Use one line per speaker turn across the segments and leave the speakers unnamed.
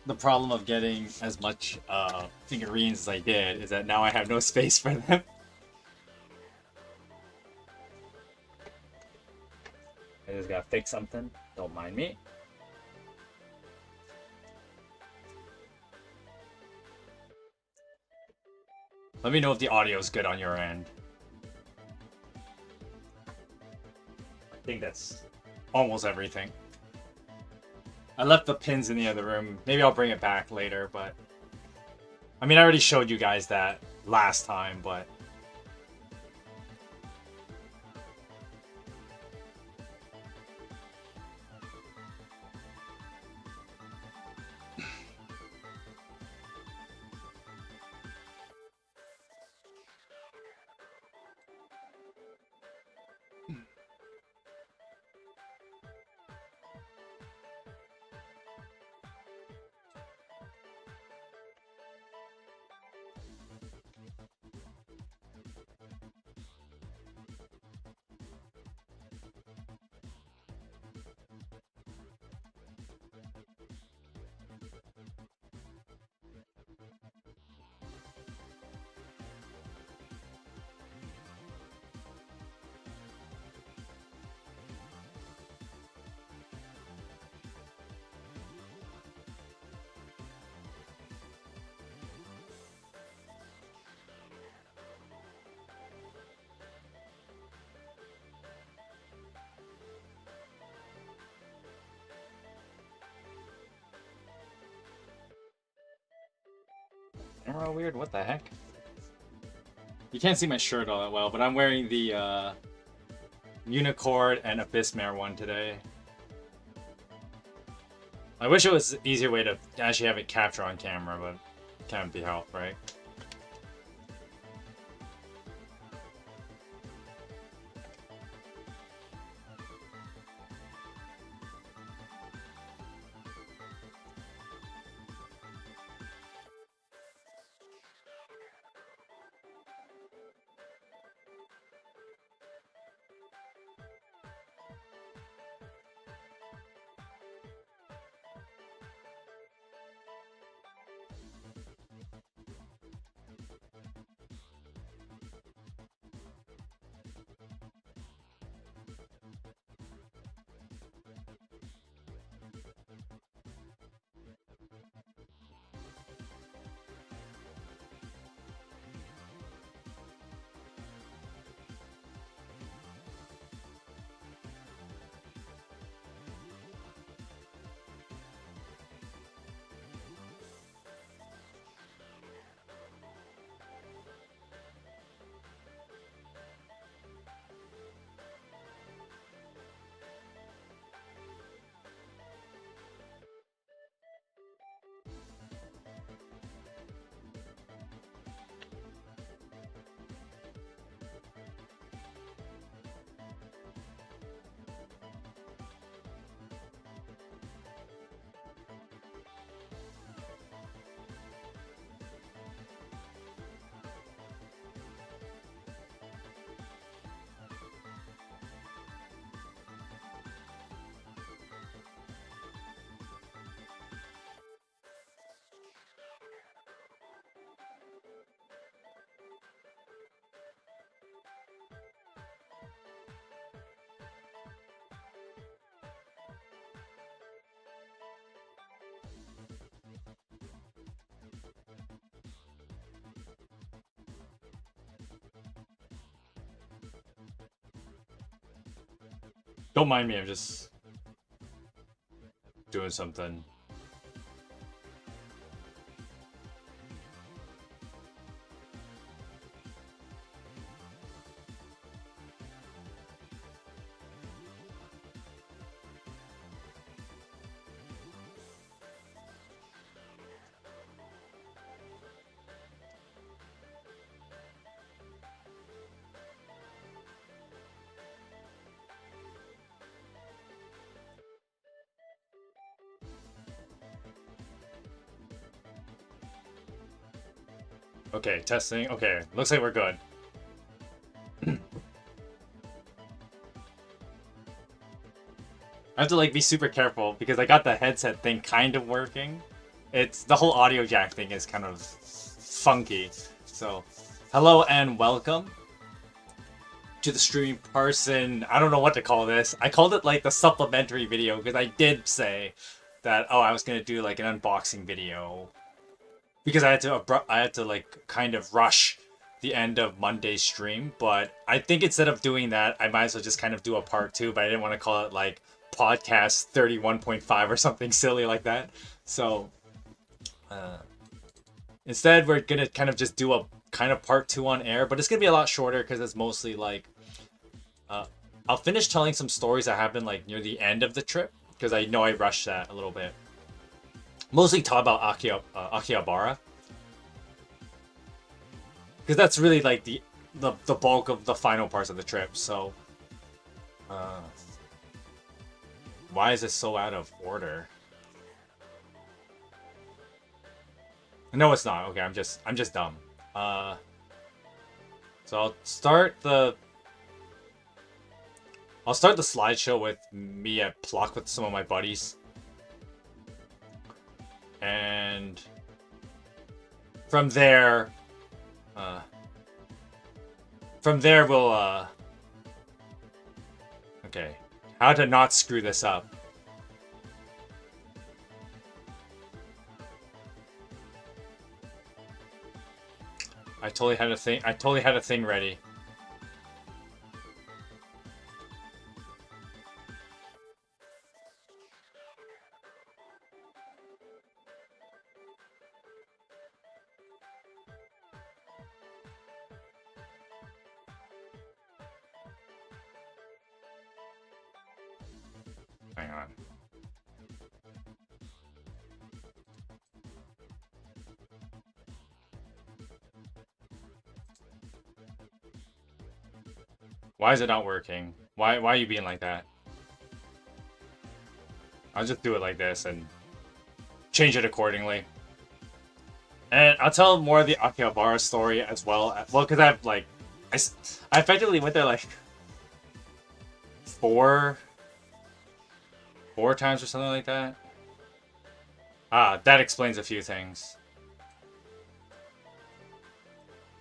The problem of getting as much figurines as I did is that now I have no space for them. I just gotta fix something. Don't mind me. Let me know if the audio is good on your end. I think that's almost everything. I left the pins in the other room. Maybe I'll bring it back later, but... I mean, I already showed you guys that last time, but... Camera weird? What the heck? You can't see my shirt all that well, but I'm wearing the Unicord and Abyssmare one today. I wish it was an easier way to actually have it capture on camera, but can't be helped, right? Don't mind me, I'm just doing something. Okay, testing. Okay, looks like we're good. I have to like be super careful because I got the headset thing kind of working, It's the whole audio jack thing is kind of funky. So, hello and welcome to the stream, Parson. I don't know what to call this. I called it like the supplementary video because I did say that I was gonna do like an unboxing video because I had to like kind of rush the end of Monday's stream. But I think instead of doing that, I might as well just kind of do a part two. But I didn't want to call it like podcast 31.5 or something silly like that. So instead, we're gonna kind of just do a kind of part two on air, but it's gonna be a lot shorter because it's mostly like I'll finish telling some stories that happened like near the end of the trip because I know I rushed that a little bit. Mostly talk about Akihabara because that's really like the bulk of the final parts of the trip. So why is this so out of order? No, it's not. Okay, I'm just dumb. So I'll start the slideshow with me at Pluck with some of my buddies. And from there we'll okay, how to not screw this up. I totally had a thing ready. Hang on. Why is it not working? Why are you being like that? I'll just do it like this and change it accordingly. And I'll tell more of the Akihabara story as well. Well, because I've like, I effectively went there like four times or something like that. That explains a few things.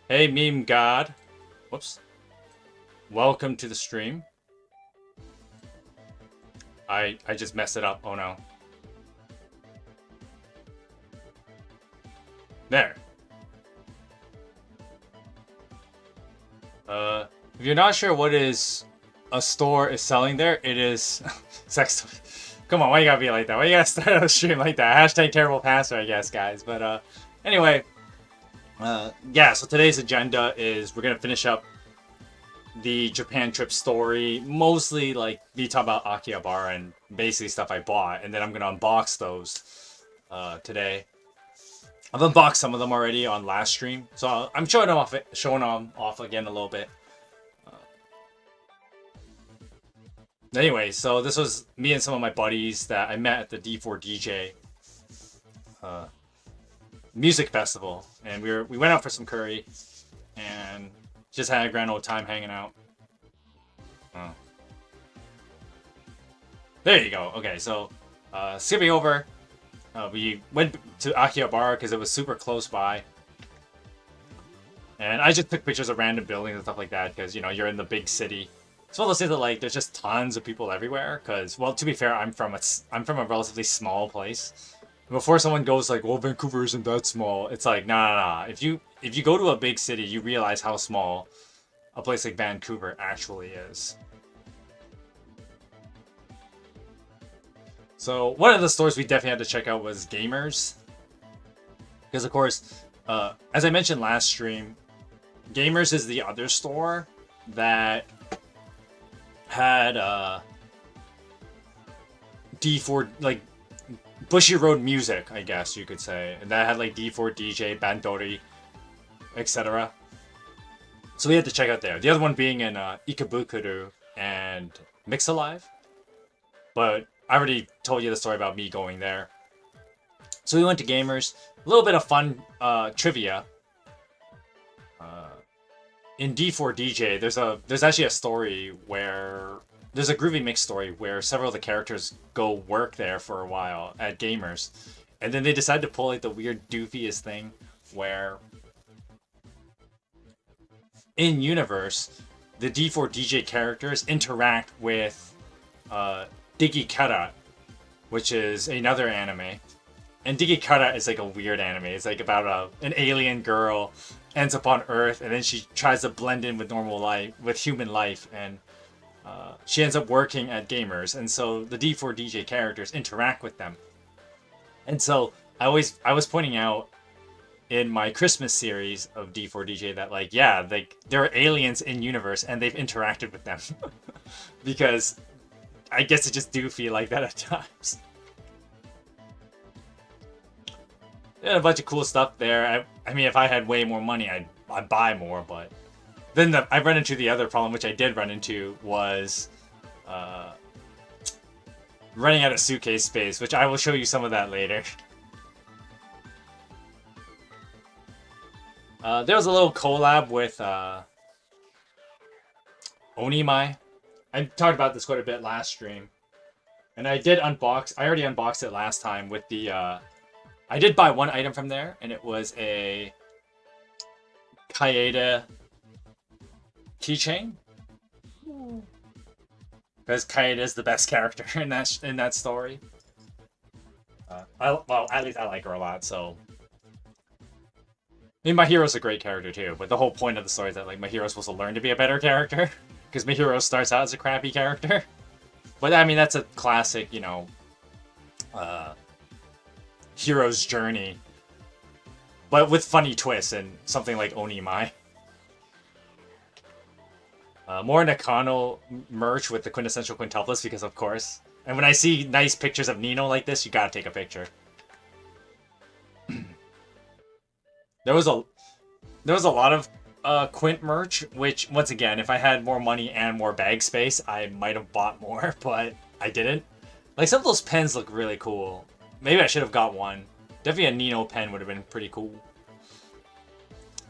Hey, meme god. Whoops. Welcome to the stream. I just messed it up. Oh no. There. If you're not sure what is a store is selling there, it is sex toys. Come on, why you gotta be like that? Why you gotta start a stream like that? Hashtag terrible passer, I guess, guys. But anyway, yeah. So today's agenda is we're gonna finish up the Japan trip story, mostly like me talking about Akihabara and basically stuff I bought, and then I'm gonna unbox those today. I've unboxed some of them already on last stream, so I'm showing them off again a little bit. Anyway, so this was me and some of my buddies that I met at the D4DJ music festival, and we went out for some curry and just had a grand old time hanging out. Oh. There you go. Okay, so skipping over, we went to Akihabara because it was super close by. And I just took pictures of random buildings and stuff like that because, you know, you're in the big city. It's one of those things that, like, there's just tons of people everywhere because, well, to be fair, I'm from a relatively small place. Before someone goes like, well, Vancouver isn't that small, it's like, nah. If you go to a big city, you realize how small a place like Vancouver actually is. So one of the stores we definitely had to check out was Gamers. Because, of course, as I mentioned last stream, Gamers is the other store that had D4, like, Bushiroad music, I guess you could say. And that had, like, D4DJ, Bandori, etc. So we had to check out there. The other one being in Ikebukuro and Mix-A-Live. But I already told you the story about me going there. So we went to Gamers. A little bit of fun trivia. In D4DJ, there's actually a story where there's a Groovy Mix story where several of the characters go work there for a while at Gamers, And then they decided to pull like the weird doofiest thing where in universe the D4DJ characters interact with Digi Kara, which is another anime. And Digi Kara is like a weird anime. It's like about an alien girl ends up on Earth, and then she tries to blend in with normal life, with human life, and she ends up working at gamers. And so the D4DJ characters interact with them. And so I was pointing out in my Christmas series of D4DJ that like, yeah, there are aliens in universe and they've interacted with them. Because I guess it just do feel like that at times. Yeah, a bunch of cool stuff there. I mean, if I had way more money, I'd buy more, but then I run into the other problem, which I did run into, was running out of suitcase space, which I will show you some of that later. There was a little collab with Onimai. I talked about this quite a bit last stream. And I already unboxed it last time with the, I did buy one item from there, and it was a Kaede keychain. Because Kaede is the best character in that story. Well, at least I like her a lot, so... I mean, my hero's a great character too, but the whole point of the story is that like my hero's supposed to learn to be a better character, because my hero starts out as a crappy character. But I mean, that's a classic, you know, hero's journey, but with funny twists and something like Onimai. More Nakano merch with the quintessential quintuplets, because of course. And when I see nice pictures of Nino like this, you gotta take a picture. There was a lot of Quint merch, which, once again, if I had more money and more bag space, I might have bought more, but I didn't. Like, some of those pens look really cool. Maybe I should have got one. Definitely a Nino pen would have been pretty cool.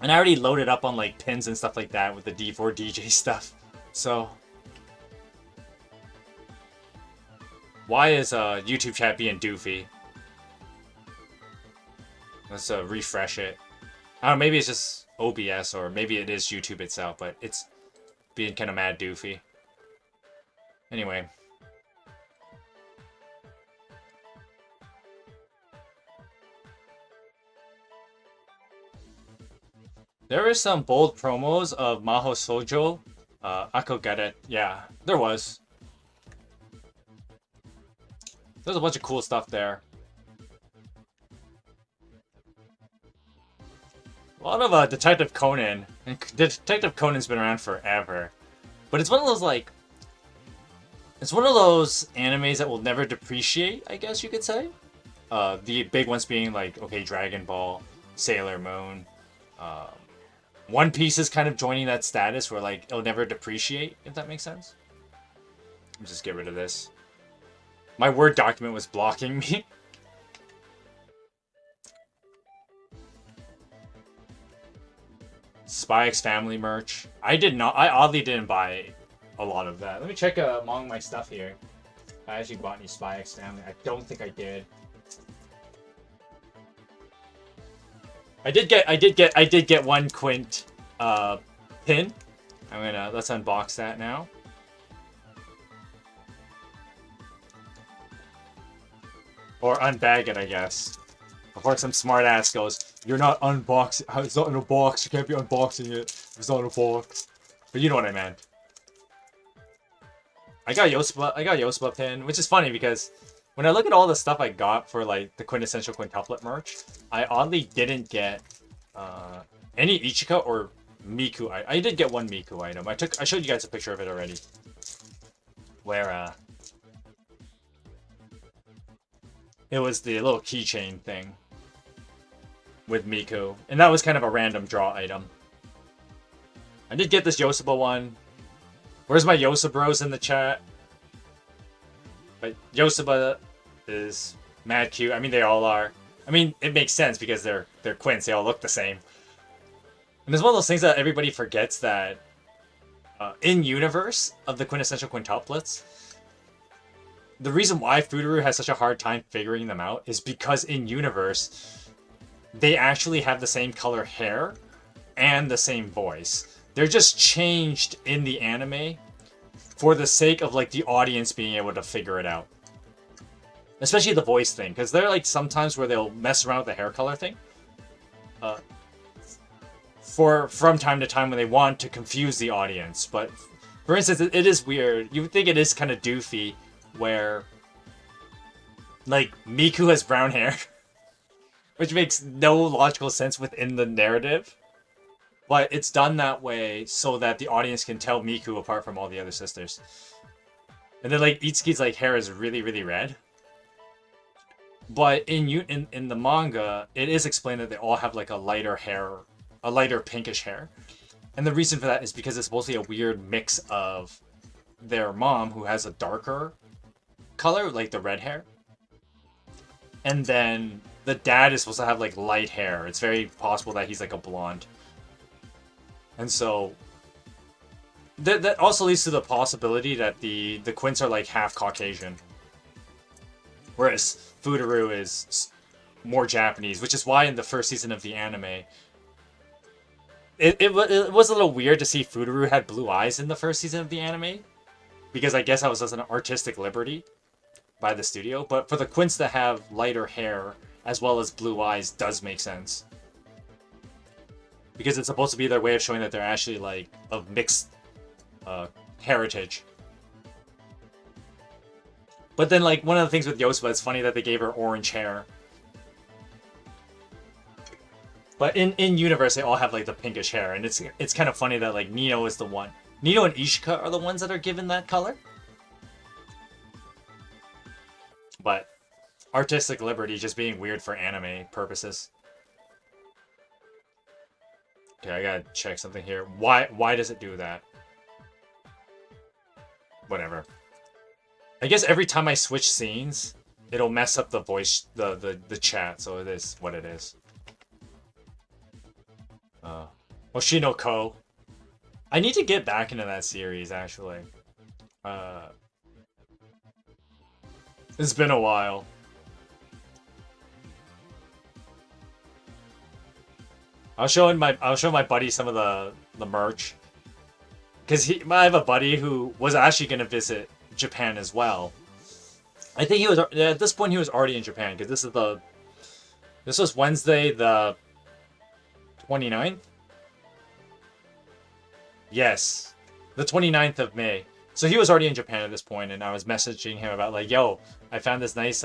And I already loaded up on, like, pins and stuff like that with the D4DJ stuff. So... why is YouTube chat being doofy? Let's refresh it. I don't know, maybe it's just OBS, or maybe it is YouTube itself, but it's being kind of mad doofy. Anyway. There is some bold promos of Maho Sojo. Akogare. Yeah, there was. There's a bunch of cool stuff there. A lot of Detective Conan. And Detective Conan's been around forever. But it's one of those, like... it's one of those animes that will never depreciate, I guess you could say. The big ones being, like, okay, Dragon Ball, Sailor Moon. One Piece is kind of joining that status where, like, it'll never depreciate, if that makes sense. Let's just get rid of this. My Word document was blocking me. Spy X Family merch. I oddly didn't buy a lot of that. Let me check among my stuff here. If I actually bought any Spy X Family. I don't think I did. I did get one Quint pin. Let's unbox that now. Or unbag it, I guess. Before some smart ass goes, "You're not unboxing. It's not in a box. You can't be unboxing it. It's not in a box." But you know what I meant. I got Yosuba pin, which is funny because when I look at all the stuff I got for like the quintessential quintuplet merch, I oddly didn't get any Ichika or Miku. I did get one Miku item. I showed you guys a picture of it already. Where it was the little keychain thing with Miku. And that was kind of a random draw item. I did get this Yosuba one. Where's my Yosa bros in the chat? But Yosuba is mad cute. I mean, they all are. I mean, it makes sense because they're quints. They all look the same. And it's one of those things that everybody forgets that in universe of the quintessential quintuplets, the reason why Fururu has such a hard time figuring them out is because in universe, they actually have the same color hair and the same voice. They're just changed in the anime for the sake of like the audience being able to figure it out. Especially the voice thing, because there are like sometimes where they'll mess around with the hair color thing. From time to time when they want to confuse the audience. But for instance, it is weird. You would think it is kind of doofy where like Miku has brown hair, which makes no logical sense within the narrative. But it's done that way so that the audience can tell Miku apart from all the other sisters. And then like Itsuki's like hair is really, really red. But in the manga, it is explained that they all have like a lighter pinkish hair. And the reason for that is because it's mostly a weird mix of their mom, who has a darker color, like the red hair. And then the dad is supposed to have like light hair. It's very possible that he's like a blonde. And so that also leads to the possibility that the Quints are like half Caucasian. Whereas Fururu is more Japanese, which is why in the first season of the anime, it was a little weird to see Fururu had blue eyes in the first season of the anime. Because I guess that was an artistic liberty by the studio. But for the Quints to have lighter hair as well as blue eyes does make sense. Because it's supposed to be their way of showing that they're actually like of mixed heritage. But then, like, one of the things with Yosuba, it's funny that they gave her orange hair. But in universe, they all have like the pinkish hair, and it's kind of funny that like Nino is the one. Nino and Ishika are the ones that are given that color. But artistic liberty just being weird for anime purposes. Okay, I gotta check something here. Why does it do that? Whatever. I guess every time I switch scenes, it'll mess up the voice, the chat, so it is what it is. Oshinoko. I need to get back into that series, actually. It's been a while. I'll show my buddy some of the merch. Because I have a buddy who was actually going to visit Japan as well. I think he was, at this point he was already in Japan, because this was Wednesday the 29th? Yes, the 29th of May. So he was already in Japan at this point, and I was messaging him about like, yo, I found this nice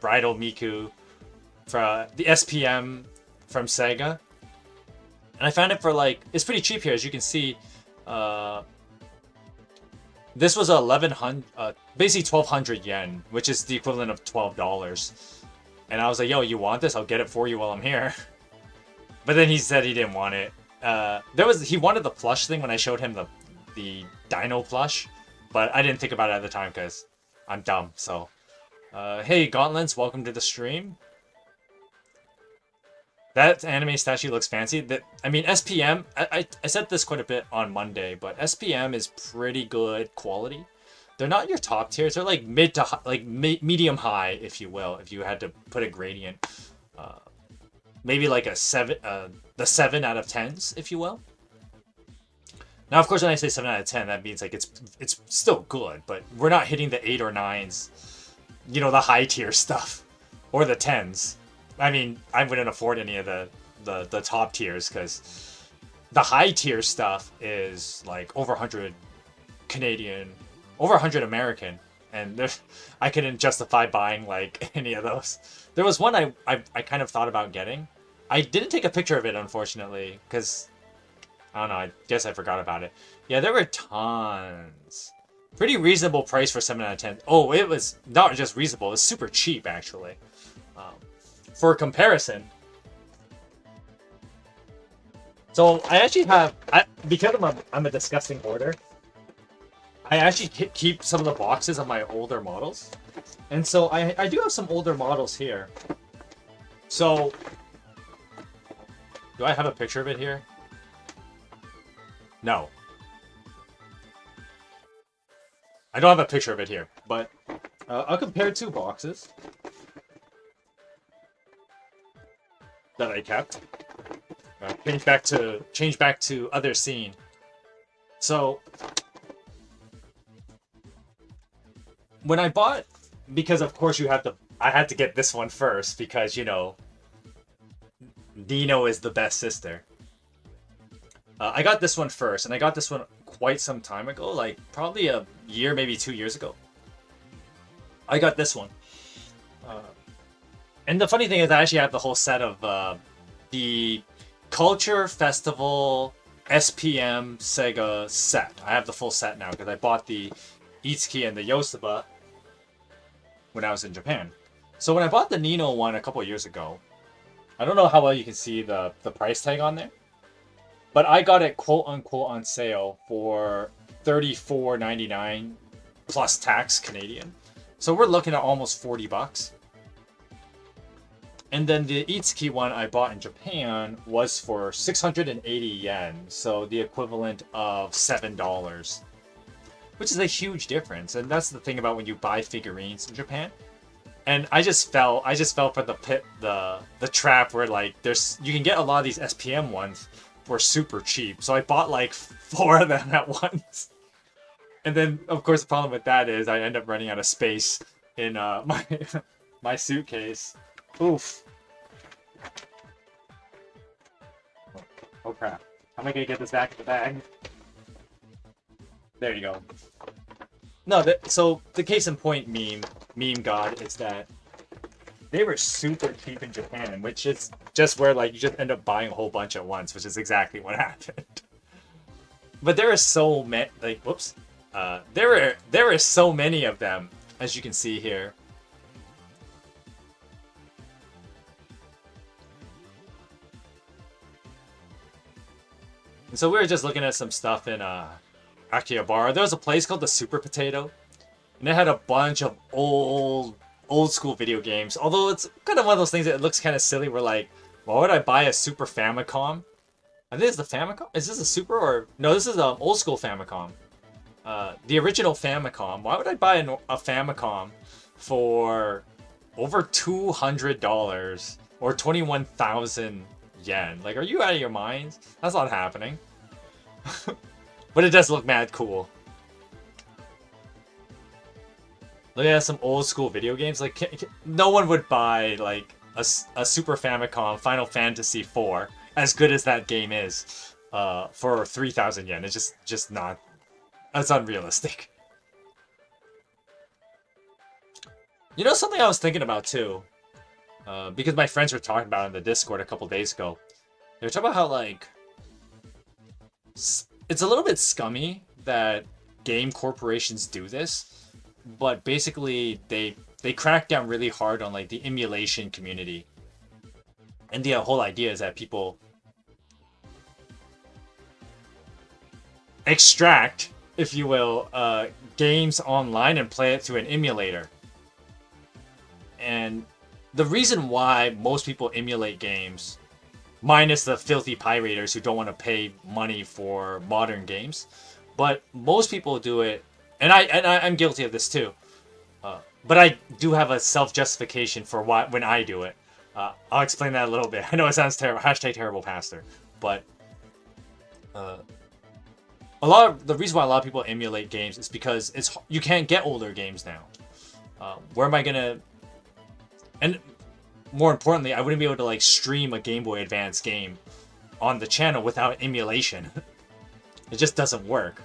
bridal Miku for the SPM from Sega. And I found it for like, it's pretty cheap here, as you can see. This was 1,100, basically 1,200 yen, which is the equivalent of $12. And I was like, yo, you want this? I'll get it for you while I'm here. But then he said he didn't want it. He wanted the plush thing when I showed him the Dino plush, but I didn't think about it at the time because I'm dumb. So, hey Gauntlets, welcome to the stream. That anime statue looks fancy. I mean, SPM, I said this quite a bit on Monday, but SPM is pretty good quality. They're not your top tiers. They're like mid to like medium high, if you will, if you had to put a gradient. Maybe like a 7, the 7 out of 10s, if you will. Now, of course, when I say 7 out of 10, that means like it's still good, but we're not hitting the 8 or 9s, you know, the high tier stuff, or the 10s. I mean, I wouldn't afford any of the top tiers, because the high tier stuff is like over 100 Canadian, over 100 American, and I couldn't justify buying like any of those. There was one I kind of thought about getting. I didn't take a picture of it, unfortunately, because I don't know, I guess I forgot about it. Yeah, there were tons. Pretty reasonable price for 7 out of 10. Oh, it was not just reasonable, it was super cheap, actually. For comparison. So, I actually have, because I'm a disgusting hoarder, I actually keep some of the boxes of my older models. And so, I do have some older models here. So, do I have a picture of it here? No. I don't have a picture of it here, but I'll compare two boxes that I kept. Change back to other scene. So when I bought, because of course I had to get this one first because Dino is the best sister. I got this one first, and I got this one quite some time ago, like probably a year, maybe 2 years ago. I got this one. And the funny thing is I actually have the whole set of the Culture Festival SPM Sega set. I have the full set now because I bought the Itsuki and the Yosaba when I was in Japan. So when I bought the Nino one a couple years ago, I don't know how well you can see the price tag on there, but I got it quote unquote on sale for $34.99 plus tax Canadian. So we're looking at almost $40. And then the Itsuki one I bought in Japan was for 680 yen, so the equivalent of $7, which is a huge difference. And that's the thing about when you buy figurines in Japan. And I just fell for the trap where like you can get a lot of these SPM ones for super cheap. So I bought like 4 of them at once. And then of course the problem with that is I end up running out of space in my suitcase. Oof. Oh crap. How am I gonna get this back in the bag? There you go. No, so the case in point meme god is that they were super cheap in Japan, which is just where like you just end up buying a whole bunch at once, which is exactly what happened. But there are so many, like, whoops. There are so many of them, as you can see here. And so we were just looking at some stuff in Akihabara. There was a place called the Super Potato, and it had a bunch of old school video games. Although it's kind of one of those things that looks kind of silly. We're like, why would I buy a Super Famicom? I think it's the Famicom. Is this a Super or no? This is an old school Famicom. The original Famicom. Why would I buy a Famicom for over $200 or 21,000 yen? Like, are you out of your mind? That's not happening. But it does look mad cool. Look at some old school video games. Like, no one would buy like a Super Famicom Final Fantasy IV, as good as that game is, for 3,000 yen. It's just not. That's unrealistic. You know something I was thinking about too, because my friends were talking about it in the Discord a couple days ago. They were talking about how like it's a little bit scummy that game corporations do this, but basically they crack down really hard on like the emulation community, and the whole idea is that people extract, if you will, games online and play it through an emulator. And the reason why most people emulate games, minus the filthy pirators who don't want to pay money for modern games, but most people do it, and I'm guilty of this too. But I do have a self-justification for why when I do it. I'll explain that a little bit. I know it sounds terrible. Hashtag terrible pastor, but the reason why a lot of people emulate games is because you can't get older games now. Where am I gonna? And more importantly, I wouldn't be able to like stream a Game Boy Advance game on the channel without emulation. It just doesn't work.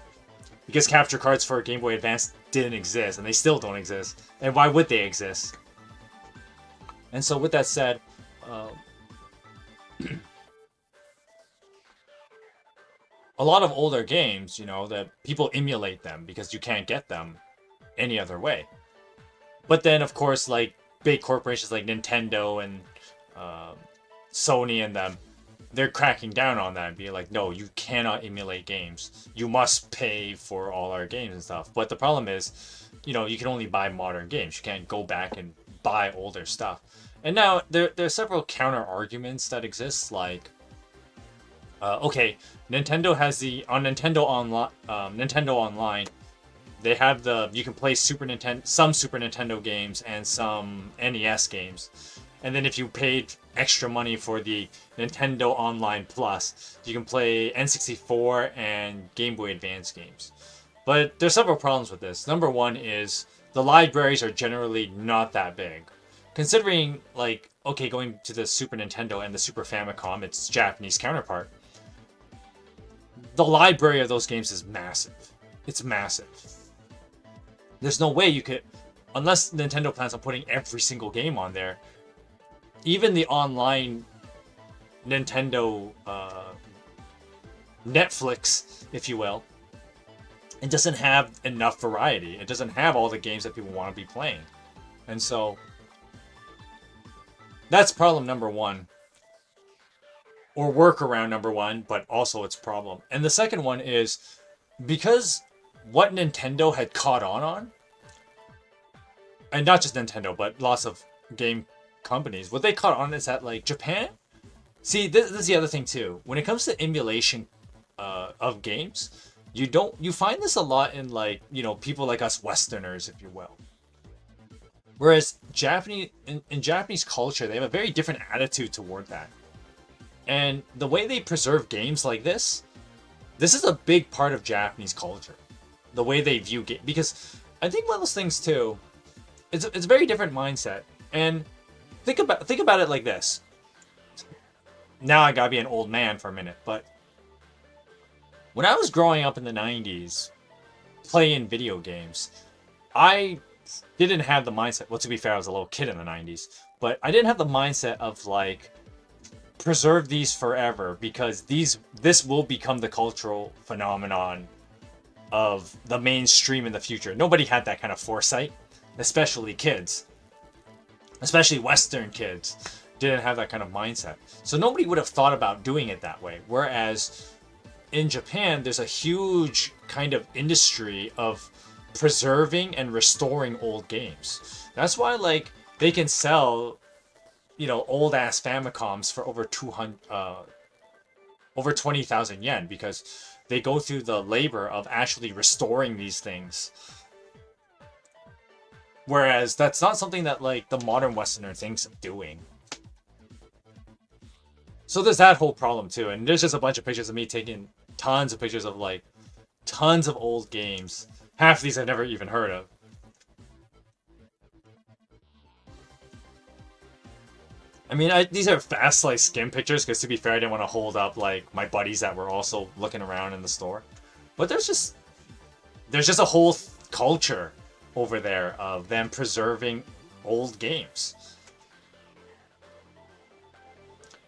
Because capture cards for Game Boy Advance didn't exist, and they still don't exist. And why would they exist? And so with that said, a lot of older games, that people emulate them because you can't get them any other way. But then, of course, like big corporations like Nintendo and Sony and them, they're cracking down on that and being like, no, you cannot emulate games. You must pay for all our games and stuff. But the problem is, you can only buy modern games. You can't go back and buy older stuff. And now there are several counter arguments that exist, like, okay, Nintendo has on Nintendo Online, they have you can play some Super Nintendo games and some NES games. And then if you paid extra money for the Nintendo Online Plus, you can play N64 and Game Boy Advance games. But there's several problems with this. Number one is the libraries are generally not that big. Considering, like, okay, going to the Super Nintendo and the Super Famicom, its Japanese counterpart, the library of those games is massive. It's massive. There's no way you could, unless Nintendo plans on putting every single game on there, even the online Nintendo Netflix, if you will, it doesn't have enough variety. It doesn't have all the games that people want to be playing. And so, that's problem number one. Or workaround number one, but also its problem. And the second one is, because what Nintendo had caught on, and not just Nintendo, but lots of game companies, what they caught on is that, like, Japan, see, this is the other thing too. When it comes to emulation of games, you find this a lot in, like, you know, people like us Westerners, if you will. Whereas in Japanese culture, they have a very different attitude toward that. And the way they preserve games like this is a big part of Japanese culture. The way they view games, because I think one of those things too, it's a very different mindset. And think about it like this. Now I gotta be an old man for a minute, but when I was growing up in the 90s, playing video games, I didn't have the mindset, well, to be fair, I was a little kid in the 90s, but I didn't have the mindset of, like, preserve these forever, because this will become the cultural phenomenon of the mainstream in the future. Nobody had that kind of foresight, especially kids. Especially Western kids didn't have that kind of mindset. So nobody would have thought about doing it that way. Whereas in Japan, there's a huge kind of industry of preserving and restoring old games. That's why, like, they can sell, you know, old ass Famicoms for over 20,000 yen, because they go through the labor of actually restoring these things. Whereas that's not something that, like, the modern Westerner thinks of doing. So there's that whole problem too, and there's just a bunch of pictures of me taking tons of pictures of, like, tons of old games. Half of these I've never even heard of. I mean, these are fast, like, skim pictures, because to be fair, I didn't want to hold up, like, my buddies that were also looking around in the store. But there's just a whole culture over there of them preserving old games.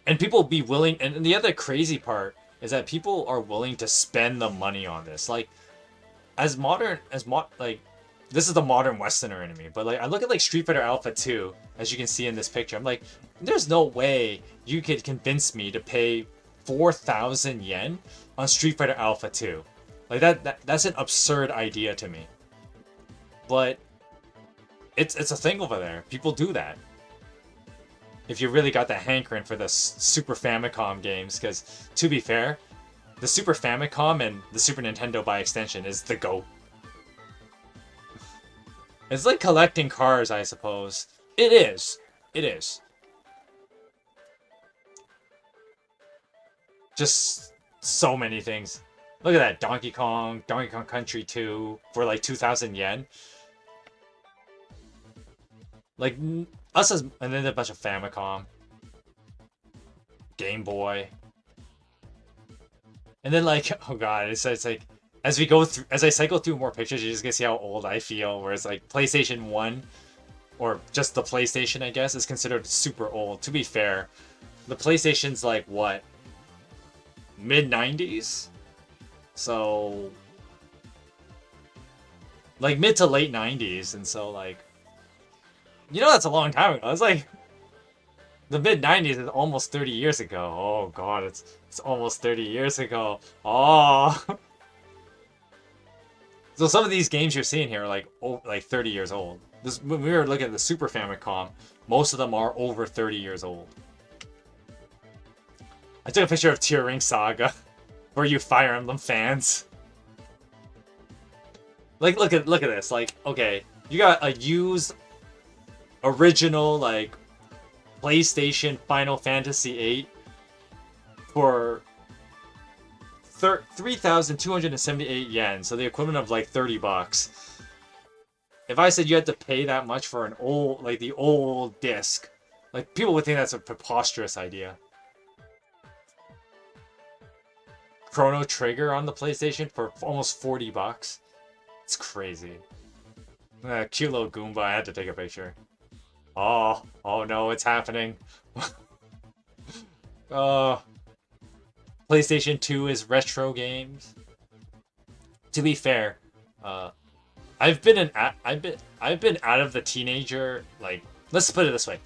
And people be willing, and the other crazy part is that people are willing to spend the money on this. Like, like, this is the modern Westerner in me, but, like, I look at, like, Street Fighter Alpha 2, as you can see in this picture. I'm like, there's no way you could convince me to pay 4,000 yen on Street Fighter Alpha 2. Like, that's an absurd idea to me. But it's a thing over there. People do that. If you really got the hankering for the Super Famicom games, because, to be fair, the Super Famicom and the Super Nintendo by extension is the GOAT. It's like collecting cars, I suppose. It is. It is. Just so many things. Look at that. Donkey Kong Country 2 for, like, 2,000 yen. Like, and then a bunch of Famicom. Game Boy. And then, like, oh god, it's like, as I cycle through more pictures, you're just gonna see how old I feel, whereas, like, PlayStation 1, or just the PlayStation, I guess, is considered super old. To be fair, the PlayStation's, like, what? Mid-90s? So, like, mid to late 90s, and so, like, you know, that's a long time ago. It's like, the mid-90s is almost 30 years ago. Oh god, it's almost 30 years ago. Oh. So some of these games you're seeing here are, like, 30 years old. When we were looking at the Super Famicom, most of them are over 30 years old. I took a picture of Tearing Saga for you Fire Emblem fans. Like, look at this. Like, okay, you got a used original like PlayStation Final Fantasy VIII for 3,278 yen, so the equivalent of like $30. If I said you had to pay that much for an old, like the old disc, like people would think that's a preposterous idea. Chrono Trigger on the PlayStation for almost $40. It's crazy. Cute little Goomba. I had to take a picture. Oh no, it's happening. PlayStation 2 is retro games. To be fair, I've been out of the teenager, like, let's put it this way.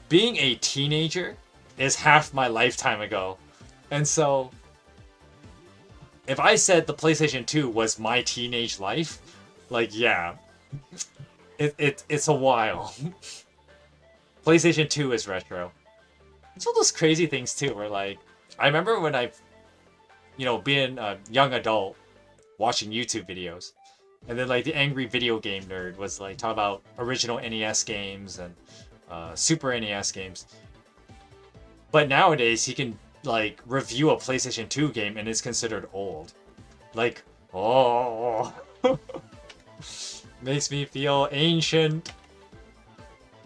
Being a teenager is half my lifetime ago. And so if I said the PlayStation 2 was my teenage life, like, yeah. It's a while. PlayStation 2 is retro. It's all those crazy things too, where like I remember when being a young adult watching YouTube videos, and then like the angry video game nerd was like talking about original NES games and Super NES games. But nowadays he can like review a PlayStation 2 game and it's considered old. Like, oh, makes me feel ancient.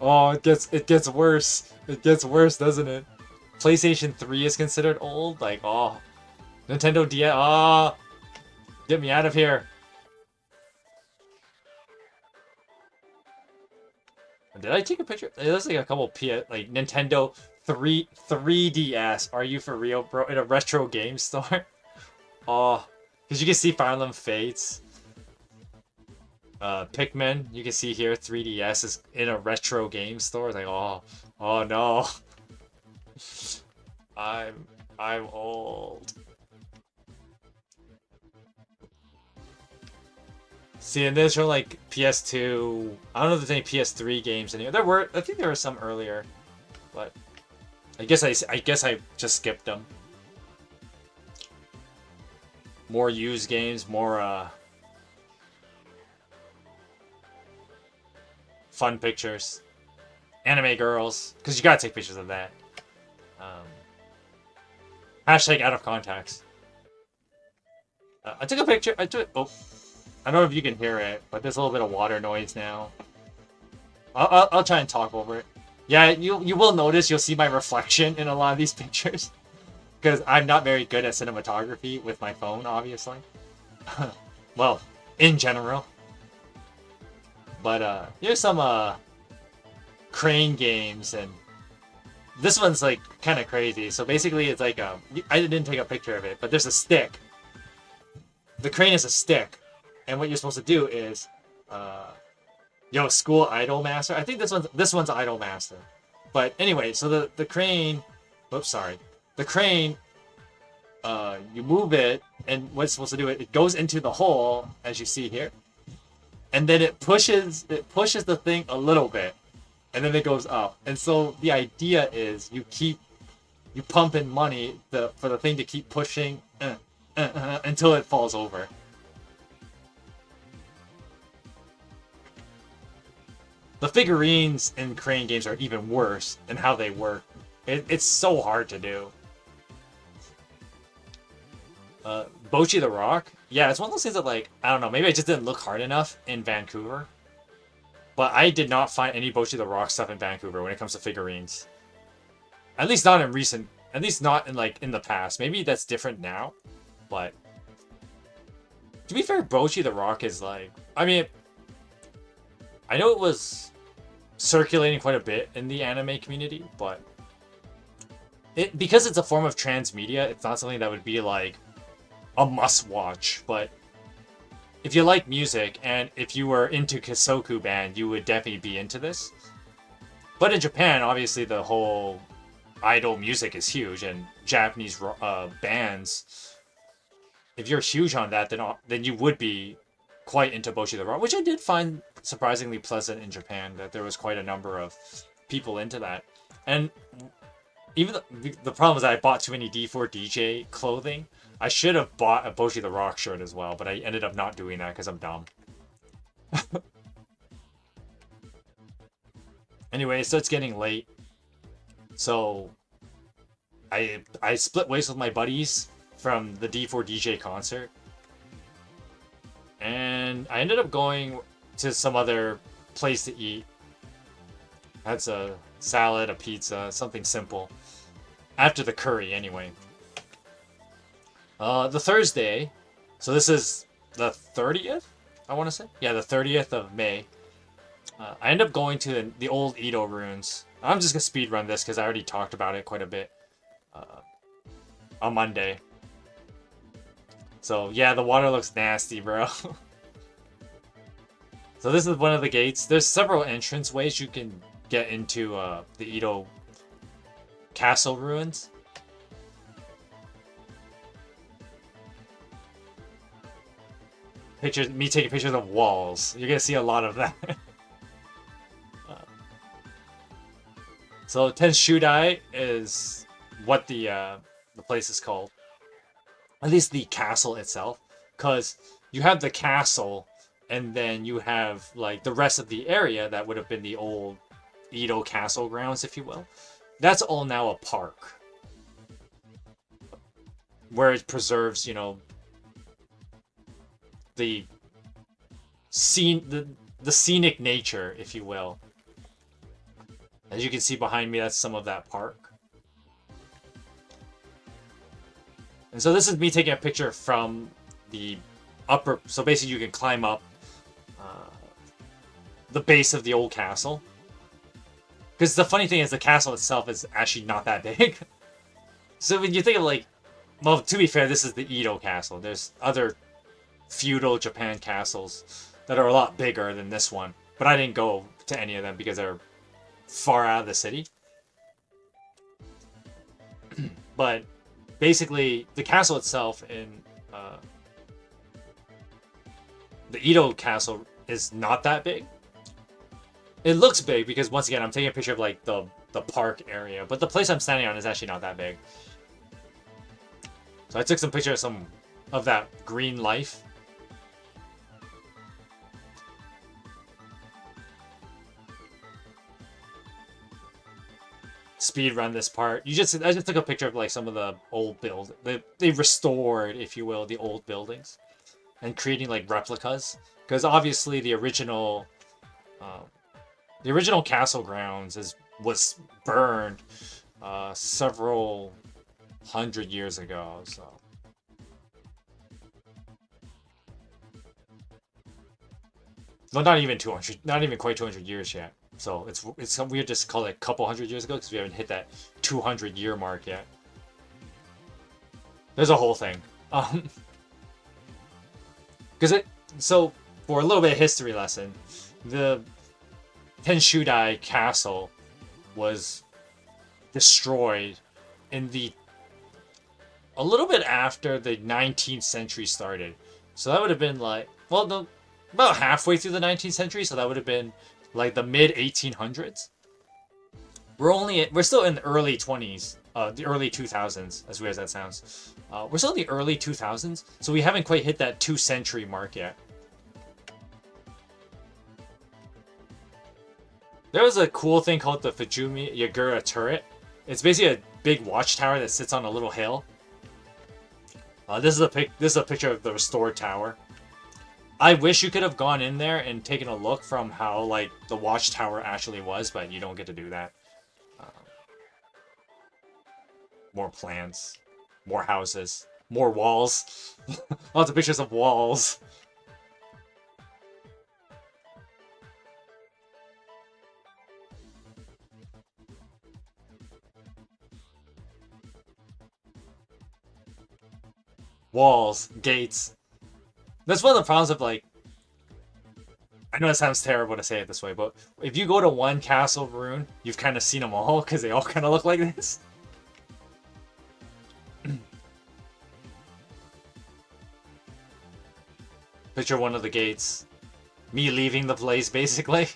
Oh, it gets worse. It gets worse, doesn't it? PlayStation 3 is considered old. Like, oh, Nintendo DS. Ah, get me out of here. Did I take a picture? It looks like a couple like Nintendo 3DS. Are you for real, bro? In a retro game store? Oh, because you can see Fire Emblem Fates. Pikmin, you can see here 3DS is in a retro game store. Like, oh no. I'm old. See, and there's like PS2. I don't know if there's any PS3 games in here. I think there were some earlier, but I guess I just skipped them. More used games, more fun pictures, anime girls, because you gotta take pictures of that. Hashtag out of context. I took a picture. I don't know if you can hear it, but there's a little bit of water noise now. I'll try and talk over it. Yeah, you will notice, you'll see my reflection in a lot of these pictures, because I'm not very good at cinematography with my phone, obviously. Well, in general. But here's some crane games, and this one's like kind of crazy. So basically it's like I didn't take a picture of it, but there's a stick. The crane is a stick, and what you're supposed to do is school idol master. I think this one's idol master. But anyway, so the crane, the crane, you move it, and what's supposed to do it goes into the hole, as you see here. And then it pushes the thing a little bit, and then it goes up. And so the idea is you pump in money for the thing to keep pushing until it falls over. The figurines in crane games are even worse in how they work. It's so hard to do. Bocce the Rock? Yeah, it's one of those things that, like, I don't know, maybe I just didn't look hard enough in Vancouver. But I did not find any Bocce the Rock stuff in Vancouver when it comes to figurines. At least not in in the past. Maybe that's different now, but to be fair, Bocce the Rock is like, I mean, I know it was circulating quite a bit in the anime community, but because it's a form of transmedia, it's not something that would be like a must-watch. But if you like music, and if you were into Kisoku Band, you would definitely be into this. But in Japan, obviously, the whole idol music is huge, and Japanese bands, if you're huge on that, then you would be quite into Bocce the Rock, which I did find surprisingly pleasant in Japan, that there was quite a number of people into that. And even the problem is that I bought too many D4DJ clothing. I should have bought a Bocce the Rock shirt as well, but I ended up not doing that because I'm dumb. Anyway, it starts getting late, so I split ways with my buddies from the D4DJ concert, and I ended up going to some other place to eat. That's a salad, a pizza, something simple. After the curry, anyway. The Thursday, so this is the 30th, I want to say? Yeah, the 30th of May. I end up going to the old Edo ruins. I'm just going to speed run this because I already talked about it quite a bit on Monday. So, yeah, the water looks nasty, bro. So this is one of the gates. There's several entrance ways you can get into the Edo castle ruins. Pictures, me taking pictures of walls. You're gonna see a lot of that. So Tenshudai is what the place is called. At least the castle itself, because you have the castle, and then you have like the rest of the area that would have been the old Edo castle grounds, if you will. That's all now a park, where it preserves, you know, the scenic nature, if you will. As you can see behind me, that's some of that park. And so this is me taking a picture from the upper... So basically you can climb up the base of the old castle. Because the funny thing is the castle itself is actually not that big. So when you think of like... Well, to be fair, this is the Edo castle. There's other feudal Japan castles that are a lot bigger than this one. But I didn't go to any of them because they're far out of the city. But basically, the castle itself in the Edo castle is not that big. It looks big because, once again, I'm taking a picture of like the park area, but the place I'm standing on is actually not that big. So I took some pictures of that green life. Speed run this part. I just took a picture of like some of the old build. They restored, if you will, the old buildings and creating like replicas, because obviously the original castle grounds was burned several hundred years ago. So well, not even 200, not even quite 200 years yet. So it's weird just call it a couple hundred years ago because we haven't hit that 200-year mark yet. There's a whole thing. So for a little bit of history lesson, the Tenshudai castle was destroyed in a little bit after the 19th century started. So that would have been like, well, about halfway through the 19th century. So that would have been like the mid 1800s. We're still in the early 20s, the early 2000s, as weird as that sounds. We're still in the early 2000s, so we haven't quite hit that 2-century mark yet. There was a cool thing called the Fujimi Yagura turret. It's basically a big watchtower that sits on a little hill. This is a picture of the restored tower. I wish you could have gone in there and taken a look from how like the watchtower actually was, but you don't get to do that. More plants, more houses, more walls. Lots of pictures of walls. Walls, gates. That's one of the problems of like... I know it sounds terrible to say it this way, but if you go to one castle ruin, you've kind of seen them all, because they all kind of look like this. Picture one of the gates. Me leaving the place, basically.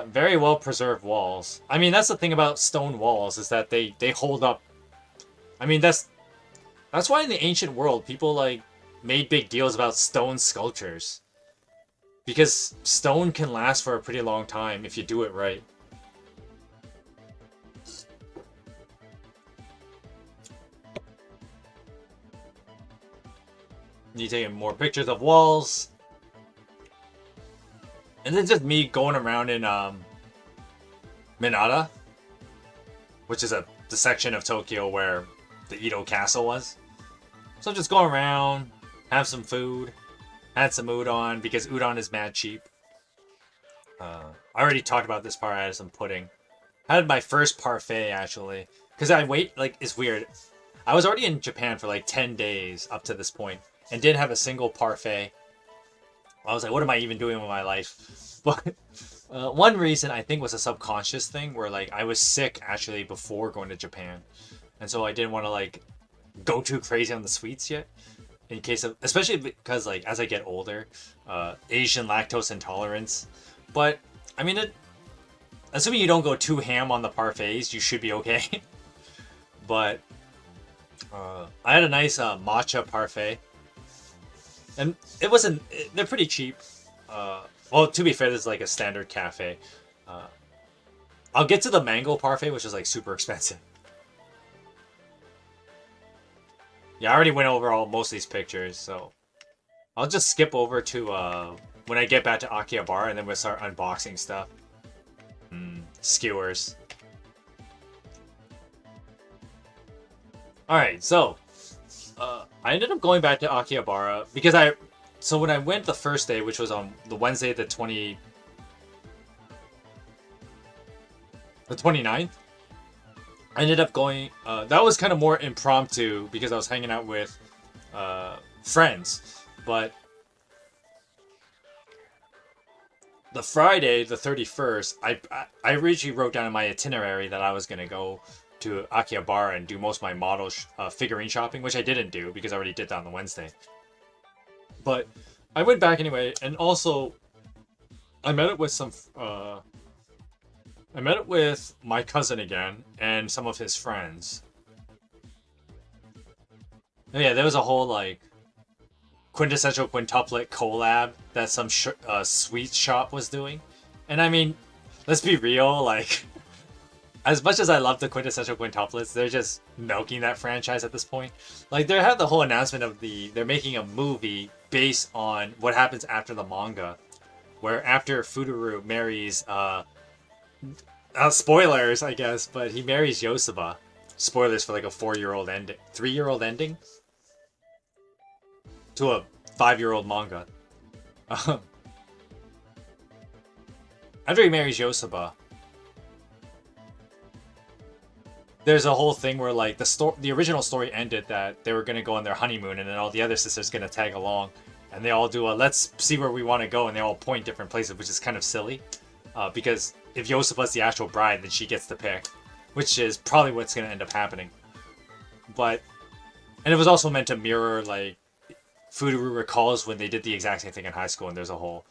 Very well preserved walls. I mean, that's the thing about stone walls, is that they hold up. I mean, that's why in the ancient world, people like made big deals about stone sculptures. Because stone can last for a pretty long time if you do it right. You taking more pictures of walls. And then just me going around in Minata, which is the section of Tokyo where the Edo Castle was. So just going around, have some food, had some udon because udon is mad cheap. I already talked about this part. I had some pudding. I had my first parfait actually, because it's weird. I was already in Japan for like 10 days up to this point and didn't have a single parfait. I was like, what am I even doing with my life? But one reason I think was a subconscious thing where like I was sick actually before going to Japan. And so I didn't want to like go too crazy on the sweets yet. In case of, especially because like as I get older, Asian lactose intolerance. But I mean, assuming you don't go too ham on the parfaits, you should be okay. But I had a nice matcha parfait. And it wasn't, they're pretty cheap. Well, to be fair, this is like a standard cafe. I'll get to the mango parfait, which is like super expensive. Yeah, I already went over most of these pictures, so I'll just skip over to when I get back to Akihabara, and then we'll start unboxing stuff. Skewers. Alright, so I ended up going back to Akihabara because so when I went the first day, which was on the Wednesday, the 29th, I ended up going, that was kind of more impromptu because I was hanging out with friends, but the Friday, the 31st, I originally wrote down in my itinerary that I was going to go to Akihabara and do most of my model figurine shopping, which I didn't do because I already did that on the Wednesday. But I went back anyway, and also I met up with my cousin again and some of his friends. Yeah, there was a whole like quintessential quintuplet collab that some sweet shop was doing, and I mean, let's be real, like. As much as I love the quintessential quintuplets, they're just milking that franchise at this point. Like, they had the whole announcement of they're making a movie based on what happens after the manga. Where after Fuduru marries, spoilers, I guess, but he marries Yosuba. Spoilers for like a 4-year-old ending, 3-year-old ending? To a 5-year-old manga. After he marries Yosuba, there's a whole thing where like the original story ended that they were gonna go on their honeymoon, and then all the other sisters gonna tag along, and they all do a let's see where we want to go, and they all point different places, which is kind of silly, because if Yosuba's the actual bride, then she gets to pick, which is probably what's gonna end up happening. And it was also meant to mirror like Fuduru recalls when they did the exact same thing in high school, and there was a whole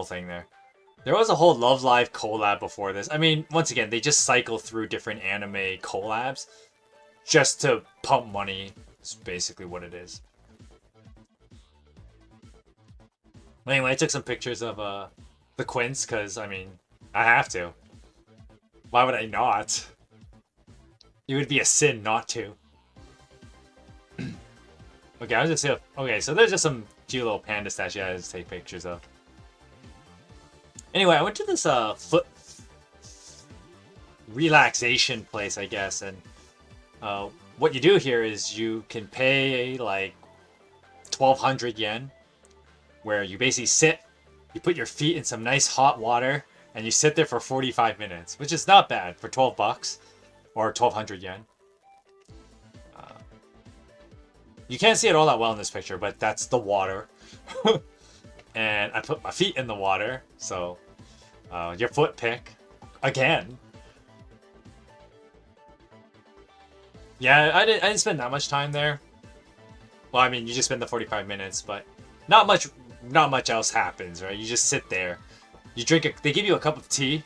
thing there. There was a whole Love Live collab before this. I mean, once again, they just cycle through different anime collabs just to pump money. It's basically what it is. Anyway, I took some pictures of the Quints because, I mean, I have to. Why would I not? It would be a sin not to. Okay, I was just okay, so there's just some cute little panda statue I had to take pictures of. Anyway, I went to this foot relaxation place, I guess, and what you do here is you can pay like 1,200 yen, where you basically sit, you put your feet in some nice hot water, and you sit there for 45 minutes, which is not bad for 12 bucks, or 1,200 yen. You can't see it all that well in this picture, but that's the water. And I put my feet in the water, so your foot pick again. Yeah, I didn't spend that much time there. Well, I mean, you just spend the 45 minutes, but not much else happens, right? You just sit there. You drink they give you a cup of tea.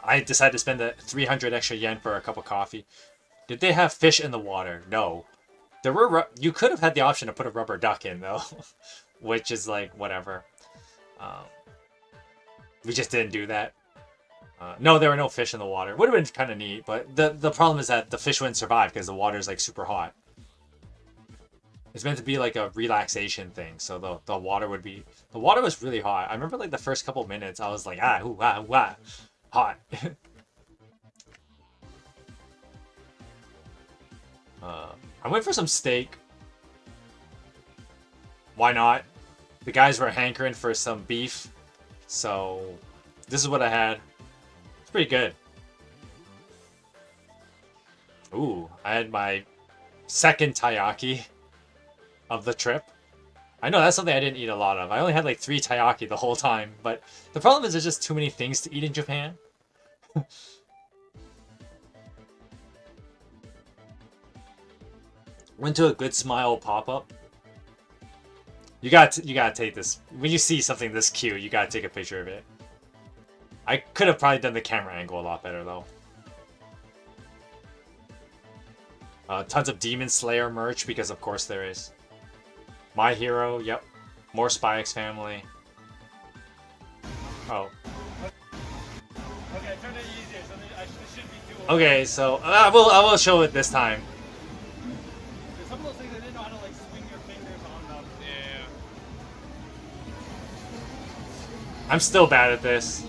I decided to spend the 300 extra yen for a cup of coffee. Did they have fish in the water? No. There were you could have had the option to put a rubber duck in though, which is like whatever. Um, we just didn't do that. No, there were no fish in the water. Would have been kind of neat, but the problem is that the fish wouldn't survive because the water is like super hot. It's meant to be like a relaxation thing, so the water would be... The water was really hot. I remember like the first couple minutes, I was like, ah, ooh, ah, ooh, ah, hot. I went for some steak. Why not? The guys were hankering for some beef, so this is what I had. It's pretty good. Ooh, I had my second taiyaki of the trip. I know that's something I didn't eat a lot of. I only had like 3 taiyaki the whole time, but the problem is there's just too many things to eat in Japan. Went to a Good Smile pop-up. You gotta take this. When you see something this cute, you gotta take a picture of it. I could have probably done the camera angle a lot better though. Tons of Demon Slayer merch, because of course there is. My Hero, yep. More Spy X Family. Oh.
Okay, turn it easier, so it should be doable.
Okay, so I will show it this time.
Some of those things I didn't know how to like swing your fingers on them. Yeah.
I'm still bad at this.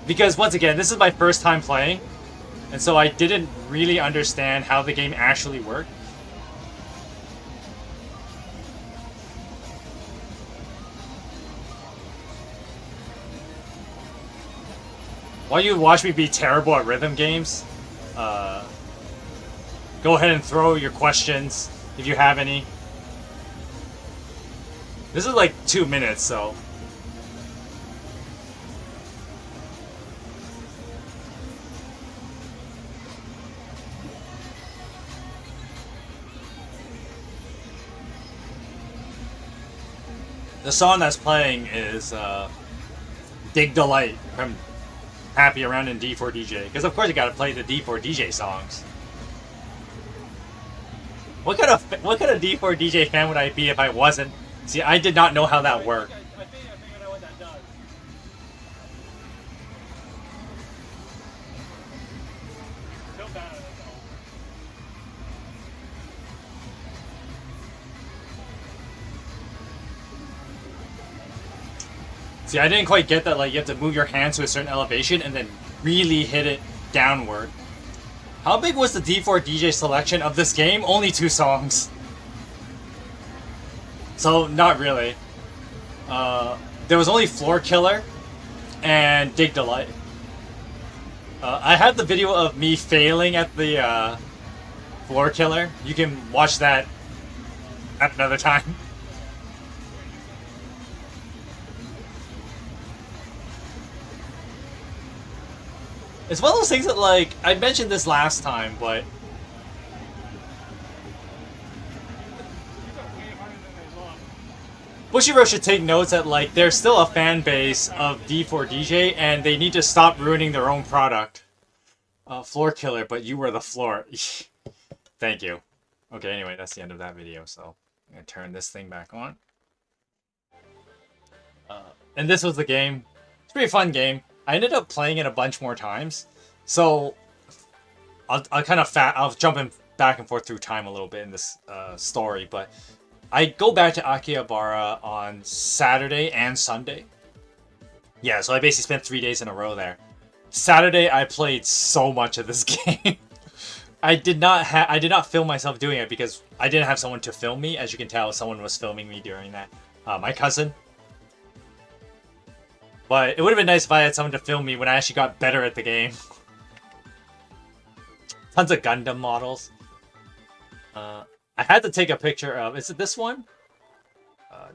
Because once again, this is my first time playing, and so I didn't really understand how the game actually worked. While you watch me be terrible at rhythm games, go ahead and throw your questions if you have any. This is like 2 minutes, so... The song that's playing is Dig Delight from Happy Around in D4DJ. Because of course you gotta play the D4DJ songs. What kind of D4DJ fan would I be if I wasn't? See, I did not know how that worked.
I figured out what that does. Feel bad at it
See, I didn't quite get that, like, you have to move your hands to a certain elevation and then really hit it downward. How big was the D4DJ selection of this game? Only 2 songs. So, not really. There was only Floor Killer and Dig Delight. I had the video of me failing at the Floor Killer. You can watch that at another time. It's one of those things that, like, I mentioned this last time, but... Bushiroad should take notes that, like, there's still a fan base of D4DJ, and they need to stop ruining their own product. Floor Killer, but you were the floor. Thank you. Okay, anyway, that's the end of that video, so I'm gonna turn this thing back on. And this was the game. It's a pretty fun game. I ended up playing it a bunch more times, so I'll jump in back and forth through time a little bit in this story, but I go back to Akihabara on Saturday and Sunday. Yeah, so I basically spent 3 days in a row there. Saturday, I played so much of this game. I did not film myself doing it because I didn't have someone to film me. As you can tell, someone was filming me during that. My cousin. But it would have been nice if I had someone to film me when I actually got better at the game. Tons of Gundam models. I had to take a picture of... Is it this one?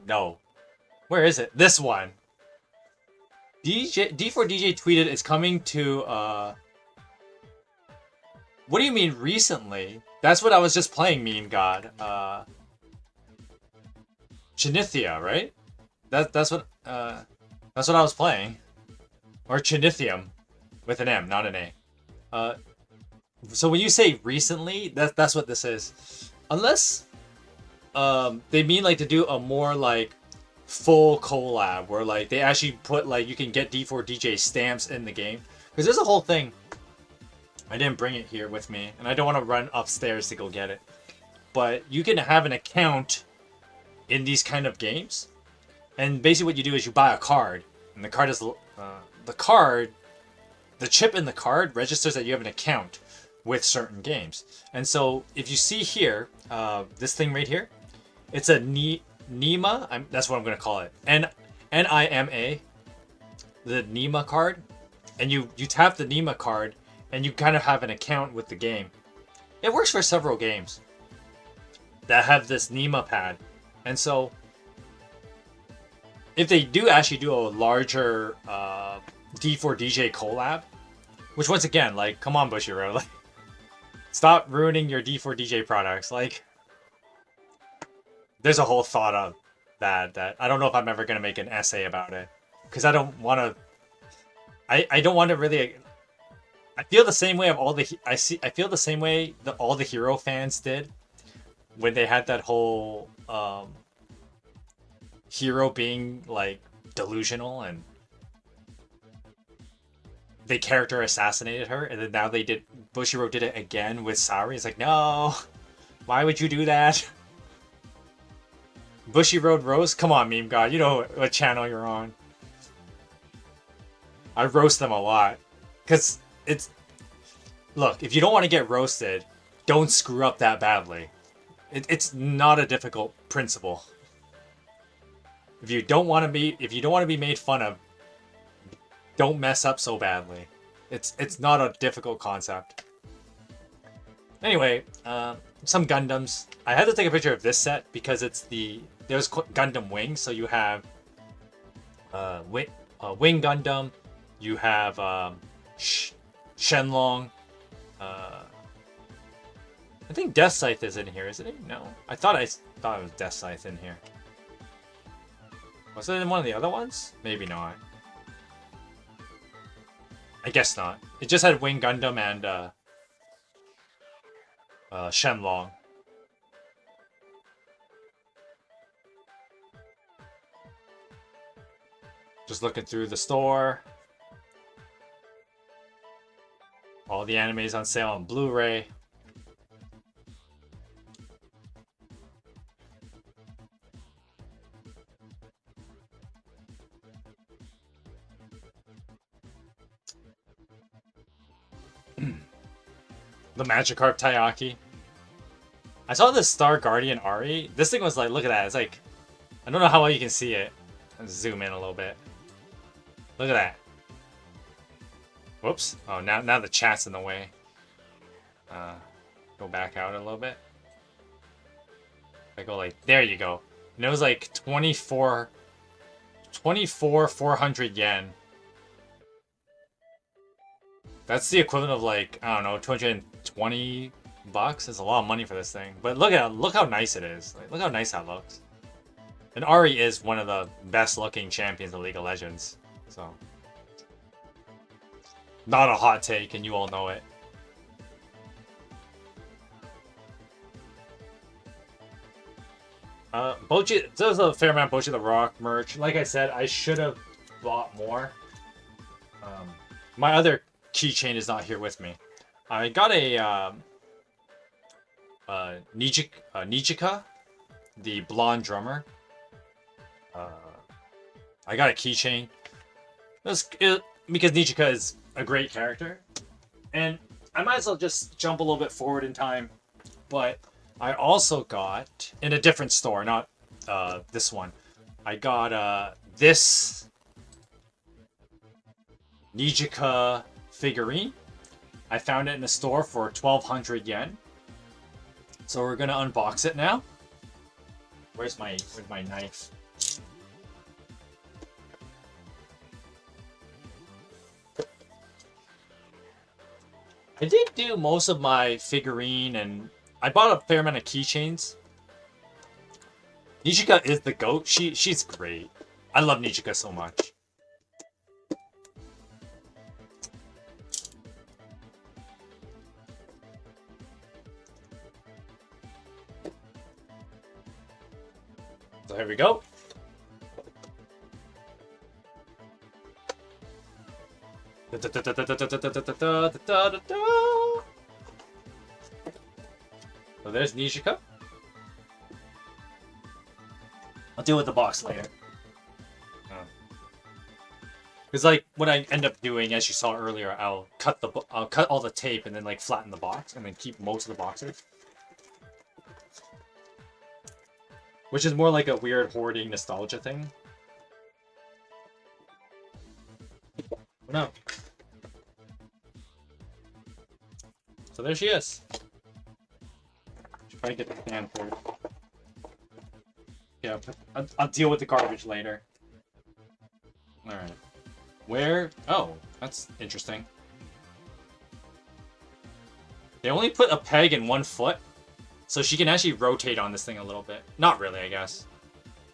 No. Where is it? This one. D4DJ tweeted it's coming to... What do you mean recently? That's what I was just playing, Mean God. Chinithia, right? That's what I was playing. Or Chinithium. With an M, not an A. So when you say recently, that's what this is. unless they mean like to do a more like full collab where like they actually put like you can get D4DJ stamps in the game, because there's a whole thing. I didn't bring it here with me, and I don't want to run upstairs to go get it. But you can have an account in these kind of games, and basically what you do is you buy a card, and the card is the chip in the card registers that you have an account with certain games. And so if you see here, this thing right here, it's a Nima. That's what I'm going to call it. Nima, the Nima card, and you tap the Nima card, and you kind of have an account with the game. It works for several games that have this Nima pad, and so if they do actually do a larger D4DJ collab, which once again, like, come on, Bushiroad, like, stop ruining your D4DJ products. Like, there's a whole thought of that I don't know if I'm ever gonna make an essay about it, because I don't want to. I don't want to really. I feel the same way of all the I feel the same way that all the Hero fans did when they had that whole Hero being like delusional and they character assassinated her, and then now Bushiroad did it again with Saori. It's like, no, why would you do that? Bushiroad Rose, come on, meme god, you know what channel you're on. I roast them a lot, because look, if you don't want to get roasted, don't screw up that badly. It's not a difficult principle. If you don't want to be made fun of, don't mess up so badly. It's not a difficult concept. Anyway, some Gundams. I had to take a picture of this set because there's Gundam Wing, so you have Wing Gundam, you have Shenlong. I think Death Scythe is in here, isn't it? No, I thought it was Death Scythe in here. Was it in one of the other ones? Maybe not. I guess not. It just had Wing Gundam and Shenlong. Just looking through the store. All the animes on sale on Blu-ray. The Magikarp Taiyaki. I saw this Star Guardian Ari. This thing was like, look at that. It's like, I don't know how well you can see it. Let's zoom in a little bit. Look at that. Whoops. Oh, now the chat's in the way. Go back out a little bit. I go like, there you go. And it was like 400 yen. That's the equivalent of like, I don't know, 220 bucks. It's a lot of money for this thing. But look how nice it is. Like, look how nice that looks. And Ari is one of the best looking champions of League of Legends. So, not a hot take, and you all know it. There's a fair amount of Bochi the Rock merch. Like I said, I should have bought more. My other keychain is not here with me. I got a Nijika, the blonde drummer. I got a keychain. Because Nijika is a great character. And I might as well just jump a little bit forward in time. But I also got, in a different store, not this one, I got this Nijika figurine. I found it in a store for 1,200 yen. So we're gonna unbox it now. Where's my knife? I did do most of my figurine, and I bought a fair amount of keychains. Nijika is the GOAT. She's great. I love Nijika so much. So here we go. So there's Nishika. I'll deal with the box later. Because like what I end up doing, as you saw earlier, I'll cut all the tape and then like flatten the box and then keep most of the boxes. Which is more like a weird hoarding nostalgia thing. No. So there she is. Should probably get the can for it. Yeah, I'll deal with the garbage later. Alright. Where? Oh, that's interesting. They only put a peg in one foot, so she can actually rotate on this thing a little bit. Not really, I guess.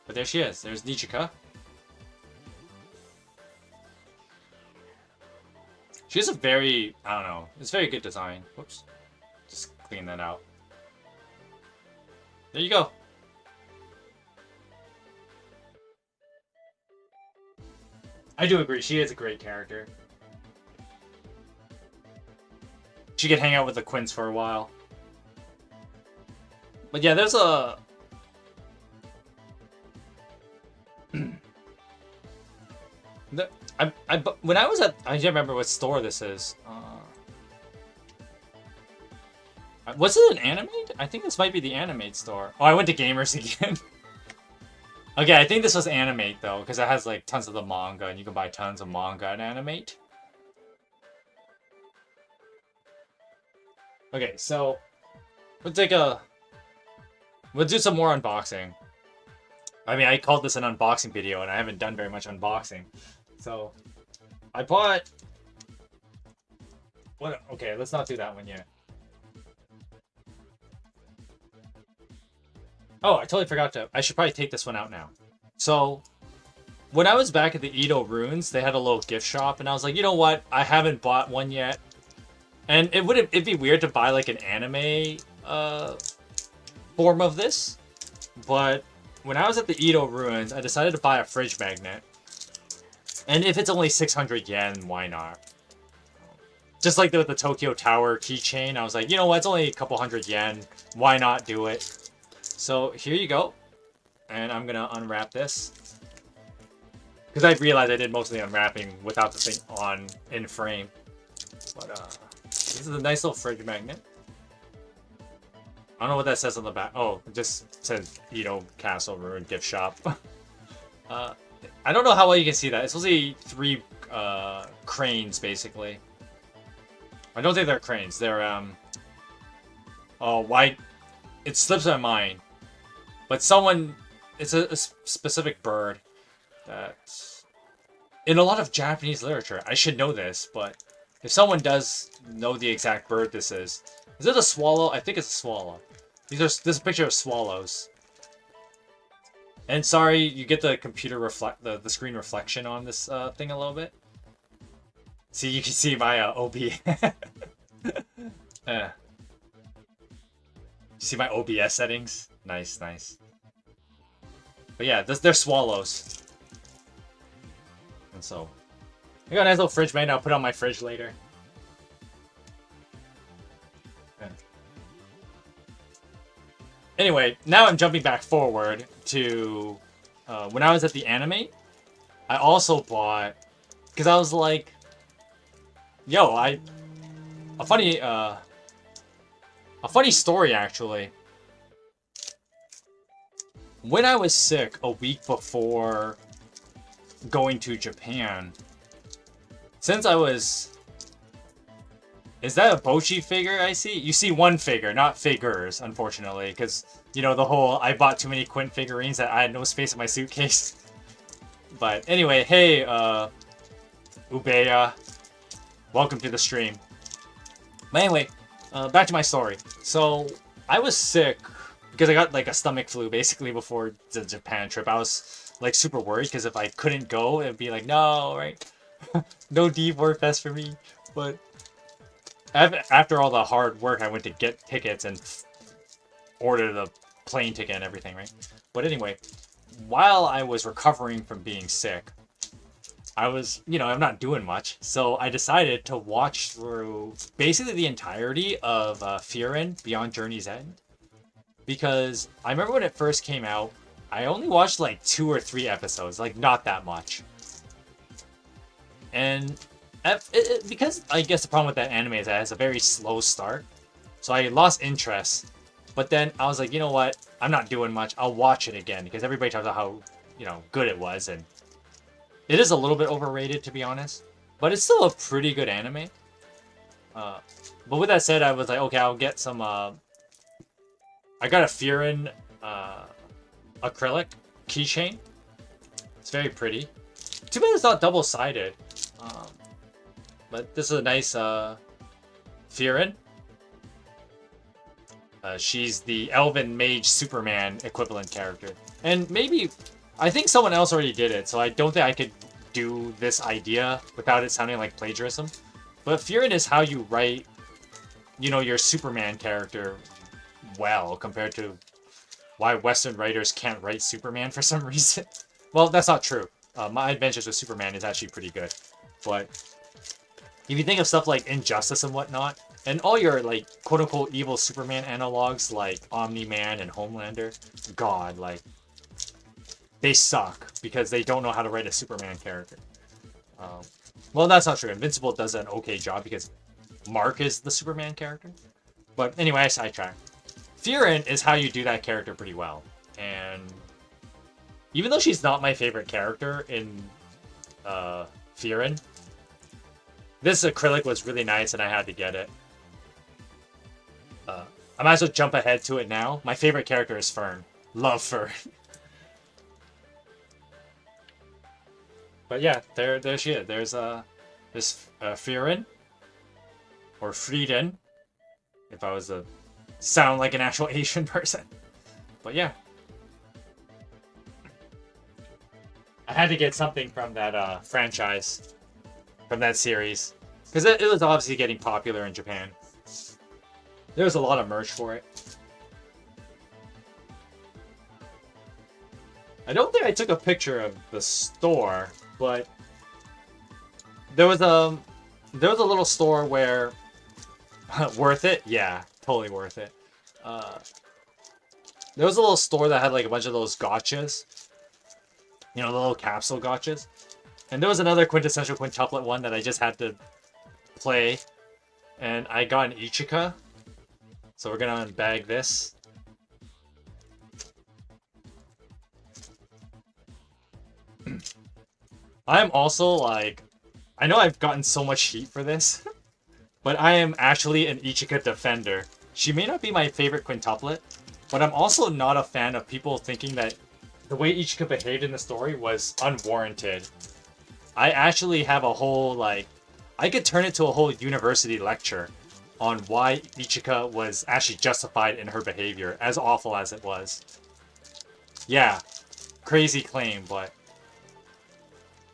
But there she is. There's Nichika. She has a very, I don't know, it's very good design. Whoops. Just clean that out. There you go. I do agree, she is a great character. She could hang out with the Quints for a while. But yeah, there's a... when I was at... I can't remember what store this is. Was it an Animate? I think this might be the Animate store. Oh, I went to Gamers again. Okay, I think this was Animate, though, because it has, like, tons of the manga, and you can buy tons of manga and Animate. Okay, so... We'll do some more unboxing. I mean, I called this an unboxing video, and I haven't done very much unboxing. So, I bought... What? Okay, let's not do that one yet. Oh, I totally forgot to... I should probably take this one out now. So, when I was back at the Edo Ruins, they had a little gift shop, and I was like, you know what? I haven't bought one yet. And it'd be weird to buy, like, an anime form of this. But when I was at the Edo Ruins, I decided to buy a fridge magnet. And if it's only 600 yen, why not? Just like with the Tokyo Tower keychain, I was like, you know what? It's only a couple hundred yen. Why not do it? So here you go, and I'm gonna unwrap this because I realized I did most of the unwrapping without the thing on in frame. But this is a nice little fridge magnet. I don't know what that says on the back. Oh, it just says Edo Castle Ruin Gift Shop. I don't know how well you can see that. It's supposed to be 3 cranes basically. I don't think they're cranes. They're oh, why? It slips my mind. But someone, it's a specific bird that, in a lot of Japanese literature, I should know this, but if someone does know the exact bird this is it a swallow? I think it's a swallow. This is a picture of swallows. And sorry, you get the computer the screen reflection on this thing a little bit. See, you can see my OB. See my OBS settings? Nice, nice. But yeah, they're swallows. And so, I got a nice little fridge magnet. I'll put it on my fridge later. Yeah. Anyway, now I'm jumping back forward to when I was at the Animate. I also bought, because I was like, yo, a funny story, actually. When I was sick a week before going to Japan, since I was... Is that a Bochi figure I see? You see one figure, not figures, unfortunately, because, you know, the whole I bought too many Quint figurines that I had no space in my suitcase. But anyway, hey, Ubeya, welcome to the stream. But anyway, back to my story. So, I was sick because I got like a stomach flu basically before the Japan trip. I was like super worried because if I couldn't go, it'd be like, no, right? No D4 Fest for me. But after all the hard work, I went to get tickets and order the plane ticket and everything, right? But anyway, while I was recovering from being sick, I was, I'm not doing much. So I decided to watch through basically the entirety of Fearin Beyond Journey's End. Because I remember when it first came out, I only watched like 2 or 3 episodes, like not that much. And because I guess the problem with that anime is that it has a very slow start. So I lost interest. But then I was like, you know what? I'm not doing much. I'll watch it again because everybody talks about how, good it was. And it is a little bit overrated, to be honest. But it's still a pretty good anime. But with that said, I was like, okay, I'll get some... I got a Fearin acrylic keychain. It's very pretty. Too bad it's not double-sided. But this is a nice Fearin. She's the Elven Mage Superman equivalent character. And maybe... I think someone else already did it, so I don't think I could do this idea without it sounding like plagiarism. But Fearin is how you write, your Superman character well, compared to why Western writers can't write Superman for some reason. Well, that's not true. My Adventures with Superman is actually pretty good. But if you think of stuff like Injustice and whatnot, and all your, like, quote-unquote evil Superman analogs, like Omni-Man and Homelander, God, like, they suck because they don't know how to write a Superman character. Well, that's not true. Invincible does an okay job because Mark is the Superman character. But anyway, I sidetracked. Fearin is how you do that character pretty well. And even though she's not my favorite character in Fearin, this acrylic was really nice and I had to get it. I might as well jump ahead to it now. My favorite character is Fern. Love Fern. But yeah, there she is. There's this Fearin, or Frieden, if I was to sound like an actual Asian person. But yeah, I had to get something from that franchise, from that series, because it was obviously getting popular in Japan. There was a lot of merch for it. I don't think I took a picture of the store, but there was a little store where worth it? Yeah, totally worth it. There was a little store that had like a bunch of those gotchas. The little capsule gotchas. And there was another quintessential quintuplet one that I just had to play. And I got an Ichika. So we're gonna unbag this. I'm also like... I know I've gotten so much heat for this. But I am actually an Ichika defender. She may not be my favorite quintuplet, but I'm also not a fan of people thinking that the way Ichika behaved in the story was unwarranted. I actually have a whole, like... I could turn it to a whole university lecture on why Ichika was actually justified in her behavior, as awful as it was. Yeah, crazy claim, but...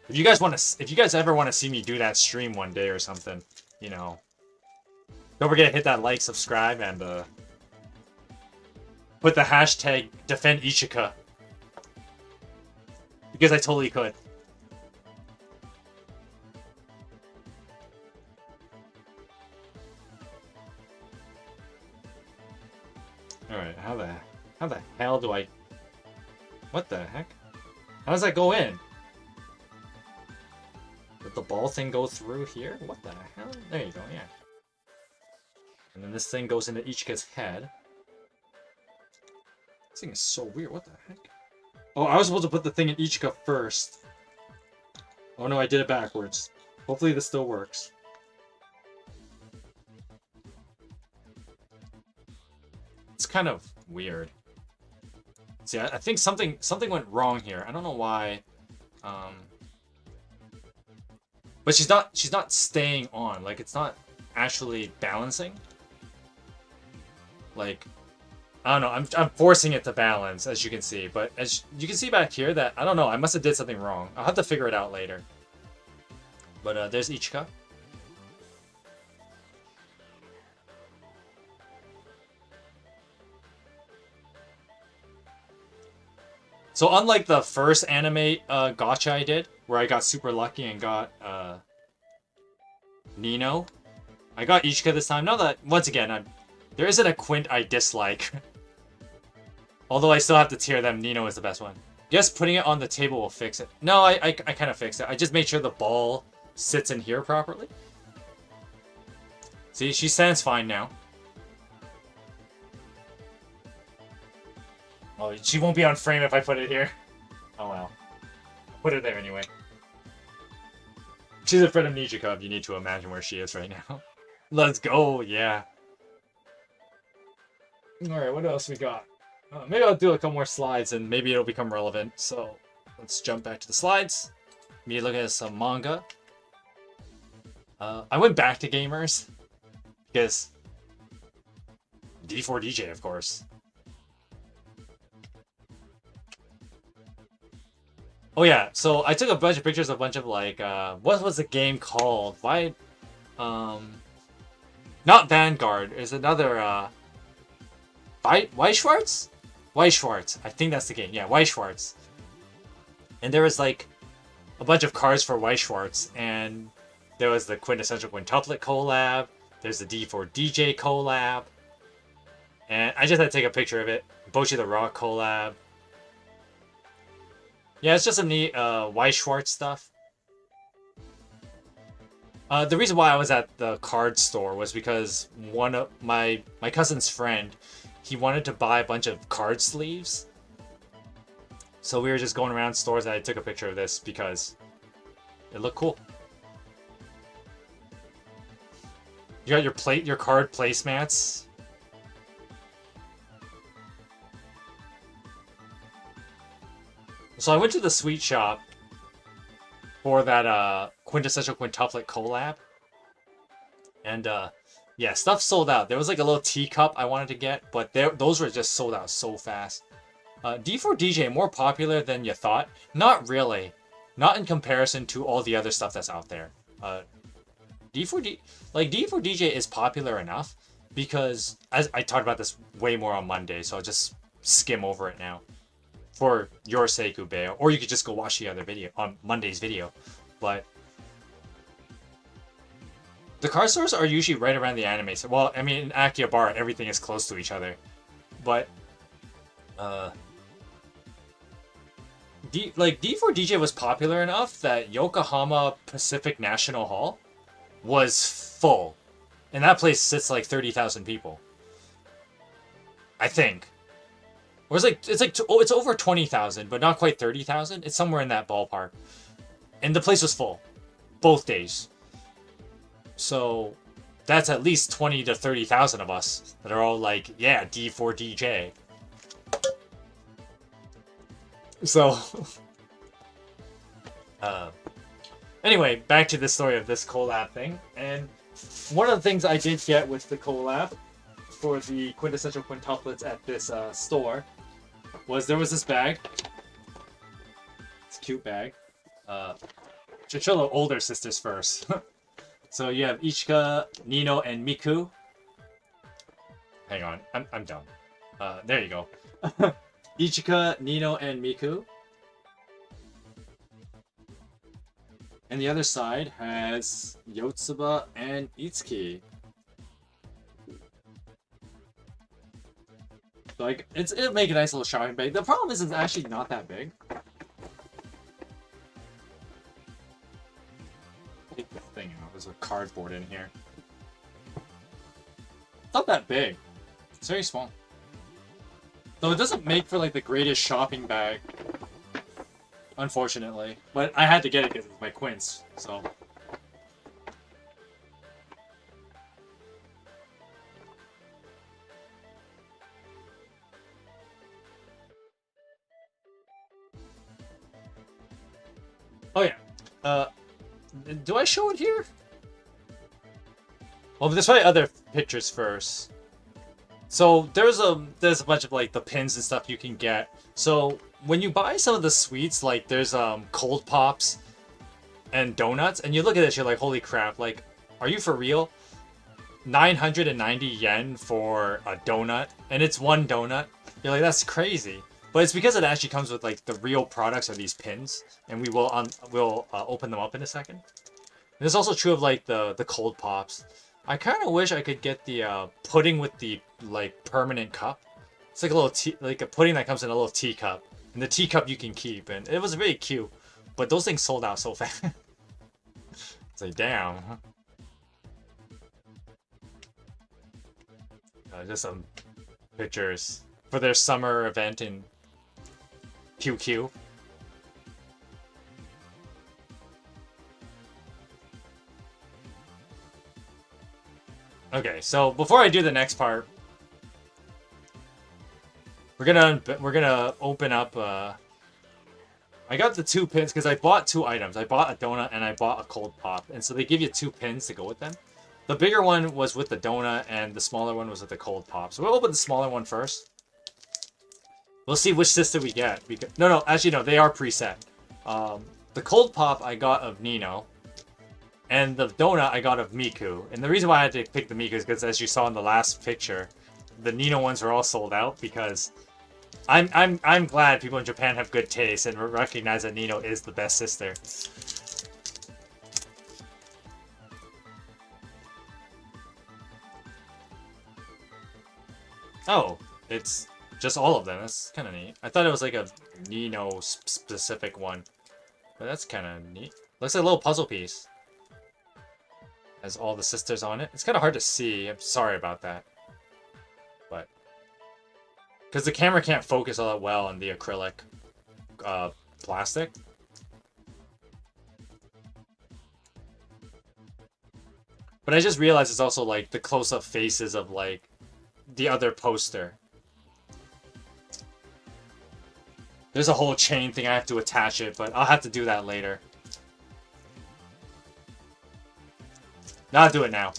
If you guys ever want to see me do that stream one day or something, don't forget to hit that like, subscribe, and put the hashtag defend Ichika. Because I totally could. Alright, how the hell do I... What the heck? How does that go in? Did the ball thing go through here? What the hell? There you go, yeah. And then this thing goes into Ichika's head. This thing is so weird, what the heck? Oh, I was supposed to put the thing in Ichika first. Oh no, I did it backwards. Hopefully this still works. It's kind of weird. See, I think something went wrong here. I don't know why. But she's not staying on. Like, it's not actually balancing. Like, I don't know. I'm forcing it to balance, as you can see. But as you can see back here, that I don't know. I must have did something wrong. I'll have to figure it out later. But there's Ichika. So unlike the first anime gacha I did, where I got super lucky and got Nino, I got Ichika this time. Now that, once again, there isn't a Quint I dislike. Although I still have to tier them, Nino is the best one. Guess putting it on the table will fix it. No, I kind of fixed it. I just made sure the ball sits in here properly. See, she stands fine now. Oh, she won't be on frame if I put it here. Oh well. Put it there anyway. She's a friend of Nijika if you need to imagine where she is right now. Let's go, yeah. Alright, what else we got? Maybe I'll do a couple more slides and maybe it'll become relevant. So, let's jump back to the slides. Me looking at some manga. I went back to gamers. Because D4DJ, of course. Oh yeah, so I took a bunch of pictures of a bunch of like, what was the game called? Why, not Vanguard. There's another, Weichschwarz? Weichschwarz. I think that's the game. Yeah, Weichschwarz. And there was like a bunch of cards for Weichschwarz, and there was the quintessential quintuplet collab. There's the D4DJ collab. And I just had to take a picture of it. Bochi the Rock collab. Yeah, it's just some neat Weichschwarz stuff. The reason why I was at the card store was because one of my cousin's friend, he wanted to buy a bunch of card sleeves. So we were just going around stores and I took a picture of this because it looked cool. You got your card placemats. So I went to the sweet shop for that quintessential quintuplet collab. And yeah, stuff sold out. There was like a little teacup I wanted to get, but those were just sold out so fast. D4DJ, more popular than you thought? Not really. Not in comparison to all the other stuff that's out there. D4DJ is popular enough because, as I talked about this way more on Monday, so I'll just skim over it now. For your sake, Ubeo. Or you could just go watch the other video, on Monday's video. But the card stores are usually right around the anime. So, well, I mean, in Akihabara, everything is close to each other. But, D4DJ was popular enough that Yokohama Pacific National Hall was full. And that place sits like 30,000 people. I think. Or it's over 20,000, but not quite 30,000. It's somewhere in that ballpark. And the place was full. Both days. So that's at least 20 to 30,000 of us that are all like, yeah, D4DJ. So anyway, back to the story of this collab thing. And one of the things I did get with the collab for the quintessential quintuplets at this store was there was this bag. It's a cute bag. Should show the older sisters first. So you have Ichika, Nino, and Miku. Hang on, I'm dumb. There you go. Ichika, Nino, and Miku. And the other side has Yotsuba and Itsuki. Like, it'll make a nice little shopping bag. The problem is it's actually not that big. Take the thing out. There's a cardboard in here. It's not that big. It's very small. Though it doesn't make for like the greatest shopping bag. Unfortunately. But I had to get it because it's my quints, so. Oh yeah. Do I show it here? Well, there's probably other pictures first. So there's a bunch of like the pins and stuff you can get. So when you buy some of the sweets, like there's cold pops and donuts, and you look at this, you're like, holy crap! Like, are you for real? 990 yen for a donut, and it's one donut. You're like, that's crazy. But it's because it actually comes with like the real products are these pins, and we'll open them up in a second. And it's also true of like the cold pops. I kind of wish I could get the pudding with the like permanent cup. It's like a little like a pudding that comes in a little teacup, and the teacup you can keep, and it was really cute. But those things sold out so fast. It's like damn. Just some pictures for their summer event in QQ. Okay, so before I do the next part, we're gonna open up. I got the 2 pins because I bought 2 items. I bought a donut and I bought a cold pop, and so they give you 2 pins to go with them. The bigger one was with the donut, and the smaller one was with the cold pop. So we'll open the smaller one first. We'll see which sister we get. No, actually no, they are preset. The cold pop I got of Nino, and the donut I got of Miku. And the reason why I had to pick the Miku is because, as you saw in the last picture, the Nino ones are all sold out. Because I'm glad people in Japan have good taste and recognize that Nino is the best sister. Oh, it's just all of them. That's kind of neat. I thought it was like a Nino specific one, but that's kind of neat. Looks like a little puzzle piece. Has all the sisters on it. It's kind of hard to see. I'm sorry about that. But because the camera can't focus all that well on the acrylic plastic. But I just realized it's also like the close-up faces of like the other poster. There's a whole chain thing I have to attach it, but I'll have to do that later. No, I'll do it now.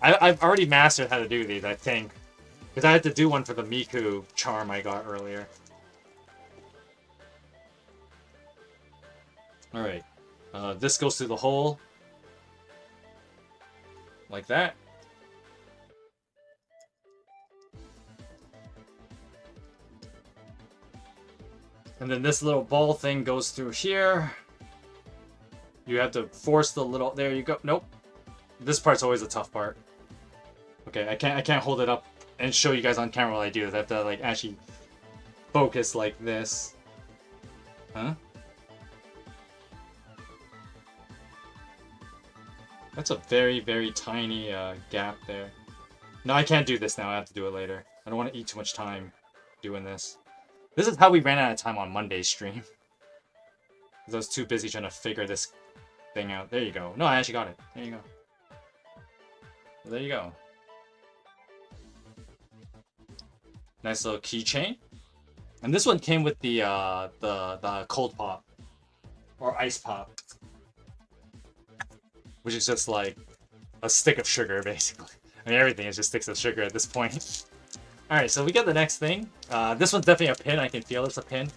I've already mastered how to do these, I think. Because I had to do one for the Miku charm I got earlier. Alright. This goes through the hole. Like that. And then this little ball thing goes through here. You have to force the little... There you go. Nope. This part's always a tough part. Okay, I can't hold it up and show you guys on camera while I do this. I have to, like, actually focus like this. Huh? That's a very, very tiny gap there. No, I can't do this now. I have to do it later. I don't want to eat too much time doing this. This is how we ran out of time on Monday's stream. I was too busy trying to figure this thing out. There you go. No, I actually got it. There you go. There you go. Nice little keychain. And this one came with the cold pop. Or ice pop. Which is just like a stick of sugar, basically. I mean, everything is just sticks of sugar at this point. Alright, so we got the next thing. This one's definitely a pin. I can feel it's a pin.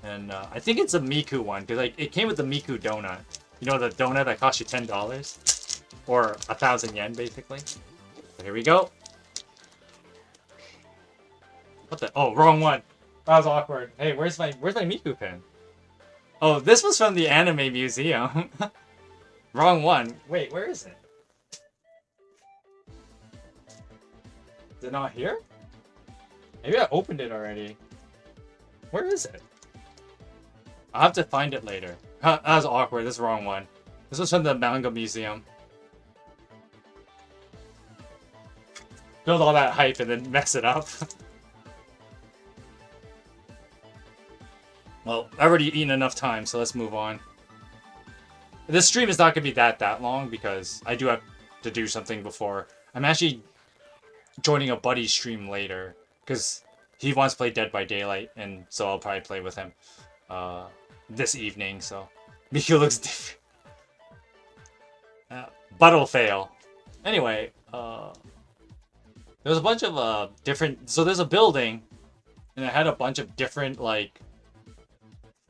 And I think it's a Miku one, because like, it came with the Miku donut. You know, the donut that cost you $10? Or 1,000 yen, basically. So here we go. What the? Oh, wrong one. That was awkward. Hey, where's my Miku pin? Oh, this was from the anime museum. Wrong one. Wait, where is it? Is it not here? Maybe I opened it already. Where is it? I'll have to find it later. That was awkward. This is the wrong one. This was from the manga museum. Build all that hype and then mess it up. Well, I've already eaten enough time, so let's move on. This stream is not going to be that long because I do have to do something before. I'm actually joining a buddy stream later because he wants to play Dead by Daylight, and so I'll probably play with him this evening. So Miku looks different. But'll fail. Anyway, there's a bunch of different. So there's a building, and it had a bunch of different like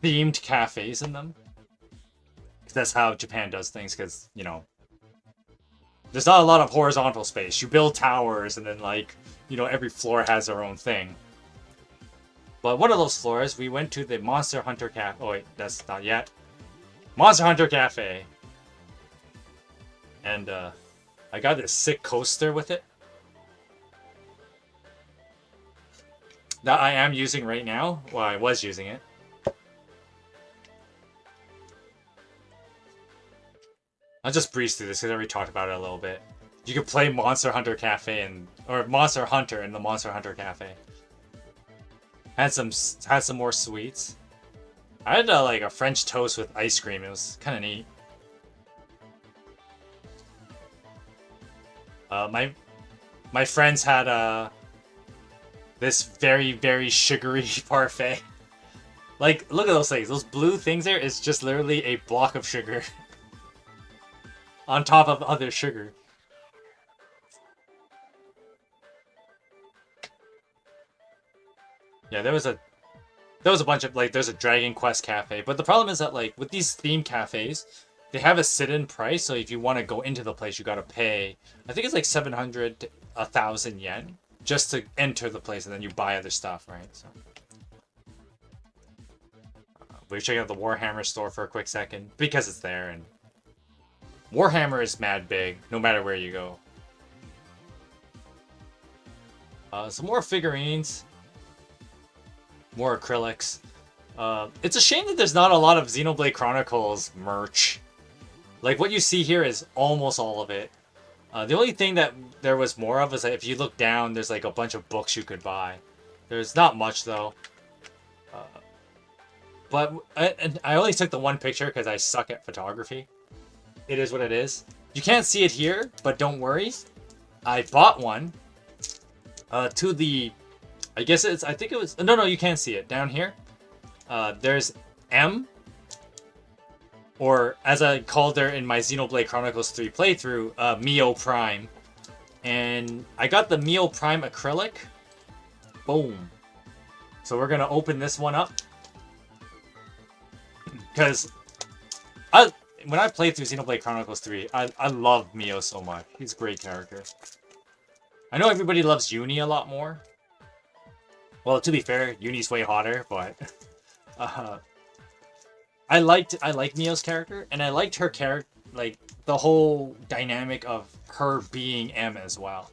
themed cafes in them. That's how Japan does things, because, you know, there's not a lot of horizontal space. You build towers, and then, like, you know, every floor has their own thing. But one of those floors, we went to the Monster Hunter Cafe. Oh wait, that's not yet. Monster Hunter Cafe. And I got this sick coaster with it. That I am using right now. Well, I was using it. I'll just breeze through this because I already talked about it a little bit. You could play Monster Hunter Cafe or Monster Hunter in the Monster Hunter Cafe. Had some more sweets. I had like a French toast with ice cream. It was kind of neat. My friends had this very sugary parfait. Like, look at those things. Those blue things there is just literally a block of sugar on top of other sugar. Yeah, there was a bunch of, like, there's a Dragon Quest cafe, but the problem is that, like, with these theme cafes, they have a sit-in price, so if you want to go into the place, you gotta pay, I think it's like 700 to 1,000 yen, just to enter the place, and then you buy other stuff, right? So we're checking out the Warhammer store for a quick second, because it's there, and Warhammer is mad big, no matter where you go. Some more figurines. More acrylics. It's a shame that there's not a lot of Xenoblade Chronicles merch. Like, what you see here is almost all of it. The only thing that there was more of is that if you look down, there's like a bunch of books you could buy. There's not much, though. But I only took the one picture because I suck at photography. It is what it is. You can't see it here, but don't worry. I bought one to the... I think it was... No, you can't see it. Down here, there's M, or as I called her in my Xenoblade Chronicles 3 playthrough, Mio Prime. And I got the Mio Prime acrylic. Boom. So we're going to open this one up. Because when I played through Xenoblade Chronicles 3, I love Mio so much. He's a great character. I know everybody loves Uni a lot more. Well, to be fair, Uni's way hotter, but I like Mio's character, and I liked her character, like the whole dynamic of her being M as well.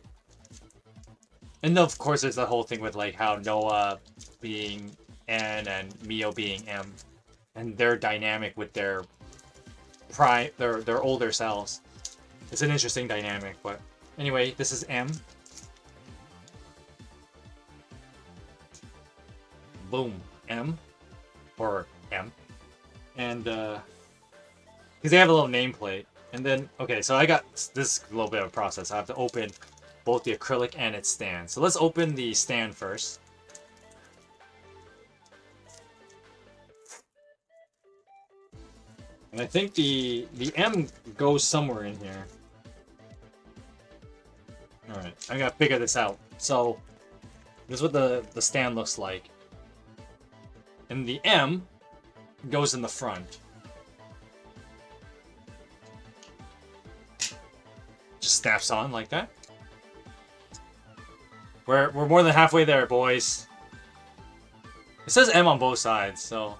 And of course, there's the whole thing with like how Noah being N and Mio being M, and their dynamic with their their older selves. It's an interesting dynamic, but anyway, this is M. Boom, M, or M, and because they have a little nameplate, and then okay, so I got this a little bit of a process. I have to open both the acrylic and its stand. So let's open the stand first. And I think the M goes somewhere in here. All right, I gotta figure this out. So this is what the stand looks like. And the M goes in the front. Just snaps on like that. We're more than halfway there, boys. It says M on both sides, so...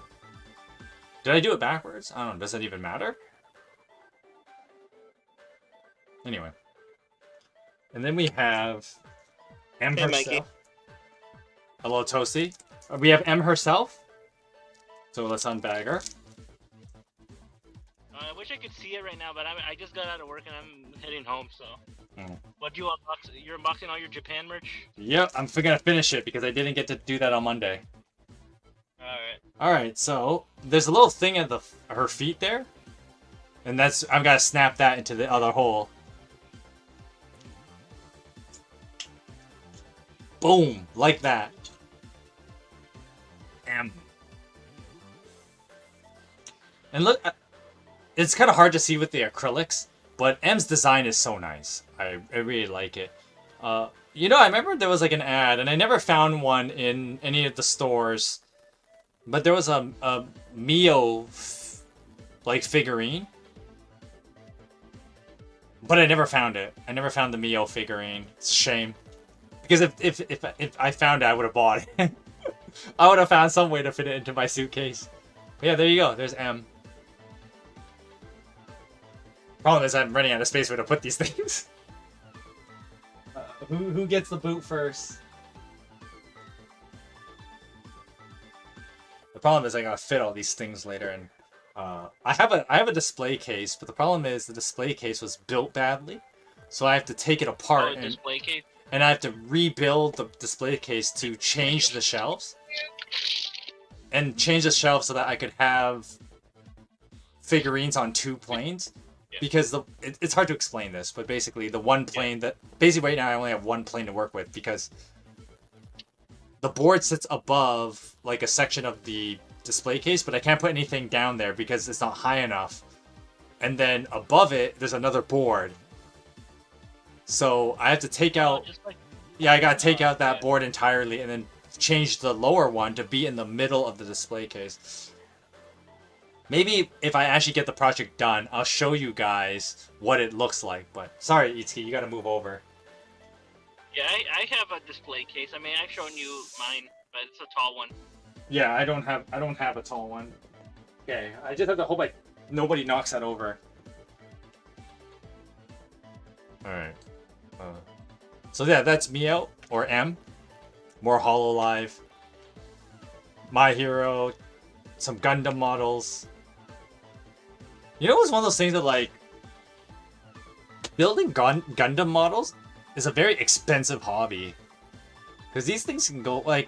Did I do it backwards? I don't know, does that even matter? Anyway. And then we have M herself. Mikey. Hello, Toasty. We have M herself. So let's unbag her.
I wish I could see it right now, but I just got out of work and I'm heading home, so...
Oh.
What do you unbox? You're unboxing all your Japan merch?
Yep, I'm gonna finish it because I didn't get to do that on Monday.
Alright.
Alright, so there's a little thing at her feet there. And I've got to snap that into the other hole. Boom, like that. M. And look, it's kind of hard to see with the acrylics, but M's design is so nice. I really like it. You know, I remember there was like an ad, and I never found one in any of the stores, but there was a Mio like figurine, but I never found it. I never found the Mio figurine. It's a shame, because if I found it, I would have bought it. I would have found some way to fit it into my suitcase. But yeah, there you go. There's M. Problem is I'm running out of space where to put these things. Who gets the boot first? The problem is I gotta fit all these things later, and I have a display case, but the problem is the display case was built badly, so I have to take it apart
display case?
and I have to rebuild the display case to change the shelves so that I could have figurines on 2 planes.
Yeah.
Because it's hard to explain this, but basically the one plane basically right now I only have one plane to work with because the board sits above like a section of the display case, but I can't put anything down there because it's not high enough. And then above it, there's another board. So I have to take out... Yeah, I gotta take out that board entirely and then change the lower one to be in the middle of the display case. Maybe if I actually get the project done, I'll show you guys what it looks like. But sorry, Itsuki, you gotta move over.
Yeah, I have a display case. I mean, I've shown you mine, but it's a tall one.
Yeah, I don't have a tall one. Okay, I just have to hope nobody knocks that over. Alright. So yeah, that's Mio, or M. More HoloLive. My Hero. Some Gundam models. You know, it's one of those things that, like, building Gundam models is a very expensive hobby. Because these things can go, like...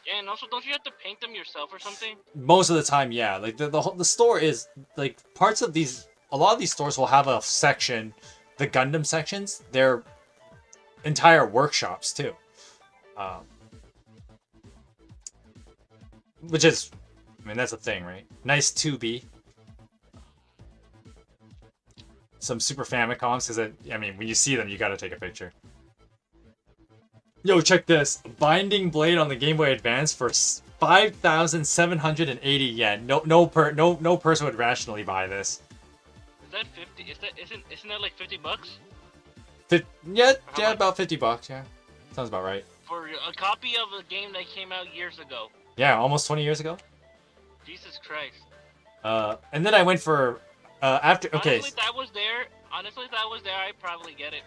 Yeah, and also, don't you have to paint them yourself or something?
Most of the time, yeah. Like, the store is, like, parts of these... A lot of these stores will have a section, the Gundam sections, they're entire workshops, too. Which is... I mean, that's a thing, right? Nice 2B. Some Super Famicoms, because, I mean, when you see them, you gotta take a picture. Yo, check this. Binding Blade on the Game Boy Advance for 5,780 yen. No person would rationally buy this.
Is that 50? Isn't that like 50 bucks?
Yeah, about 50 bucks, yeah. Sounds about right.
For a copy of a game that came out years ago.
Yeah, almost 20 years ago.
Jesus Christ.
And then I went for after. Okay.
Honestly, that was there. I'd probably get it.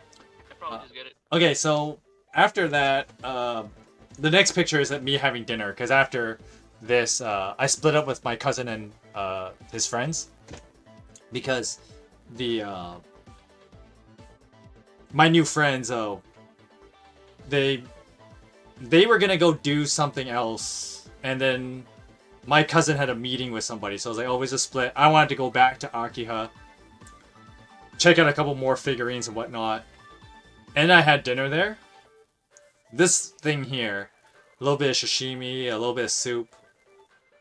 I'd probably just get it.
Okay, so after that, the next picture is at me having dinner. Because after this, I split up with my cousin and his friends. Because my new friends, they were gonna go do something else, and then my cousin had a meeting with somebody, so I was like, oh, it's a split. I wanted to go back to Akiha, check out a couple more figurines and whatnot, and I had dinner there. This thing here, a little bit of sashimi, a little bit of soup.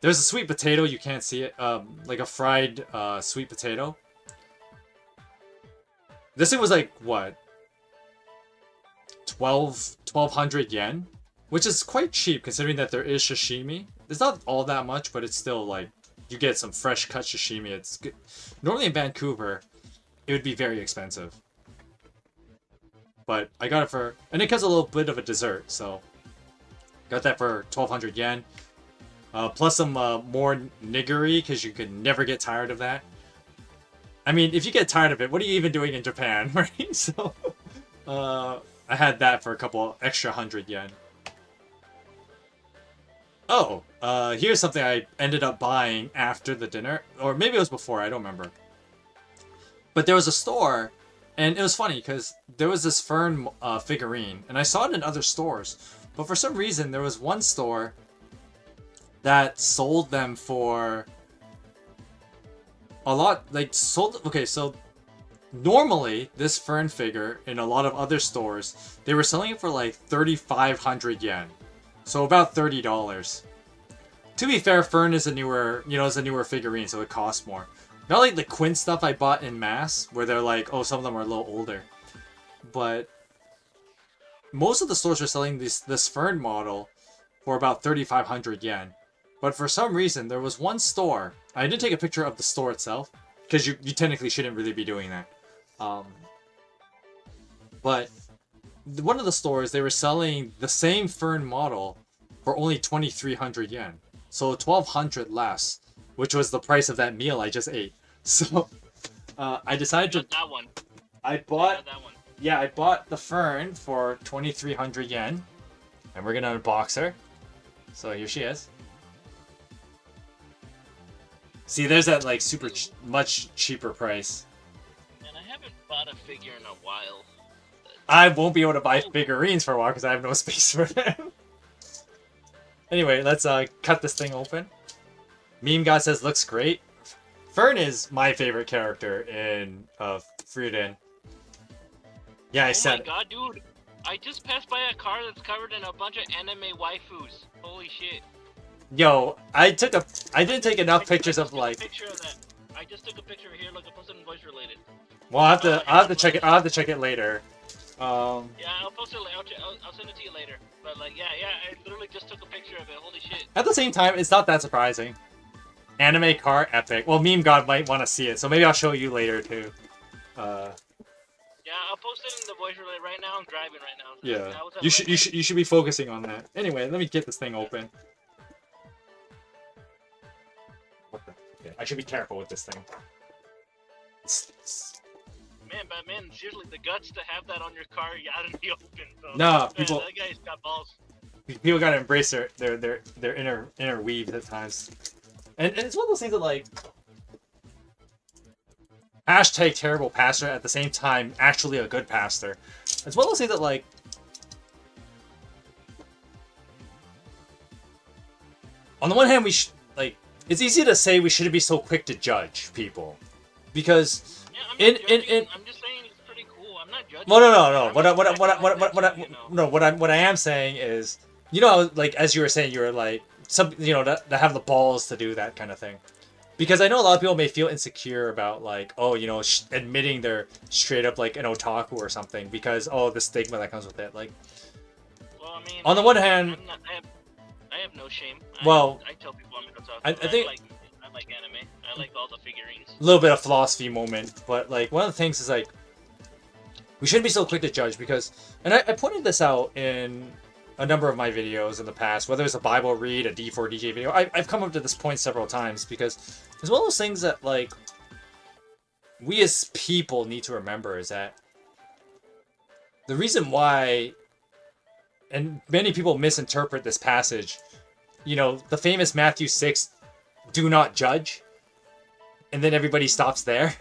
There's a sweet potato, you can't see it, like a fried sweet potato. This thing was like, what? 1,200 yen? Which is quite cheap considering that there is sashimi. It's not all that much, but it's still like, you get some fresh cut sashimi. It's good. Normally in Vancouver, it would be very expensive. But I got it for, and it comes a little bit of a dessert, so got that for 1,200 yen. Plus some more nigiri, because you could never get tired of that. I mean, if you get tired of it, what are you even doing in Japan, right? So, I had that for a couple extra 100 yen. Oh, here's something I ended up buying after the dinner. Or maybe it was before, I don't remember. But there was a store, and it was funny, because there was this Fern figurine, and I saw it in other stores. But for some reason, there was one store that sold them for a lot, like, sold... Okay, so normally, this Fern figure, in a lot of other stores, they were selling it for like 3,500 yen. So about $30. To be fair, Fern is a newer, figurine, so it costs more. Not like the Quinn stuff I bought in mass, where they're like, oh, some of them are a little older. But most of the stores are selling this Fern model for about 3,500 yen. But for some reason, there was one store. I didn't take a picture of the store itself, because you technically shouldn't really be doing that. But one of the stores, they were selling the same Fern model for only 2,300 yen. So 1,200 less, which was the price of that meal I just ate. So I decided to.
Not that one.
I bought.
Not that one.
Yeah, I bought the fern for 2,300 yen, and we're gonna unbox her. So here she is. See, there's that like super much cheaper price.
And I haven't bought a figure in a while.
I won't be able to buy figurines for a while because I have no space for them. Anyway, let's cut this thing open. Meme God says looks great. Fern is my favorite character in Frieren. Yeah, I said.
Oh my god, dude! I just passed by a car that's covered in a bunch of anime waifus. Holy shit!
Yo, I didn't take enough pictures of like.
Picture of that. I just took a picture here. Look, I posted in voice related.
Well, I'll have to check it. I'll have to check it later.
Yeah, I'll post it. I'll send it to you later. But like, yeah, I literally just took a picture of it. Holy shit!
At the same time, it's not that surprising. Anime car epic. Well, Meme God might want to see it, so maybe I'll show you later too.
Yeah, I'll post it in the voice relay right now. I'm driving right now. So
Yeah,
I was at
you should be focusing on that. Anyway, let me get this thing open. What the? Okay, I should be careful with this thing.
Man, seriously, the guts to have that on your car out in the open. So,
No,
man,
people.
that guy's got balls.
People gotta embrace their inner weave at times, and it's one of those things that like. Hashtag terrible pastor at the same time, actually a good pastor. It's one of those things that like. On the one hand, like it's easy to say we shouldn't be so quick to judge people, because
Yeah, I'm not judging. I'm just saying it's pretty cool. I'm not judging.
well, no.
I'm
What I am saying is, like as you were saying, you were like some, to have the balls to do that kind of thing. Because I know a lot of people may feel insecure about like, admitting they're straight up like an otaku or something because the stigma that comes with it. Like,
well, I mean,
on the one hand,
I have no shame.
Well,
I tell people I'm an otaku.
I think
I like anime. I like all the figurines.
a little bit of philosophy moment, but like one of the things is like we shouldn't be so quick to judge because, and I pointed this out in a number of my videos in the past, whether it's a Bible read, a D4DJ video, I've come up to this point several times because it's one of those things that, like, we as people need to remember is that the reason why, and many people misinterpret this passage, the famous Matthew 6, do not judge, and then everybody stops there.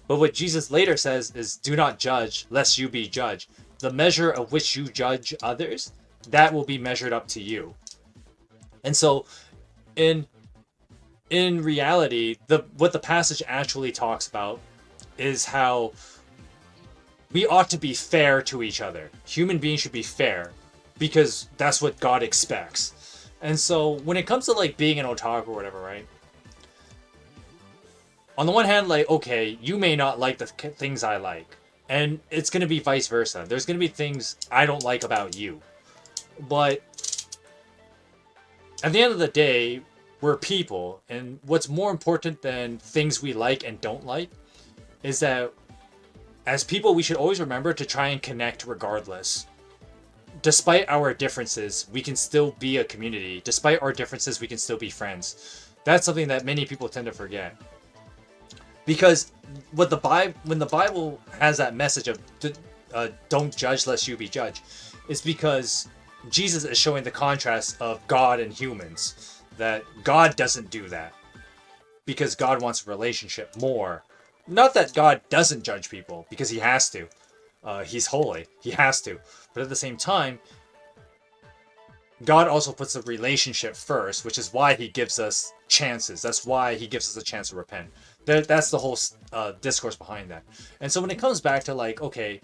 But what Jesus later says is, do not judge, lest you be judged. The measure of which you judge others, that will be measured up to you. And so, in reality, what the passage actually talks about is how we ought to be fair to each other. Human beings should be fair, because that's what God expects. And so, when it comes to like being an otaku or whatever, right? On the one hand, like, okay, you may not like the things I like. And it's going to be vice versa. There's going to be things I don't like about you. But at the end of the day, we're people. And what's more important than things we like and don't like is that as people, we should always remember to try and connect regardless. Despite our differences, we can still be a community. Despite our differences, we can still be friends. That's something that many people tend to forget. Because when the Bible has that message of don't judge lest you be judged, is because Jesus is showing the contrast of God and humans. That God doesn't do that. Because God wants a relationship more. Not that God doesn't judge people, because he has to. He's holy. He has to. But at the same time, God also puts a relationship first, which is why he gives us chances. That's why he gives us a chance to repent. That's the whole discourse behind that. And so when it comes back to like, okay,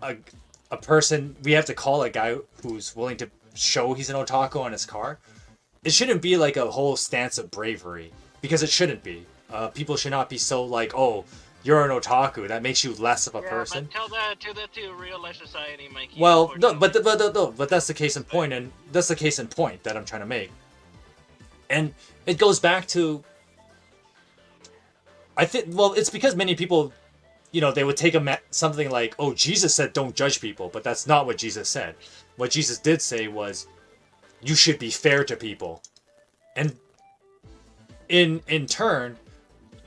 a person, we have to call a guy who's willing to show he's an otaku on his car, it shouldn't be like a whole stance of bravery, because it shouldn't be. People should not be so like, oh, you're an otaku, that makes you less of a person.
But tell that to real life society, Mikey.
Well, no, but that's the case in point, and that's the case in point that I'm trying to make. And it goes back to, I think, well, it's because many people, they would take something like, oh, Jesus said don't judge people, but that's not what Jesus said. What Jesus did say was, you should be fair to people. And in turn,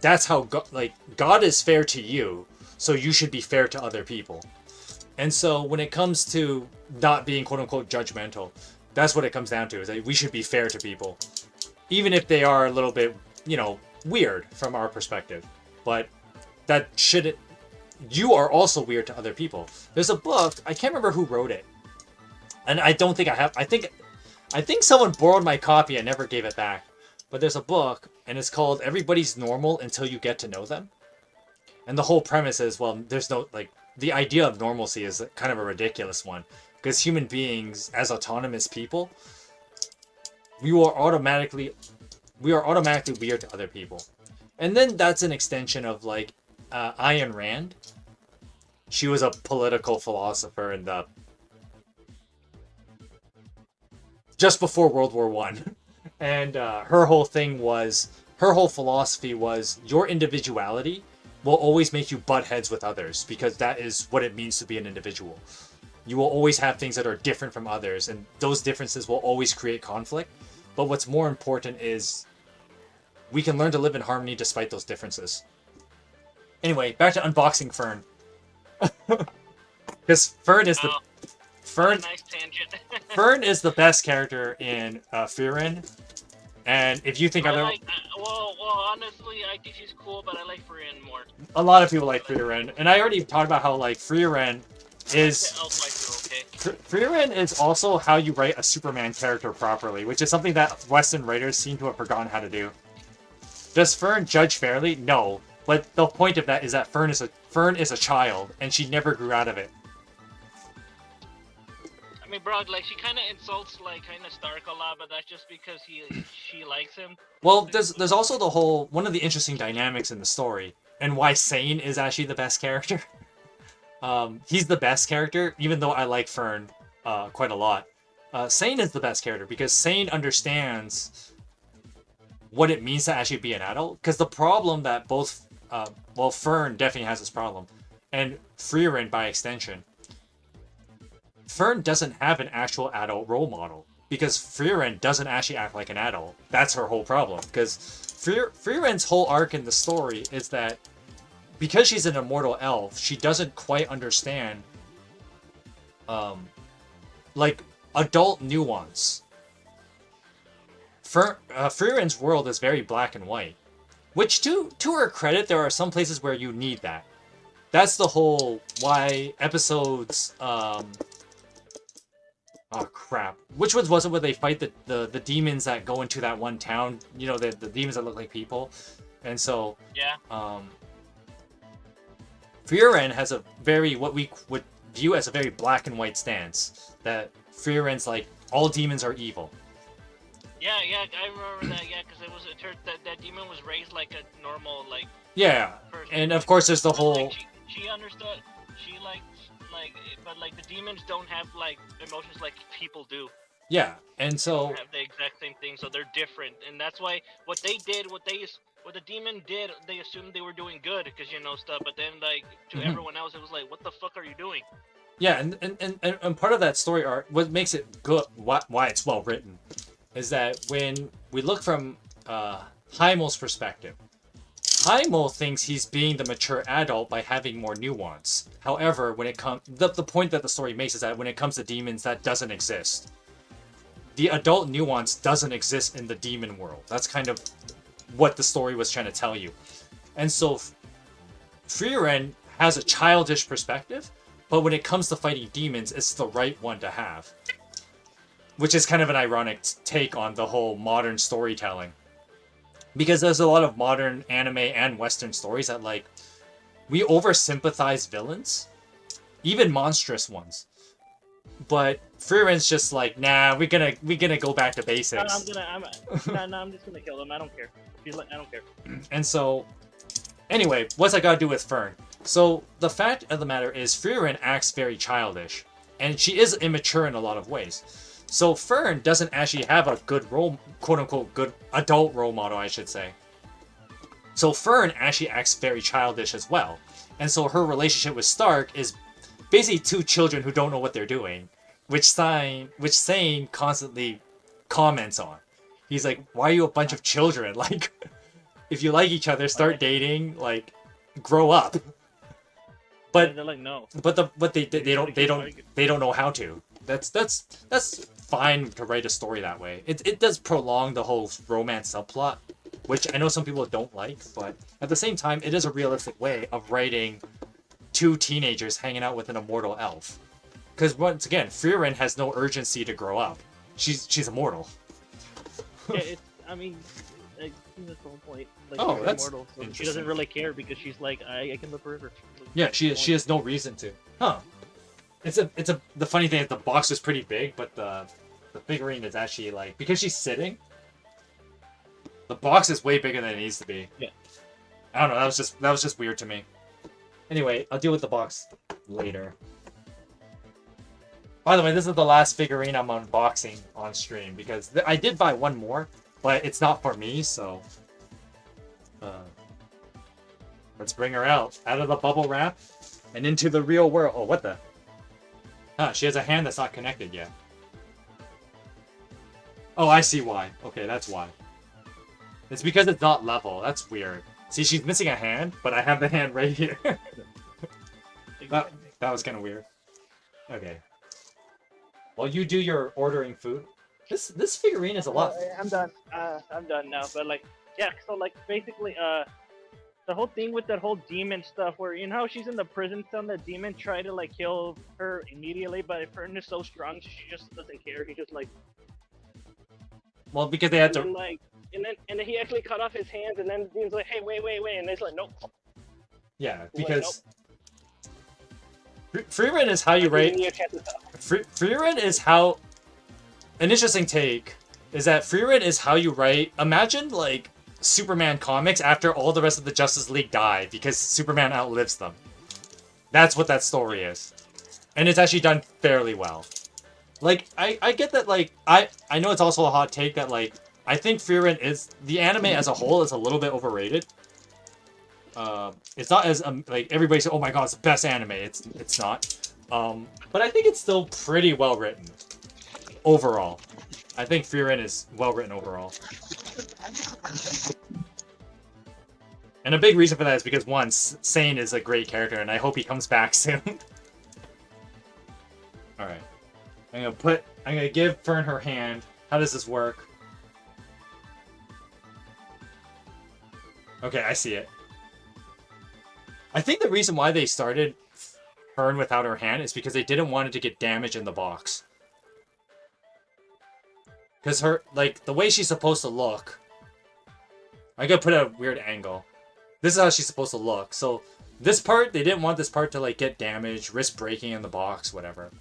that's how God is fair to you, so you should be fair to other people. And so when it comes to not being quote unquote judgmental, that's what it comes down to, is that we should be fair to people, even if they are a little bit, weird from our perspective. But that shouldn't. You are also weird to other people. There's a book, I can't remember who wrote it, and I don't think I have. I think someone borrowed my copy and never gave it back. But there's a book, and it's called Everybody's Normal Until You Get to Know Them. And the whole premise is, well, there's no, the idea of normalcy is kind of a ridiculous one. Because human beings, as autonomous people, we are automatically weird to other people. And then that's an extension of, Ayn Rand. She was a political philosopher in just before World War One. And her whole philosophy was, your individuality will always make you butt heads with others, because that is what it means to be an individual. You will always have things that are different from others, and those differences will always create conflict. But what's more important is we can learn to live in harmony despite those differences. Anyway, back to unboxing Fern. Because Fern is the...
Nice tangent.
Fern is the best character in Frieren. And if you think
well, honestly, I think she's cool, but I like Frieren more.
A lot of people like Frieren. And I already talked about how, Frieren is... Frieren is also how you write a Superman character properly, which is something that Western writers seem to have forgotten how to do. Does Fern judge fairly? No. But the point of that is that Fern is a child, and she never grew out of it.
I mean, bro, she kind of insults, kind of Stark a lot, but that's just because she likes him.
Well, there's also one of the interesting dynamics in the story, and why Sane is actually the best character. He's the best character, even though I like Fern quite a lot. Sane is the best character, because Sane understands what it means to actually be an adult. Because the problem that Fern definitely has this problem, and Frieren by extension. Fern doesn't have an actual adult role model, because Frieren doesn't actually act like an adult. That's her whole problem, because Frieren's whole arc in the story is that because she's an immortal elf, she doesn't quite understand adult nuance. Frieren's world is very black and white, which to her credit, there are some places where you need that. That's the whole why episodes oh crap. Which ones was it where they fight the demons that go into that one town? The demons that look like people. And so
yeah.
Frieren has a very, what we would view as a very black and white stance. That Frieren's all demons are evil.
Yeah, I remember that, because it turned that demon was raised like a normal,
Yeah,
person.
And of course there's the whole...
She understood, but the demons don't have, emotions like people do.
Yeah, and so...
They have the exact same thing, so they're different, and that's why what the demon did, they assumed they were doing good, because, stuff, but then, to everyone else, it was what the fuck are you doing?
Yeah, and part of that story arc, what makes it good, why it's well written, is that when we look from Heimel's perspective, Heimel thinks he's being the mature adult by having more nuance. However, when it comes, the point that the story makes is that when it comes to demons, that doesn't exist. The adult nuance doesn't exist in the demon world. That's kind of what the story was trying to tell you. And so Frieren has a childish perspective, but when it comes to fighting demons, it's the right one to have. Which is kind of an ironic take on the whole modern storytelling. Because there's a lot of modern anime and Western stories that, we oversympathize villains. Even monstrous ones. But Frieren's just nah, we're gonna go back to basics.
I'm just gonna kill them. I don't care. I don't care.
And so, anyway, what's that got to do with Fern? So the fact of the matter is, Frieren acts very childish, and she is immature in a lot of ways. So Fern doesn't actually have a good quote-unquote, good adult role model, I should say. So Fern actually acts very childish as well. And so her relationship with Stark is basically two children who don't know what they're doing. Which Sane constantly comments on. He's like, why are you a bunch of children? Like, if you like each other, start dating. Like, grow up. But
they're like, no.
but they don't know how to. That's fine to write a story that way. It does prolong the whole romance subplot, which I know some people don't like, but at the same time, it is a realistic way of writing two teenagers hanging out with an immortal elf. Because once again, Frieren has no urgency to grow up. She's immortal.
Yeah, I mean, like, that's the whole point. Like,
Oh,
she's
that's
immortal, so she
interesting.
doesn't really care because she's like, I can live forever. Like,
Yeah, she has no reason to. Huh. The funny thing is the box is pretty big, but the figurine is actually like, because she's sitting, the box is way bigger than it needs to be.
Yeah.
I don't know, that was just weird to me. Anyway, I'll deal with the box later. By the way, this is the last figurine I'm unboxing on stream because I did buy one more, but it's not for me, so let's bring her out of the bubble wrap and into the real world. Oh, what the? Huh, she has a hand that's not connected yet. Oh, I see why. Okay, that's why. It's because it's not level. That's weird. See, she's missing a hand, but I have the hand right here. that was kind of weird. Okay. While you do your ordering food, this figurine is a lot.
I'm done. I'm done now. But like, yeah. So like, basically, the whole thing with that whole demon stuff, where you know how she's in the prison cell, and the demon tried to like kill her immediately, but Fern is so strong, she just doesn't care. He just like.
Well, because they had to.
Like, and then he actually cut off his hands, and then the demon's like, hey, wait, and it's like, nope.
Yeah, because. Frieren is how you rate. Frieren is how. An interesting take is that Frieren is how you write. Imagine like Superman comics after all the rest of the Justice League die because Superman outlives them. That's what that story is, and it's actually done fairly well. Like I get that. Like I know it's also a hot take that like I think Frieren is the anime as a whole is a little bit overrated. It's not as like everybody says, oh my god, it's the best anime. It's not. But I think it's still pretty well written overall. I think Frieren is well written overall. And a big reason for that is because one, Sane is a great character, and I hope he comes back soon. All right, I'm gonna give Fern her hand. How does this work? Okay, I see it. I think the reason why they started Fern without her hand is because they didn't want it to get damaged in the box. Because her, like, the way she's supposed to look... I gotta put a weird angle. This is how she's supposed to look. So, this part, they didn't want this part to, like, get damaged, risk breaking in the box, whatever.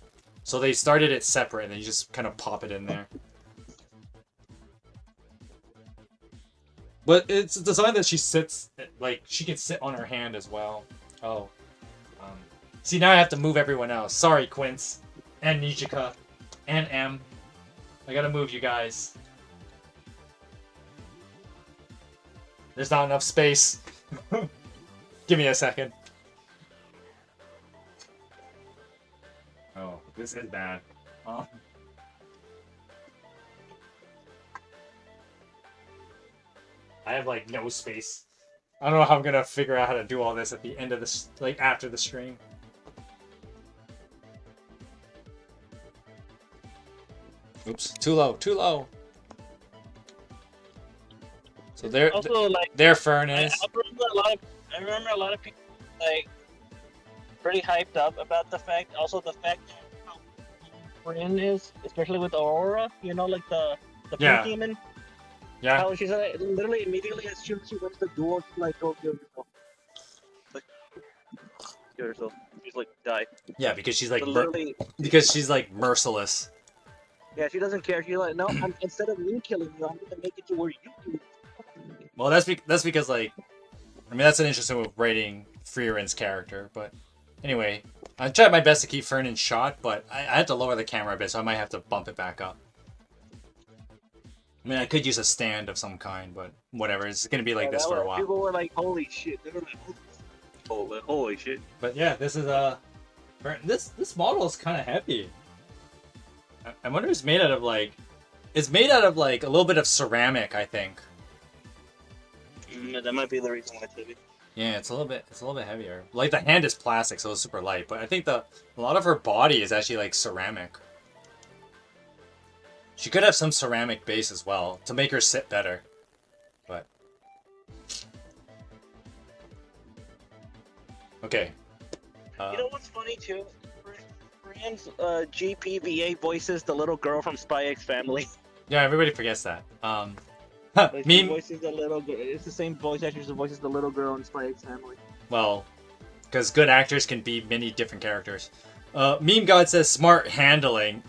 So they started it separate, and then you just kind of pop it in there. But it's designed that she sits, like, she can sit on her hand as well. Oh. See, now I have to move everyone else. Sorry, Quince. And Nijika. And M. I gotta move you guys. There's not enough space. Give me a second. Oh, this is bad. I have like no space. I don't know how I'm gonna figure out how to do all this at the end of this, like after the stream. Oops, too low, too low. So there,
Also, like,
their Fern is.
I remember a lot of people like pretty hyped up about the fact. Also, the fact that how Fern is, especially with Aurora. You know, like the
Yeah.
pink demon.
Yeah.
How she's like, literally immediately as soon as she wins the duel, she's like, go kill yourself. Like, kill yourself. She's like, die.
Yeah, because she's like,
But literally,
because she's like merciless.
yeah, she doesn't care. She's like, no, instead of me killing you, I'm gonna make it to where you do it.
Well, that's because like, I mean, that's an interesting way of writing Frieren's character. But anyway, I tried my best to keep Fern in shot, but I had to lower the camera a bit, so I might have to bump it back up. I mean, I could use a stand of some kind, but whatever. It's gonna be like this for a while.
People were like, holy shit. They were like, holy shit.
But yeah, this is this model is kind of heavy. I wonder if it's made out of like It's made out of like a little bit of ceramic, I think.
That might be the reason why it's heavy.
Yeah, it's a little bit heavier. Like the hand is plastic, so it's super light. But I think a lot of her body is actually like ceramic. She could have some ceramic base as well to make her sit better. But okay.
You know what's funny too? Brian's GPVA voices the little girl from Spy X Family.
Yeah, everybody forgets that.
Like, she
Meme.
voices the little girl. It's the same voice actress who voices the little girl in Spy X Family.
Well, because good actors can be many different characters. Meme God says smart handling.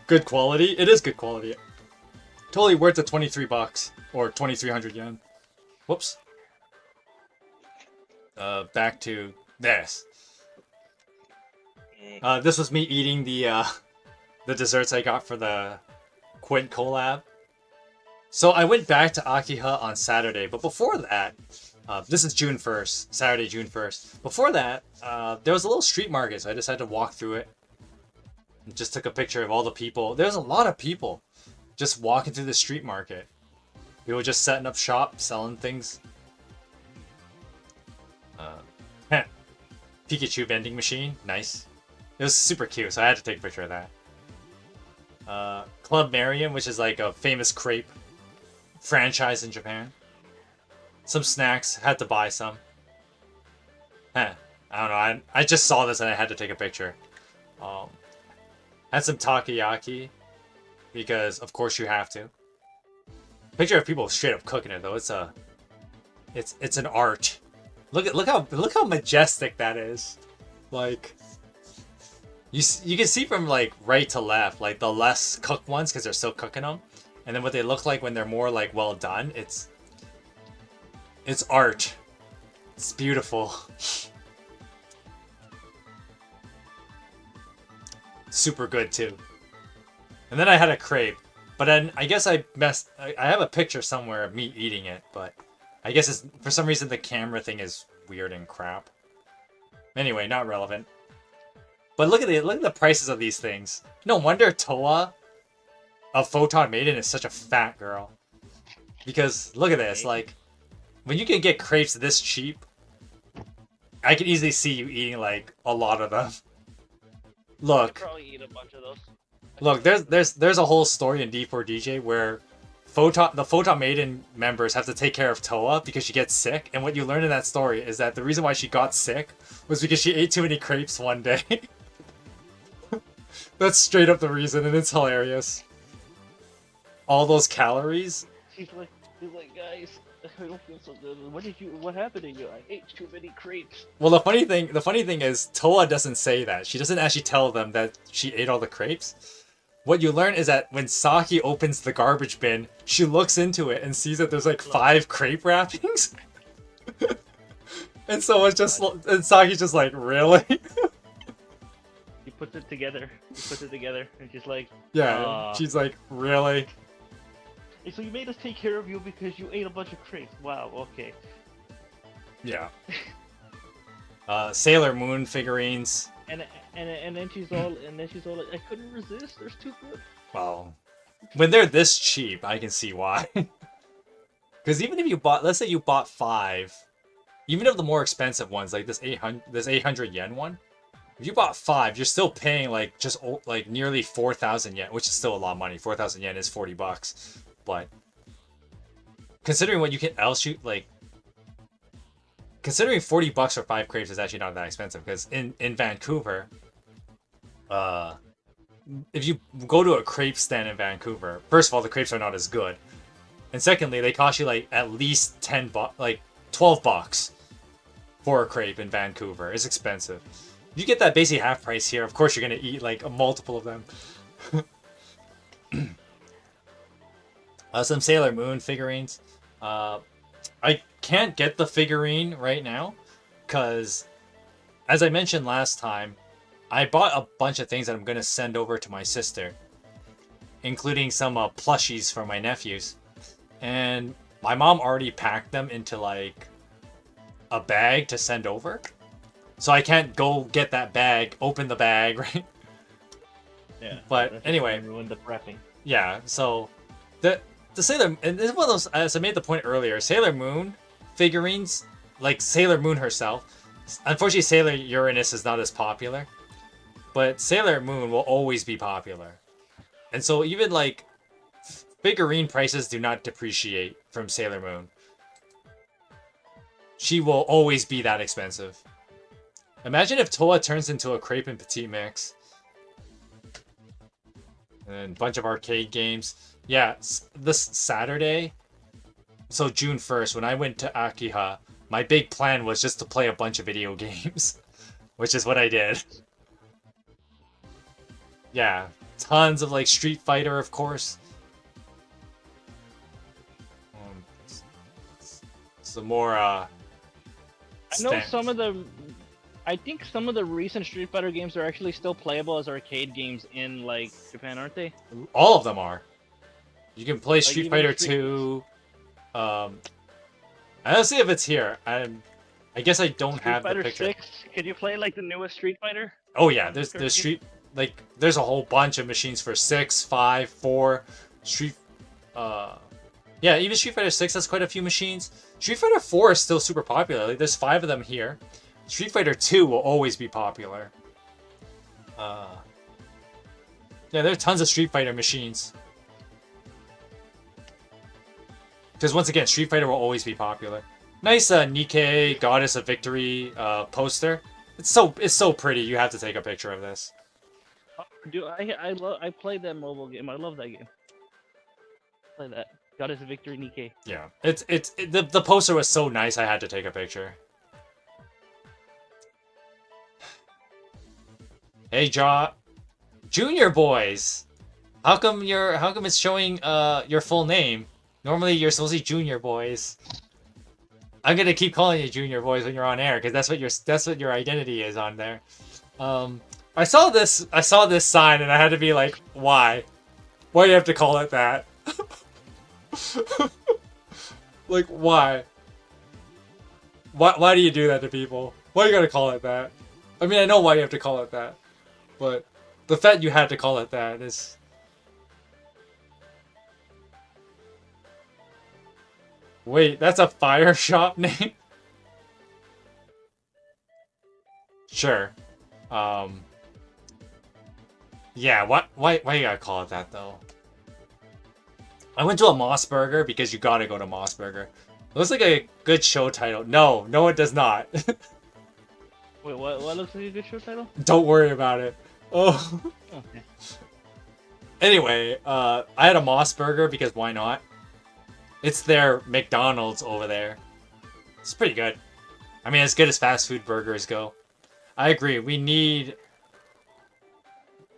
Good quality. It is good quality. Totally worth the $23 or 2,300 yen. Whoops. Back to this. This was me eating the desserts I got for the Quint collab. So I went back to Akiha on Saturday, but before that, this is June 1st, Saturday, June 1st. Before that, there was a little street market, so I decided to walk through it. And just took a picture of all the people. There's a lot of people just walking through the street market. People just setting up shop, selling things. Pikachu vending machine, nice. It was super cute, so I had to take a picture of that. Club Marion, which is like a famous crepe franchise in Japan. Some snacks, had to buy some. I don't know, I just saw this and I had to take a picture. Had some takoyaki, because of course you have to. Picture of people straight up cooking it though. It's an art. Look how majestic that is. Like you can see from like right to left, like the less cooked ones because they're still cooking them, and then what they look like when they're more like well done. It's art. It's beautiful. Super good too. And then I had a crepe, but then I guess I have a picture somewhere of me eating it, but I guess it's for some reason the camera thing is weird and crap. Anyway, not relevant. But look at the prices of these things. No wonder Toa of Photon Maiden is such a fat girl. Because look at this, like when you can get crepes this cheap, I can easily see you eating like a lot of them. Look.
I'd probably eat a bunch of those.
Look, there's a whole story in D4DJ where the Photon Maiden members have to take care of Toa because she gets sick, and what you learn in that story is that the reason why she got sick was because she ate too many crepes one day. That's straight up the reason, and it's hilarious. All those calories.
He's like, guys, I don't feel so good. What happened to you? I ate too many crepes.
Well, the funny thing is Toa doesn't say that. She doesn't actually tell them that she ate all the crepes. What you learn is that when Saki opens the garbage bin, she looks into it and sees that there's like 5 crepe wrappings. And so it's just, and Saki's just like, really?
He puts it together. And she's like,
yeah, she's like, really?
Hey, so you made us take care of you because you ate a bunch of crepes. Wow, okay.
Yeah. Sailor Moon figurines.
And then she's all like, I couldn't resist. They're too good.
Well, when they're this cheap, I can see why. Because even if you bought, let's say you bought 5, even of the more expensive ones, like this 800 yen one, if you bought 5, you're still paying like just like nearly 4,000 yen, which is still a lot of money. 4,000 yen is $40, but considering what you can else you like. Considering $40 for 5 crepes is actually not that expensive, because in Vancouver, if you go to a crepe stand in Vancouver, first of all, the crepes are not as good, and secondly, they cost you like at least $12 for a crepe in Vancouver. It's expensive. If you get that basically half price here, of course you're gonna eat like a multiple of them. Some Sailor Moon figurines. I can't get the figurine right now because, as I mentioned last time, I bought a bunch of things that I'm going to send over to my sister, including some plushies for my nephews. And my mom already packed them into like a bag to send over. So I can't go get that bag, open the bag, right?
Yeah.
But anyway.
Ruin the prepping.
Yeah, so the Sailor, and this is one of those, as I made the point earlier, Sailor Moon figurines, like Sailor Moon herself. Unfortunately, Sailor Uranus is not as popular, but Sailor Moon will always be popular. And so even like figurine prices do not depreciate from Sailor Moon. She will always be that expensive. Imagine if Toa turns into a crepe and petite mix. And a bunch of arcade games. Yeah, this Saturday, so June 1st, when I went to Akiha, my big plan was just to play a bunch of video games. Which is what I did. Yeah, tons of like Street Fighter, of course. Some more,
I know some of the. I think some of the recent Street Fighter games are actually still playable as arcade games in like Japan, aren't they?
All of them are. You can play
Like,
Street
even
Fighter
Street-
2. I don't see if it's here. I guess I don't
Street
have the
Fighter
picture.
6. Could you play like the newest Street Fighter?
Oh yeah, there's Street, like there's a whole bunch of machines for 6, 5, 4, Street. Yeah, even Street Fighter 6 has quite a few machines. Street Fighter 4 is still super popular. Like, there's 5 of them here. Street Fighter 2 will always be popular. Yeah, there are tons of Street Fighter machines. Because once again, Street Fighter will always be popular. Nice Nikkei Goddess of Victory poster. It's so pretty. You have to take a picture of this.
Do I played that mobile game. I love that game. Play that. Goddess Victory Nikkei.
Yeah, the poster was so nice. I had to take a picture. Hey, Jaw, Junior Boys. How come it's showing your full name? Normally you're supposed to be Junior Boys. I'm gonna keep calling you Junior Boys when you're on air because that's what your identity is on there. I saw this sign and I had to be like, why? Why do you have to call it that? Like, why? Why do you do that to people? Why you gotta call it that? I mean, I know why you have to call it that, but the fact you had to call it that is. Wait, that's a fire shop name? Sure. Yeah, why you gotta call it that, though? I went to a Moss Burger because you gotta go to Moss Burger. Looks like a good show title. No, it does not.
Wait, what looks like a good show title?
Don't worry about it. Oh.
Okay.
Anyway, I had a Moss Burger because why not? It's their McDonald's over there. It's pretty good. I mean, as good as fast food burgers go. I agree. We need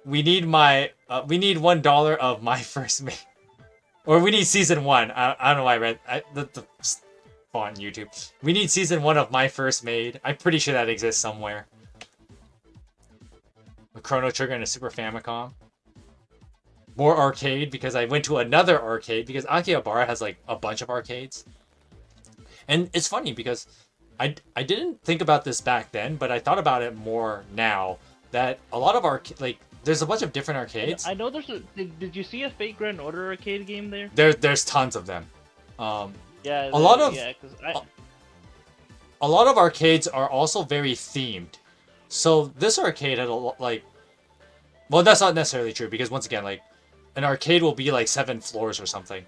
$1 of My First Mate. Or we need season 1. I don't know why I read the font YouTube. We need season 1 of My First Maid. I'm pretty sure that exists somewhere. A Chrono Trigger and a Super Famicom. More arcade because I went to another arcade because Akihabara has like a bunch of arcades. And it's funny because I didn't think about this back then, but I thought about it more now that a lot of there's a bunch of different arcades.
I know there's a. Did you see a Fate Grand Order arcade game there?
There's tons of them.
Yeah.
A lot of
a
lot of arcades are also very themed. So this arcade had well, that's not necessarily true because once again, like an arcade will be like 7 floors or something,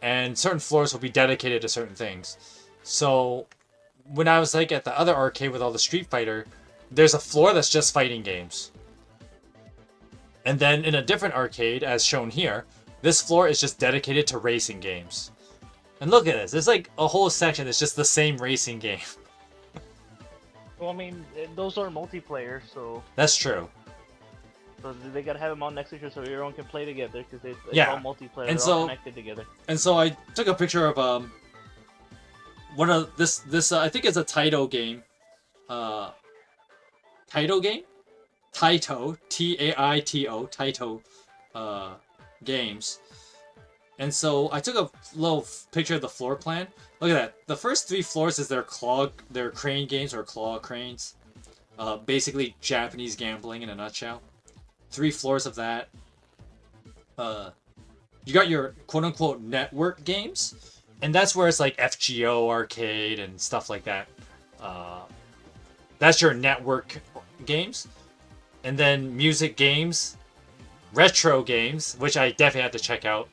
and certain floors will be dedicated to certain things. So when I was like at the other arcade with all the Street Fighter, there's a floor that's just fighting games. And then in a different arcade, as shown here, this floor is just dedicated to racing games. And look at this. There's like a whole section that's just the same racing game.
Well, I mean, those are multiplayer, so
That's true.
they gotta have them all next to each other so everyone can play together because it's
Yeah.
all multiplayer.
And
They're all
so-
connected together.
And so I took a picture of one of this I think it's a Taito game. Taito game? Taito, Taito, Taito games. And so I took a little picture of the floor plan. Look at that. The first 3 floors is their crane games or claw cranes. Basically Japanese gambling in a nutshell. 3 floors of that. you got your quote-unquote network games, and that's where it's like FGO arcade and stuff like that. That's your network games. And then music games, retro games, which I definitely have to check out.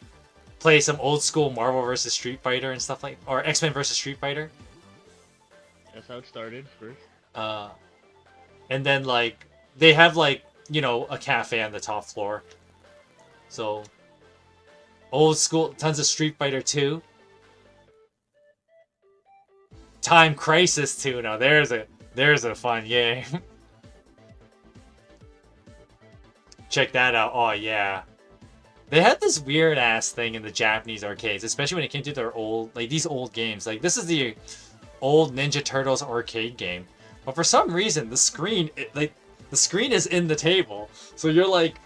Play some old school Marvel vs. Street Fighter and stuff like, or X-Men vs. Street Fighter.
That's how it started first.
And then like they have like, you know, a cafe on the top floor. So old school, tons of Street Fighter 2. Time Crisis 2. Now there's a fun game. Check that out. Oh yeah. They had this weird ass thing in the Japanese arcades, especially when it came to their old, like these old games. Like this is the old Ninja Turtles arcade game, but for some reason the screen, the screen is in the table. So you're like,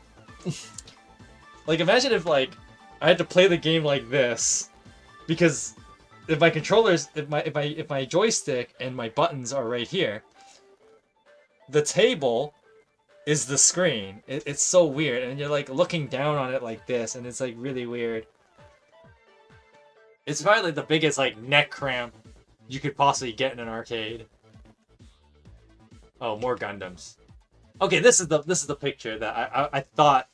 like imagine if like I had to play the game like this, because if my controllers, if my joystick and my buttons are right here, the table is the screen. It's so weird, and you're like looking down on it like this, and it's like really weird. It's probably like the biggest like neck cramp you could possibly get in an arcade. Oh, more Gundams. Okay, this is the picture that I thought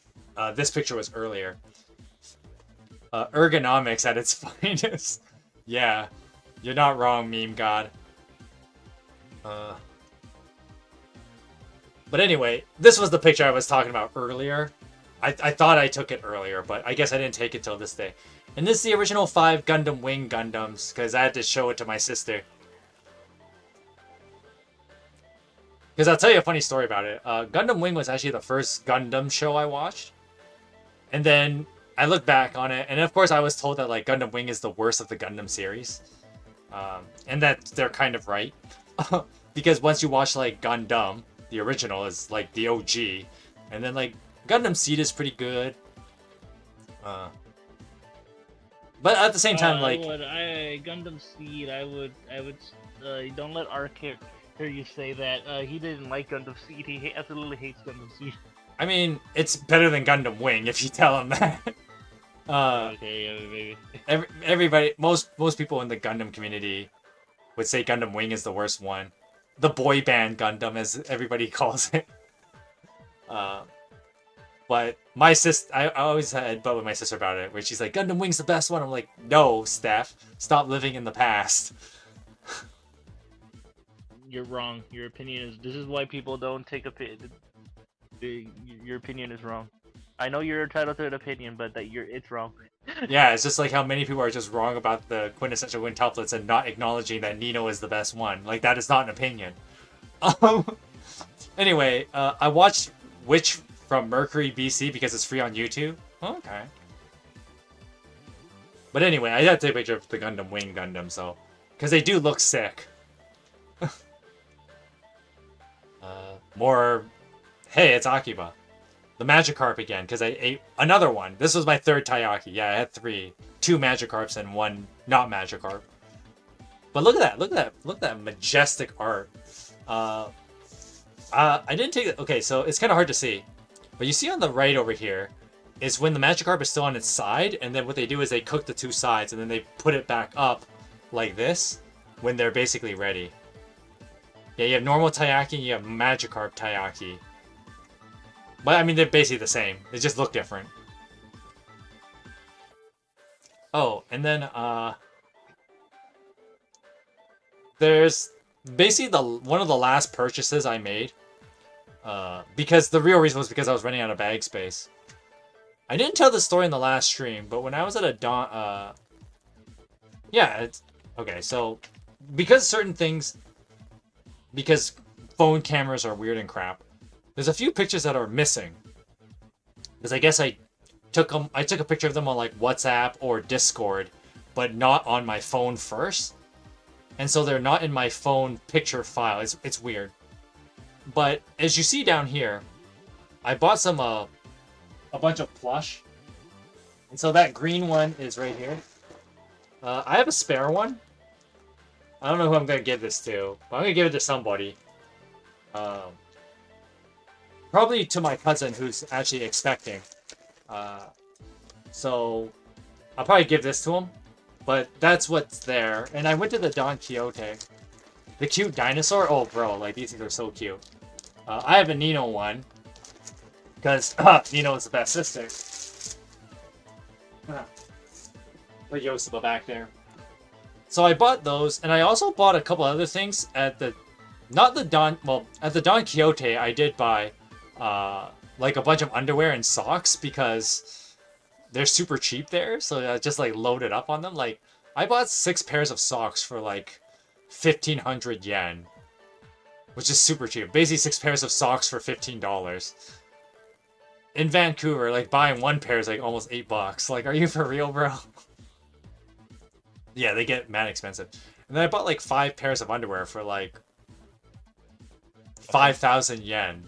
this picture was earlier. Ergonomics at its finest. Yeah, you're not wrong, meme god. But anyway, this was the picture I was talking about earlier. I thought I took it earlier, but I guess I didn't take it till this day. And this is the original 5 Gundam Wing Gundams, because I had to show it to my sister. Because I'll tell you a funny story about it. Gundam Wing was actually the first Gundam show I watched. And then I look back on it, and of course I was told that like Gundam Wing is the worst of the Gundam series. And that they're kind of right. Because once you watch like Gundam, the original is like the OG. And then like Gundam Seed is pretty good. But at the same time, like
Gundam Seed, I would don't let Ark hear you say that. He didn't like Gundam Seed. He absolutely hates Gundam Seed.
I mean, it's better than Gundam Wing if you tell him that.
Okay, yeah, maybe.
Everybody, most people in the Gundam community would say Gundam Wing is the worst one. The boy band Gundam, as everybody calls it. But my sister, I always had butt with my sister about it, where she's like, Gundam Wing's the best one. I'm like, no, Steph, stop living in the past.
You're wrong. Your opinion is. This is why people don't take opinion. Your opinion is wrong. I know you're entitled to an opinion, but it's wrong.
Yeah, it's just like how many people are just wrong about the quintessential quintuplets and not acknowledging that Nino is the best one. Like, that is not an opinion. Anyway, I watched Witch from Mercury, BC because it's free on YouTube. Oh, okay. But anyway, I had to take a picture of the Gundam Wing Gundam, so... Because they do look sick. More... Hey, it's Akiba. The Magikarp again, because I ate another one. This was my third Taiyaki. Yeah, I had 3. 2 Magikarps and 1 not Magikarp. But look at that. Look at that majestic art. I didn't take it. Okay, so it's kind of hard to see. But you see on the right over here is when the Magikarp is still on its side, and then what they do is they cook the 2 sides, and then they put it back up like this when they're basically ready. Yeah, you have normal Taiyaki, you have Magikarp Taiyaki. But, I mean, they're basically the same. They just look different. Oh, and then, there's basically one of the last purchases I made. Because the real reason was because I was running out of bag space. I didn't tell this story in the last stream, but when I was at a yeah, okay, so, because certain things, because phone cameras are weird and crap, there's a few pictures that are missing. Because I guess I took a picture of them on like WhatsApp or Discord, but not on my phone first. And so they're not in my phone picture file. It's weird. But as you see down here, I bought some a bunch of plush. And so that green one is right here. I have a spare one. I don't know who I'm gonna give this to, but I'm gonna give it to somebody. Probably to my cousin who's actually expecting. So I'll probably give this to him. But that's what's there. And I went to the Don Quixote. The cute dinosaur? Oh, bro, like, these things are so cute. I have a Nino one. Because Nino is the best sister. Put Yosiba back there. So I bought those, and I also bought a couple other things at the... Not the Don... Well, at the Don Quixote, I did buy, like, a bunch of underwear and socks, because they're super cheap there, so I just, like, loaded up on them. Like, I bought 6 pairs of socks for, like, 1,500 yen. Which is super cheap. Basically, 6 pairs of socks for $15. In Vancouver, like, buying one pair is, like, almost $8. Like, are you for real, bro? Yeah, they get mad expensive. And then I bought, like, 5 pairs of underwear for, like, 5,000 yen.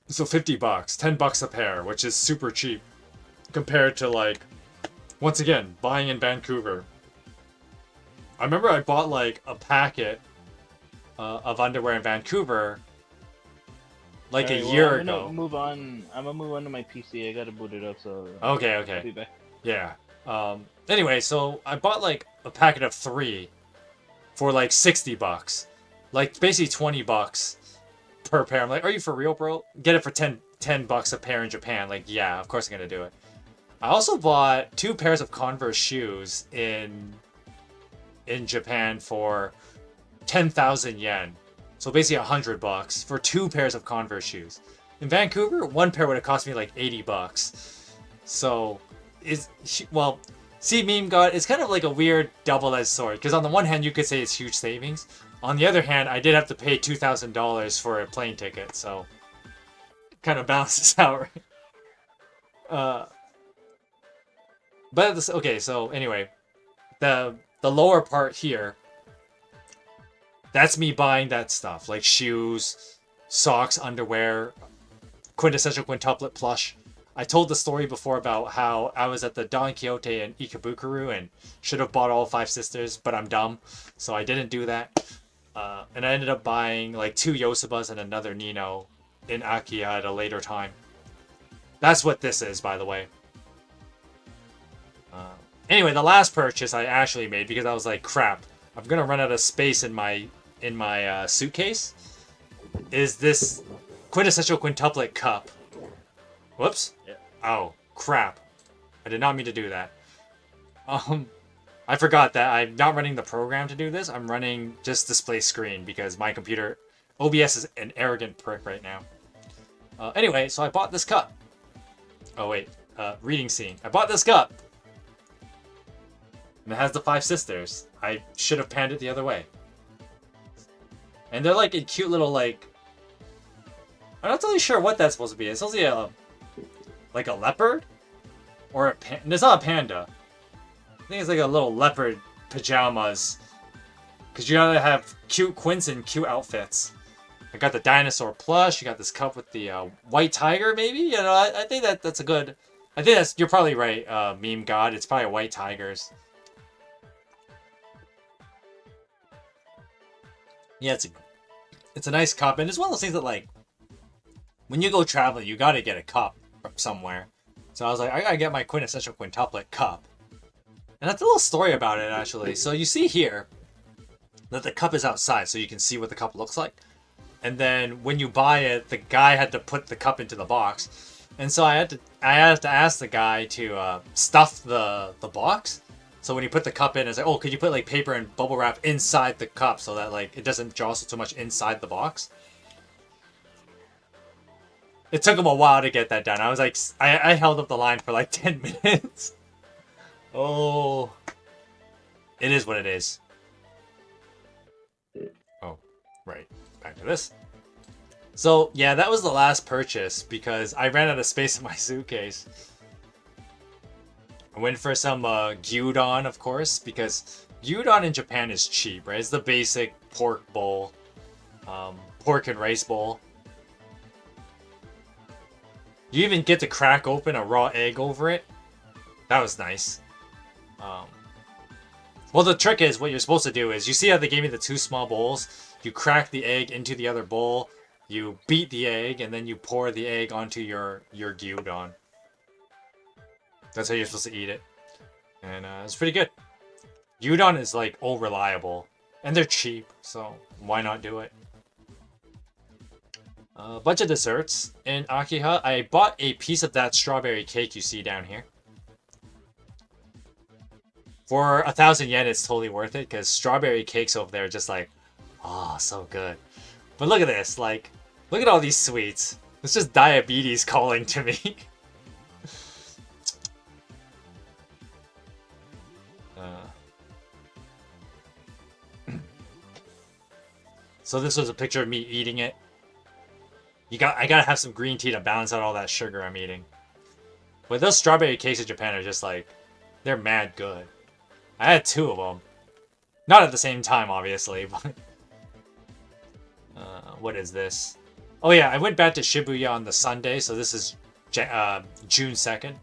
So $50, $10 a pair, which is super cheap. Compared to, like, once again, buying in Vancouver. I remember I bought, like, a packet of underwear in Vancouver like a year ago.
I'm gonna move on to my PC. I gotta boot it up, so...
Okay.
I'll be back.
Yeah. Anyway, so I bought, like, a packet of 3 for, like, $60. Like, basically $20 per pair. I'm like, are you for real, bro? Get it for $10 a pair in Japan. Like, yeah, of course I'm gonna do it. I also bought 2 pairs of Converse shoes in Japan for 10,000 yen. So basically $100 for 2 pairs of Converse shoes. In Vancouver, 1 pair would have cost me like $80. So, well, see, Meme God, it's kind of like a weird double-edged sword. Because on the one hand, you could say it's huge savings. On the other hand, I did have to pay $2,000 for a plane ticket, so kind of balances out, right? But okay, so anyway, the lower part here, that's me buying that stuff, like shoes, socks, underwear, quintessential quintuplet plush. I told the story before about how I was at the Don Quixote in Ikebukuro and should have bought all 5 sisters, but I'm dumb, so I didn't do that. And I ended up buying like 2 Yosibas and another Nino in Akiya at a later time. That's what this is, by the way. Anyway, the last purchase I actually made because I was like, crap, I'm gonna run out of space in my suitcase. Is this quintessential quintuplet cup? Whoops.
Yeah.
Oh, crap. I did not mean to do that. I forgot that I'm not running the program to do this. I'm running just display screen because my computer, OBS is an arrogant prick right now. Anyway, so I bought this cup. Oh wait, reading scene. I bought this cup. And it has the 5 sisters. I should have panned it the other way. And they're like a cute little like... I'm not totally sure what that's supposed to be. It's supposed to be like a leopard? Or a panda? It's not a panda. I think it's like a little leopard pajamas. Because you gotta have cute quints and cute outfits. I got the dinosaur plush. You got this cup with the white tiger, maybe? You know, I think that's a good... I think that's... You're probably right, Meme God. It's probably white tigers. Yeah, it's a nice cup. And it's one of those things that, like... When you go traveling, you gotta get a cup from somewhere. So I was like, I gotta get my quintessential quintuplet cup. And that's a little story about it, actually. So you see here that the cup is outside, so you can see what the cup looks like. And then when you buy it, the guy had to put the cup into the box. And so I had to ask the guy to stuff the box. So when you put the cup in, it's like, oh, could you put like paper and bubble wrap inside the cup so that like it doesn't jostle too much inside the box? It took him a while to get that done. I was like, I held up the line for like 10 minutes. Oh, it is what it is. Oh, right. Back to this. So, yeah, that was the last purchase because I ran out of space in my suitcase. I went for some gyudon, of course, because gyudon in Japan is cheap, right? It's the basic pork bowl, pork and rice bowl. You even get to crack open a raw egg over it. That was nice. Well, the trick is, what you're supposed to do is, you see how they gave me the 2 small bowls? You crack the egg into the other bowl, you beat the egg, and then you pour the egg onto your gyudon. That's how you're supposed to eat it. And it's pretty good. Udon is like all reliable. And they're cheap, so why not do it? A bunch of desserts. In Akiha, I bought a piece of that strawberry cake you see down here. For 1,000 yen, it's totally worth it, because strawberry cakes over there are just like, oh, so good. But look at this, like, look at all these sweets. It's just diabetes calling to me. So this was a picture of me eating it. I gotta have some green tea to balance out all that sugar I'm eating. But those strawberry cakes in Japan are just like, they're mad good. I had 2 of them. Not at the same time, obviously, but... what is this? Oh yeah, I went back to Shibuya on the Sunday, so this is June 2nd.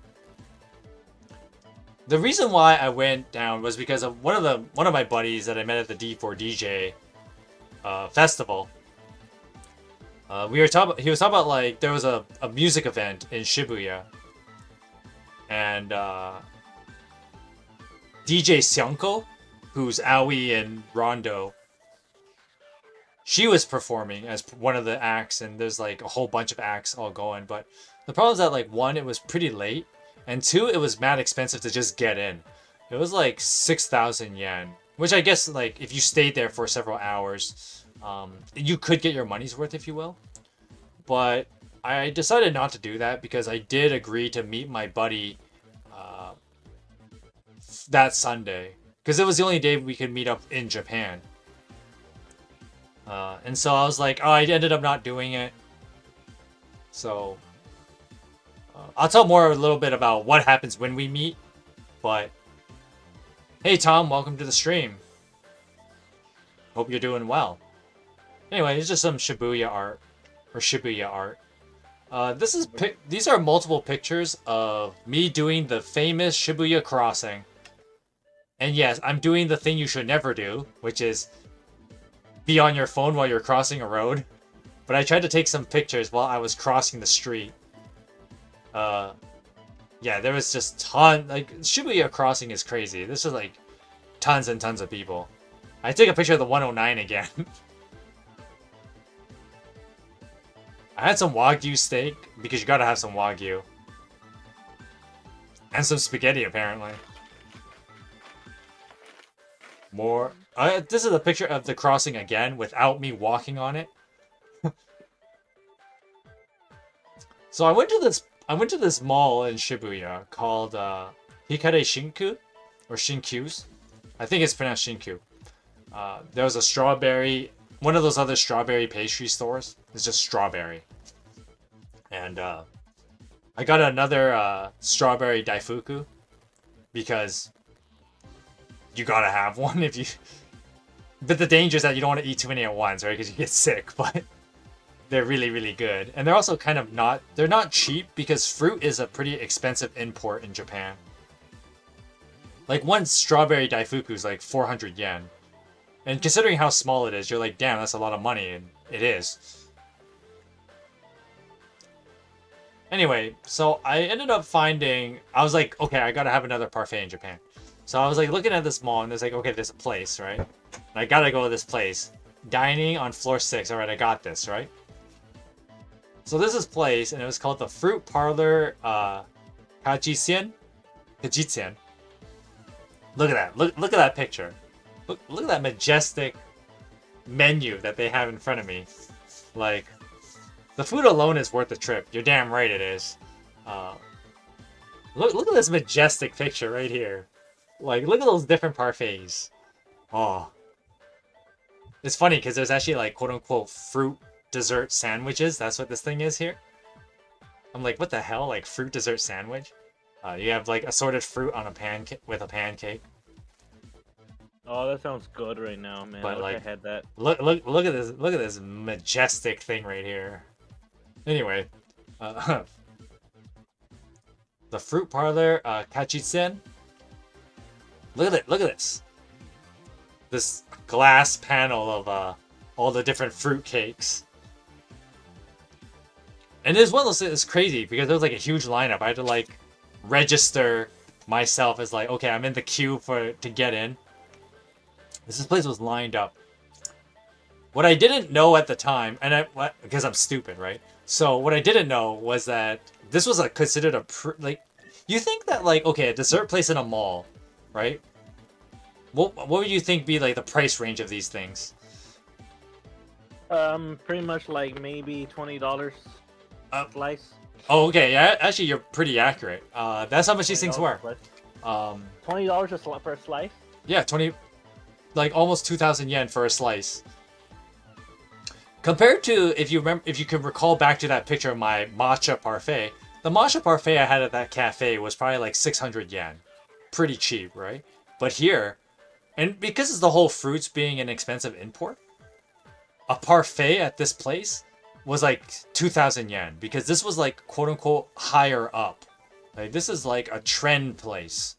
The reason why I went down was because of one of my buddies that I met at the D4DJ festival. He was talking about like there was a music event in Shibuya, and DJ Seonko, who's Aoi and Rondo, she was performing as one of the acts, and there's like a whole bunch of acts all going. But the problem is that, like, 1, it was pretty late, and 2, it was mad expensive to just get in. It was like 6,000 yen, which I guess, like, if you stayed there for several hours, you could get your money's worth, if you will. But I decided not to do that because I did agree to meet my buddy that Sunday, because it was the only day we could meet up in Japan. And so I was like, oh, I ended up not doing it. So I'll tell more a little bit about what happens when we meet. But hey, Tom, welcome to the stream. Hope you're doing well. Anyway, it's just some Shibuya art, or Shibuya art. These are multiple pictures of me doing the famous Shibuya crossing. And yes, I'm doing the thing you should never do, which is be on your phone while you're crossing a road. But I tried to take some pictures while I was crossing the street. Yeah, there was just like, Shibuya crossing is crazy. This is like tons and tons of people. I took a picture of the 109 again. I had some Wagyu steak, because you gotta have some Wagyu. And some spaghetti, apparently. More. This is a picture of the crossing again, without me walking on it. So I went to this mall in Shibuya called Hikare Shinku, or Shinkyu's. I think it's pronounced Shinku. There was a strawberry, one of those other strawberry pastry stores. It's just strawberry. And I got another strawberry daifuku, because you gotta have one if you... But the danger is that you don't want to eat too many at once, right? Because you get sick, but they're really, really good. And they're also kind of not... They're not cheap, because fruit is a pretty expensive import in Japan. Like, one strawberry daifuku is like 400 yen. And considering how small it is, you're like, damn, that's a lot of money, and it is. Anyway, so I ended up finding... I was like, okay, I gotta have another parfait in Japan. So I was like looking at this mall, and there's like, okay, there's a place, right? And I gotta go to this place. Dining on floor 6. Alright, I got this, right? So this is place, and it was called the Fruit Parlor Kajitsien. Kajitsien. Look at that. Look at that picture. Look at that majestic menu that they have in front of me. Like, the food alone is worth the trip. You're damn right it is. Look at this majestic picture right here. Like, look at those different parfaits. Oh. It's funny, because there's actually, like, quote-unquote fruit dessert sandwiches. That's what this thing is here. I'm like, what the hell? Like, fruit dessert sandwich? You have, like, assorted fruit on a pancake with a pancake.
Oh, that sounds good right now, man.
But,
I
like,
had that.
Look at this majestic thing right here. Anyway, the Fruit Parlor Kachitsen. Look at this. This glass panel of all the different fruit cakes. And it was one of those things, it's crazy because there was like a huge lineup. I had to like register myself as like, okay, I'm in the queue to get in. This place was lined up. What I didn't know at the time, because I'm stupid, right? So what I didn't know was that this was considered like, you think that like, okay, a dessert place in a mall, right? What would you think be like the price range of these things?
Pretty much like maybe $20 slice.
Oh, okay, yeah, actually you're pretty accurate. That's how much these things
$20
were.
slice. $20 per slice.
Yeah, 20, like almost 2,000 yen for a slice. Compared to, if you can recall back to that picture of my matcha parfait, the matcha parfait I had at that cafe was probably like 600 yen. Pretty cheap, right? But here, and because of the whole fruits being an expensive import, a parfait at this place was like 2,000 yen, because this was like quote unquote higher up. Like this is like a trend place.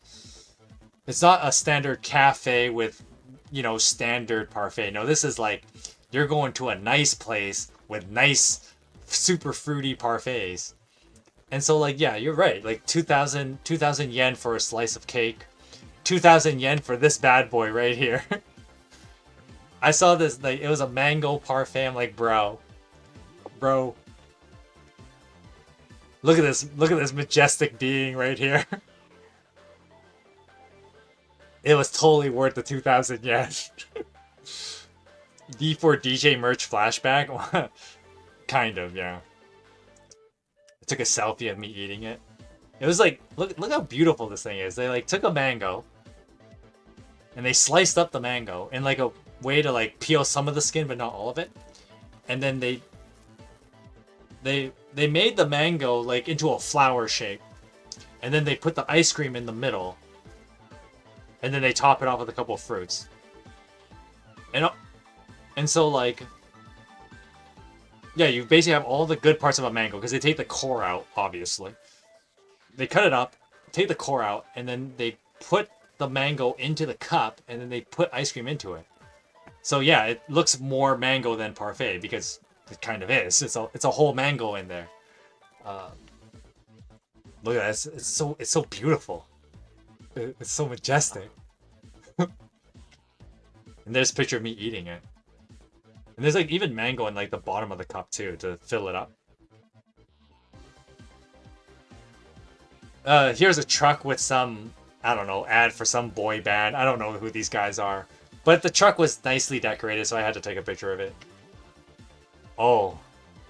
It's not a standard cafe with, you know, standard parfait. No, this is like you're going to a nice place with nice, super fruity parfaits. And so, like, yeah, you're right. Like, 2,000 yen for a slice of cake. 2,000 yen for this bad boy right here. I saw this, like, it was a mango parfait. I'm like, bro. Look at this majestic being right here. It was totally worth the 2,000 yen. D4 DJ merch flashback? Kind of, yeah. I took a selfie of me eating it. It was like, look how beautiful this thing is. They like took a mango and they sliced up the mango in like a way to like peel some of the skin but not all of it. And then they made the mango like into a flower shape. And then they put the ice cream in the middle. And then they top it off with a couple of fruits. And so, like, yeah, you basically have all the good parts of a mango, because they take the core out, obviously. They cut it up, take the core out, and then they put the mango into the cup, and then they put ice cream into it. So, yeah, it looks more mango than parfait, because it kind of is. It's a whole mango in there. Look at that. It's so beautiful. It's so majestic. And there's a picture of me eating it. And there's like even mango in like the bottom of the cup too to fill it up. Here's a truck with some, I don't know, ad for some boy band. I don't know who these guys are. But the truck was nicely decorated, so I had to take a picture of it. Oh,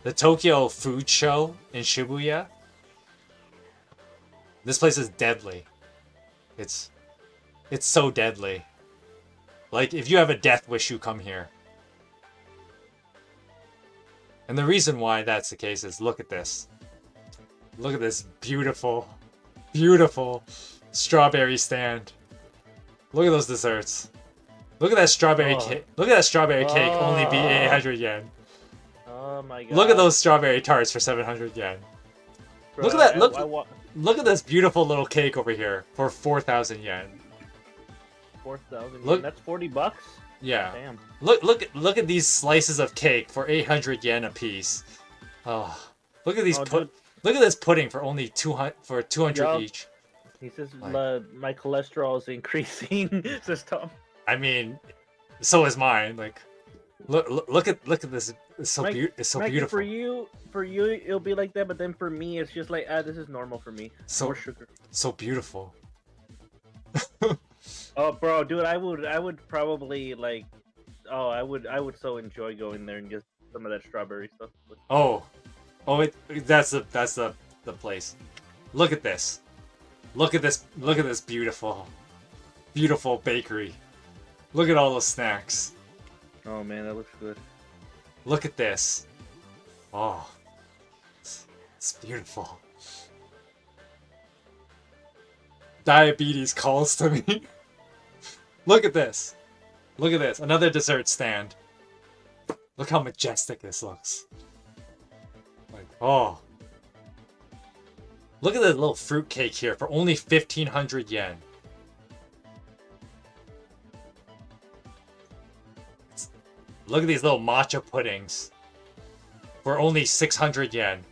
the Tokyo Food Show in Shibuya. This place is deadly. It's so deadly. Like, if you have a death wish, you come here. And the reason why that's the case is, look at this. Look at this beautiful, beautiful strawberry stand. Look at those desserts. Look at that strawberry cake. Look at that strawberry cake only be 800 yen.
Oh my god.
Look at those strawberry tarts for 700 yen.
Bro,
Look at that. Look at this beautiful little cake over here for 4,000 yen.
4,000
Look-
yen. That's $40.
Yeah.
Damn.
Look at these slices of cake for 800 yen a piece. Oh, look at these
Dude.
look at this pudding for only 200
Yup.
each.
He says
Like-
my cholesterol is increasing. Says Tom.
I mean, so is mine. Like, look at this. It's so
Mike-
it's so
Mike,
beautiful.
For you, it'll be like that, but then for me, it's just like, this is normal for me.
So-
More sugar.
So beautiful.
Oh, bro, dude, I would probably like, I would so enjoy going there and get some of that strawberry stuff.
Oh, that's the place. Look at this. Look at this beautiful, beautiful bakery. Look at all those snacks.
Oh man, that looks good.
Look at this. Oh, it's beautiful. Diabetes calls to me. Look at this. Look at this. Another dessert stand. Look how majestic this looks. Like, oh. Look at this little fruit cake here for only 1,500 yen. Look at these little matcha puddings for only 600 yen.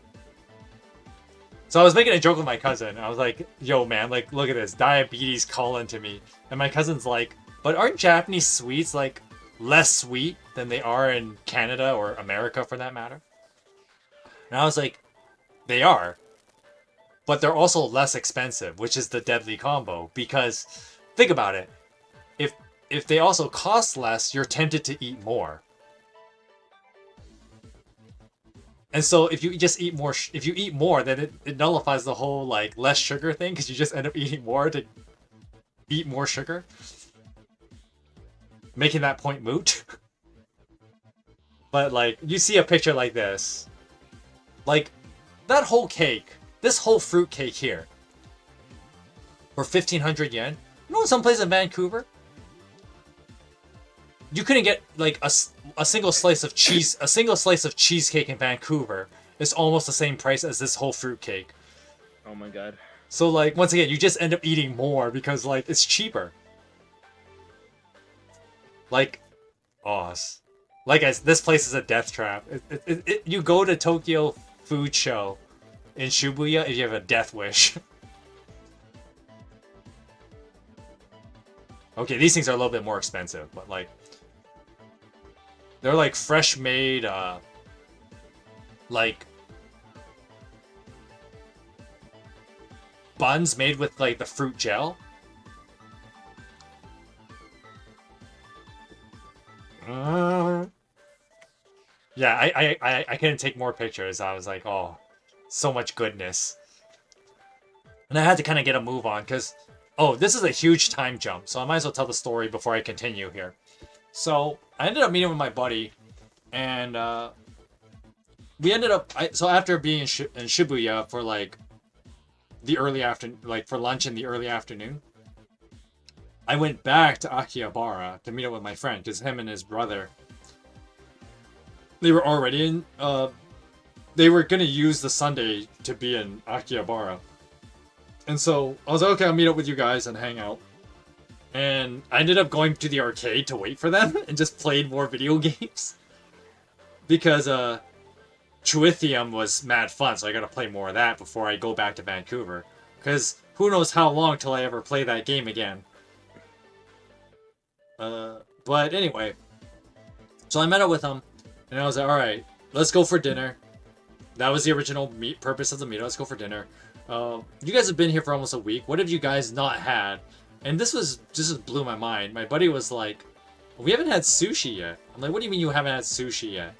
So I was making a joke with my cousin. I was like, yo, man, like, look at this. Diabetes calling to me. And my cousin's like, but aren't Japanese sweets, like, less sweet than they are in Canada or America, for that matter? And I was like, they are. But they're also less expensive, which is the deadly combo. Because, think about it. If they also cost less, you're tempted to eat more. And so if you just eat more, if you eat more, then it nullifies the whole like less sugar thing because you just end up eating more to eat more sugar, making that point moot. But like you see a picture like this, like that whole cake, this whole fruit cake here, for 1,500 yen. You know, someplace in Vancouver, you couldn't get like a single slice of cheese. A single slice of cheesecake in Vancouver is almost the same price as this whole fruit cake.
Oh my god.
So like once again, you just end up eating more because like it's cheaper. Like, oh, like this place is a death trap. You go to Tokyo Food Show in Shibuya if you have a death wish. Okay, these things are a little bit more expensive, but like. They're like fresh made, like buns made with like the fruit gel. Yeah, I couldn't take more pictures. I was like, oh, so much goodness. And I had to kind of get a move on because, oh, this is a huge time jump. So I might as well tell the story before I continue here. So I ended up meeting with my buddy, and we ended up. So after being in Shibuya for like the early afternoon, like for lunch in the early afternoon, I went back to Akihabara to meet up with my friend because him and his brother, they were already in. They were gonna use the Sunday to be in Akihabara, and so I was like, okay, I'll meet up with you guys and hang out. And I ended up going to the arcade to wait for them and just played more video games. Because Truithium was mad fun, so I gotta play more of that before I go back to Vancouver. Because who knows how long till I ever play that game again. But anyway. So I met up with them, and I was like, alright, let's go for dinner. That was the original purpose of the meet. Let's go for dinner. You guys have been here for almost a week. What have you guys not had? And this just blew my mind. My buddy was like, we haven't had sushi yet. I'm like, what do you mean you haven't had sushi yet?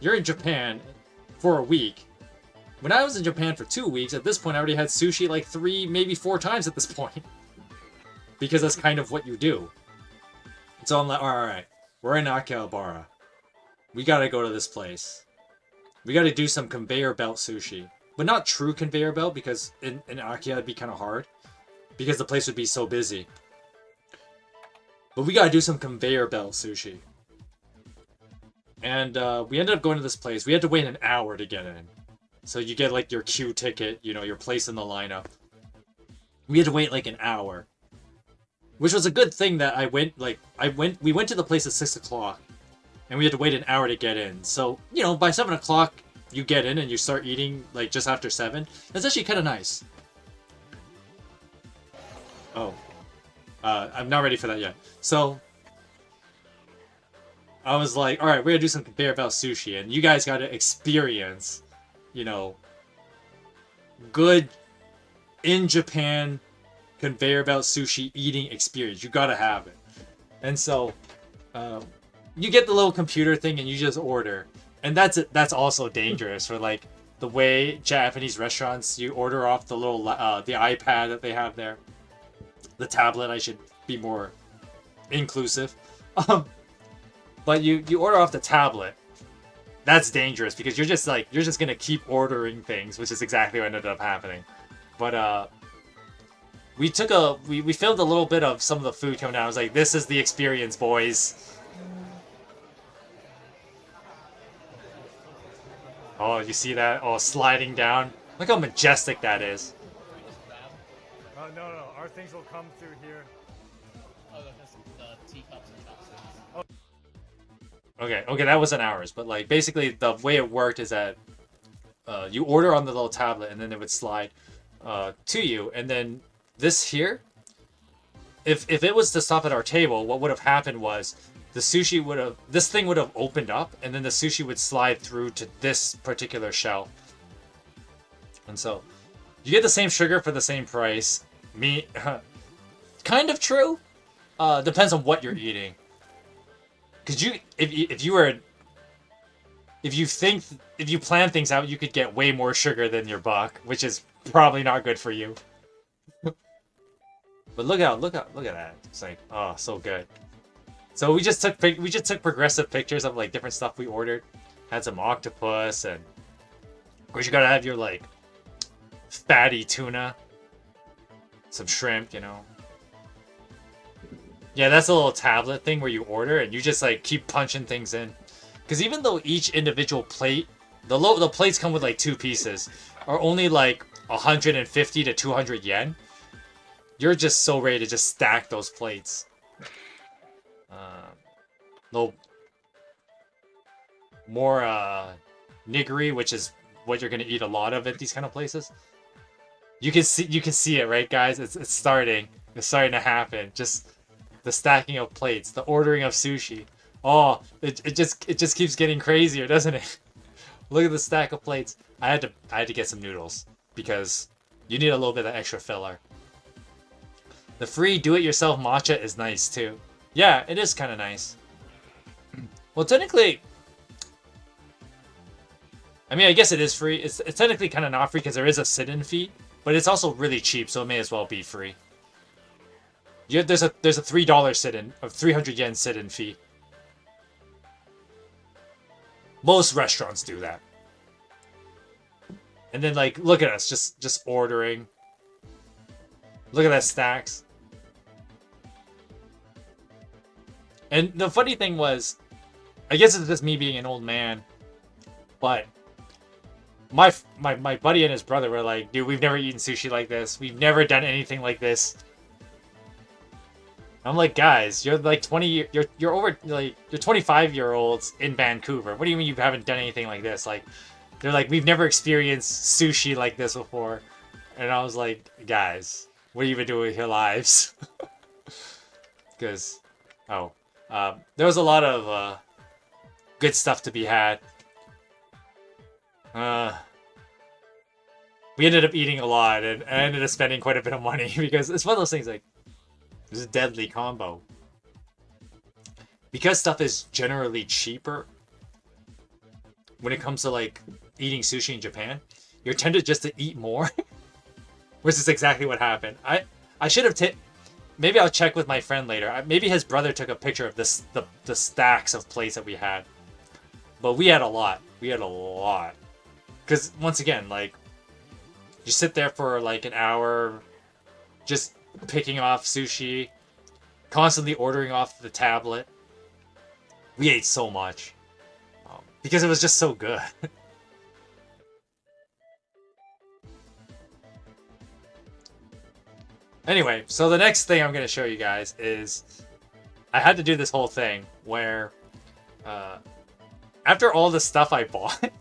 You're in Japan for a week. When I was in Japan for 2 weeks, at this point I already had sushi like 3, maybe 4 times at this point. Because that's kind of what you do. So I'm like, alright, we're in Akihabara. We gotta go to this place. We gotta do some conveyor belt sushi. But not true conveyor belt, because in Akihabara it'd be kind of hard. Because the place would be so busy. But we gotta do some conveyor belt sushi. And we ended up going to this place. We had to wait an hour to get in. So you get like your queue ticket, you know, your place in the lineup. We had to wait like an hour. Which was a good thing that we went to the place at 6 o'clock. And we had to wait an hour to get in. So, you know, by 7 o'clock you get in and you start eating like just after 7. That's actually kind of nice. Oh. I'm not ready for that yet. So, I was like, alright, we're gonna do some conveyor belt sushi, and you guys gotta experience, you know, good in Japan conveyor belt sushi eating experience. You gotta have it. And so, you get the little computer thing and you just order. And that's also dangerous for like the way Japanese restaurants, you order off the little, the iPad that they have there. The tablet, I should be more inclusive. But you order off the tablet. That's dangerous because you're just gonna keep ordering things, which is exactly what ended up happening. But we filmed a little bit of some of the food coming down. I was like, this is the experience, boys. Oh, you see that? Oh, sliding down. Look how majestic that is.
No. Our things will come through here.
Oh, the teacups and chopsticks.
Okay, that wasn't ours, but like basically the way it worked is that you order on the little tablet, and then it would slide to you. And then this here, if it was to stop at our table, what would have happened was this thing would have opened up, and then the sushi would slide through to this particular shell. And so you get the same sugar for the same price. Kind of true. Depends on what you're eating. Because if you plan things out, you could get way more sugar than your buck, which is probably not good for you. But look at that. It's like, oh, so good. So we just took progressive pictures of like different stuff we ordered. Had some octopus, and of course you gotta have your like fatty tuna, some shrimp, you know. Yeah, that's a little tablet thing where you order and you just like keep punching things in. Because even though each individual plate, the plates come with like 2 pieces, are only like 150 to 200 yen. You're just so ready to just stack those plates. Little more nigiri, which is what you're gonna eat a lot of at these kind of places. You can see it, right, guys? It's starting to happen. Just the stacking of plates, the ordering of sushi. Oh, it just keeps getting crazier, doesn't it? Look at the stack of plates. I had to get some noodles because you need a little bit of extra filler. The free do-it-yourself matcha is nice too. Yeah, it is kind of nice. Well, technically, I mean, I guess it is free. It's technically kind of not free because there is a sit-in fee, but it's also really cheap, so it may as well be free. Yeah, there's a $3 sit-in, or 300 yen sit-in fee. Most restaurants do that. And then, like, look at us, just ordering. Look at that stacks. And the funny thing was, I guess it's just me being an old man, but my buddy and his brother were like, dude, we've never eaten sushi like this. We've never done anything like this. I'm like, guys, you're like 20, you're over, like, you're 25-year-olds in Vancouver. What do you mean you haven't done anything like this? Like, they're like, we've never experienced sushi like this before. And I was like, guys, what are you even doing with your lives? Because, there was a lot of good stuff to be had. We ended up eating a lot, and I ended up spending quite a bit of money because it's one of those things like, it's a deadly combo. Because stuff is generally cheaper when it comes to like eating sushi in Japan, you're tempted just to eat more, which is exactly what happened. I should have maybe I'll check with my friend later. Maybe his brother took a picture of the stacks of plates that we had. But we had a lot. Because, once again, like, you sit there for, like, an hour just picking off sushi, constantly ordering off the tablet. We ate so much. Because it was just so good. Anyway, so the next thing I'm going to show you guys is I had to do this whole thing where after all the stuff I bought,